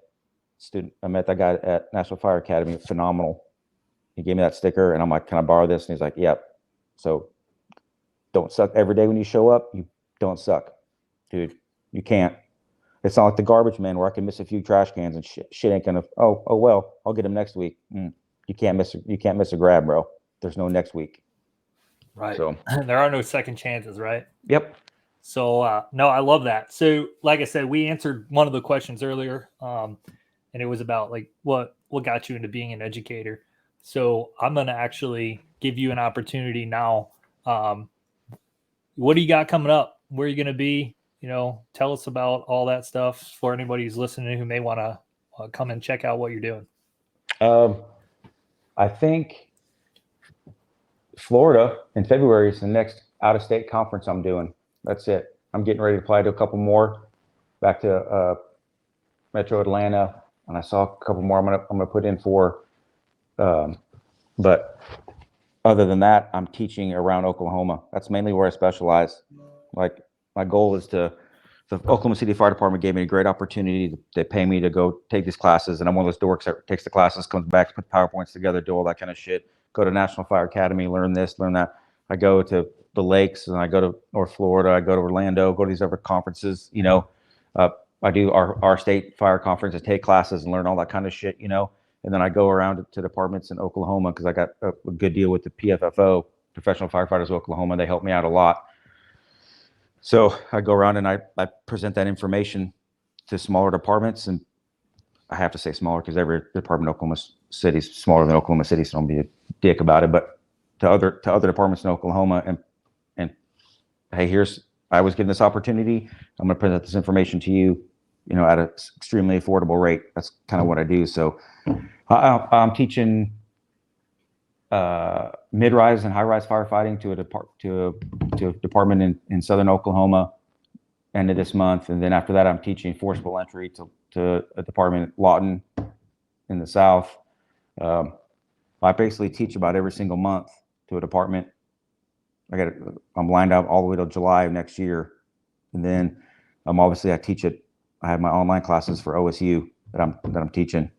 I met that guy at National Fire Academy. Phenomenal. He gave me that sticker, and I'm like, "Can I borrow this?" And he's like, "Yep." So, don't suck every day when you show up. You don't suck, dude. You can't. It's not like the garbage man where I can miss a few trash cans and shit ain't gonna. Oh well, I'll get him next week. You can't miss a grab, bro. There's no next week. Right. So there are no second chances, right? Yep. So no, I love that. So like I said, we answered one of the questions earlier, and it was about like what got you into being an educator. So I'm gonna actually give you an opportunity now. What do you got coming up? Where are you gonna be? Tell us about all that stuff for anybody who's listening who may want to come and check out what you're doing. I think Florida in February is the next out-of-state conference I'm doing. That's it. I'm getting ready to apply to a couple more back to Metro Atlanta, and I saw a couple more I'm gonna put in for. But other than that, I'm teaching around Oklahoma. That's mainly where I specialize. Like my goal is the Oklahoma City Fire Department gave me a great opportunity. They pay me to go take these classes, and I'm one of those dorks that takes the classes, comes back, put PowerPoints together, do all that kind of shit. Go to National Fire Academy, learn this, learn that. I go to the lakes, and I go to North Florida. I go to Orlando, go to these other conferences. I do our state fire conferences, take classes, and learn all that kind of shit. And then I go around to departments in Oklahoma because I got a good deal with the PFFO, Professional Firefighters of Oklahoma. They help me out a lot. So I go around and I present that information to smaller departments, and I have to say smaller because every department in Oklahoma City is smaller than Oklahoma City, so don't be a dick about it. But to other departments in Oklahoma, and hey, I was given this opportunity. I'm going to present this information to you, at an extremely affordable rate. That's kind of what I do. So I'm teaching mid-rise and high-rise firefighting to a department in southern Oklahoma end of this month, and then after that, I'm teaching forcible entry to a department in Lawton in the south. I basically teach about every single month to a department. I'm lined up all the way till July of next year, and then obviously I teach it. I have my online classes for OSU that I'm teaching.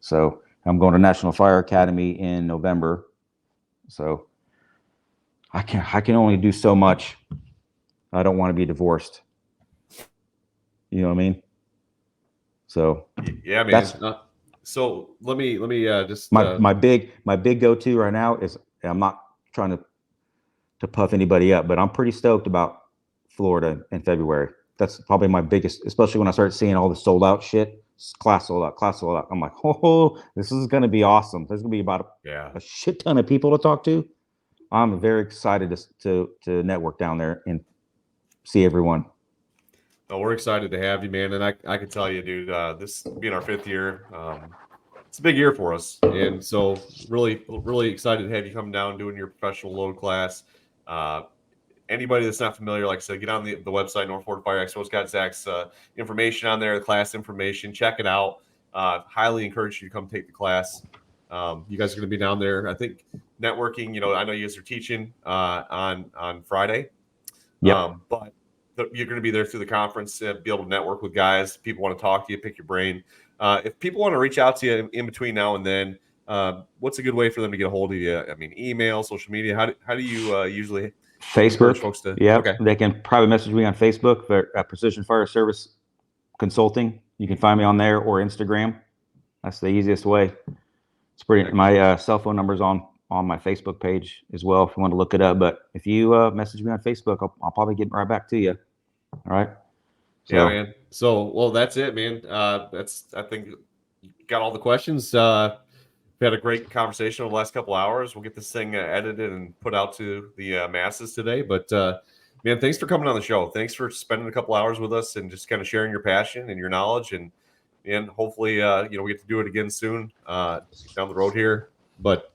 So I'm going to National Fire Academy in November. So I can only do so much. I don't want to be divorced. You know what I mean? So yeah, man. So let me just my big go-to right now is, I'm not trying to puff anybody up, but I'm pretty stoked about Florida in February. That's probably my biggest, especially when I started seeing all the sold out shit. Class sold out. I'm like, oh, this is going to be awesome. There's going to be about a shit ton of people to talk to. I'm very excited to network down there and see everyone. Oh, we're excited to have you, man. And I can tell you, dude, this being our 5th year, it's a big year for us. And so really, really excited to have you come down doing your professional load class. Anybody that's not familiar, like I said, get on the website, North Florida Fire Expo. It's got Zach's information on there, the class information. Check it out. Highly encourage you to come take the class. You guys are going to be down there, I think, networking. I know you guys are teaching on Friday. Yeah. But you're going to be there through the conference, be able to network with guys. People want to talk to you, pick your brain. If people want to reach out to you in between now and then, what's a good way for them to get a hold of you? I mean, email, social media. How do you usually Facebook? Folks to, yeah. Okay. They can private message me on Facebook for Precision Fire Service Consulting. You can find me on there, or Instagram. That's the easiest way. It's pretty. My cell phone number's on my Facebook page as well if you want to look it up. But if you message me on Facebook, I'll probably get right back to you. All right. So, yeah, man. So, well, that's it, man. I think you got all the questions. We had a great conversation over the last couple hours. We'll get this thing edited and put out to the masses today. But man, thanks for coming on the show. Thanks for spending a couple hours with us and just kind of sharing your passion and your knowledge. And hopefully, we get to do it again soon down the road here. But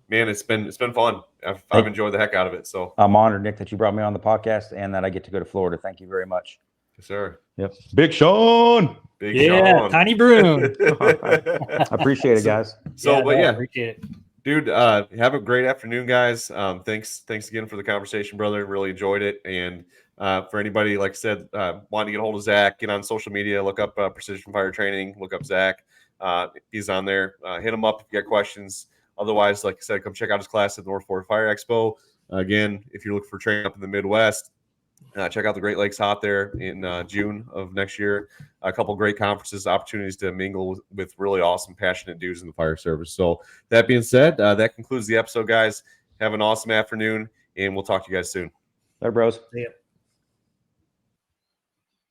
man, it's been fun. I've enjoyed the heck out of it. So I'm honored, Nick, that you brought me on the podcast and that I get to go to Florida. Thank you very much. Yes, sir. Yep. Big Sean. Sean. Tiny Bruhn. I appreciate it, guys. Appreciate it. Dude, have a great afternoon, guys. Thanks again for the conversation, brother. Really enjoyed it. And for anybody, like I said, wanting to get a hold of Zach, get on social media, look up Precision Fire Training, look up Zach. He's on there. Hit him up if you got questions. Otherwise, like I said, come check out his class at the North Florida Fire Expo. Again, if you're looking for training up in the Midwest, check out the Great Lakes Hot there in June of next year. A couple great conferences, opportunities to mingle with really awesome, passionate dudes in the fire service. So that being said, that concludes the episode, guys. Have an awesome afternoon, and we'll talk to you guys soon. Bye, bros. See ya.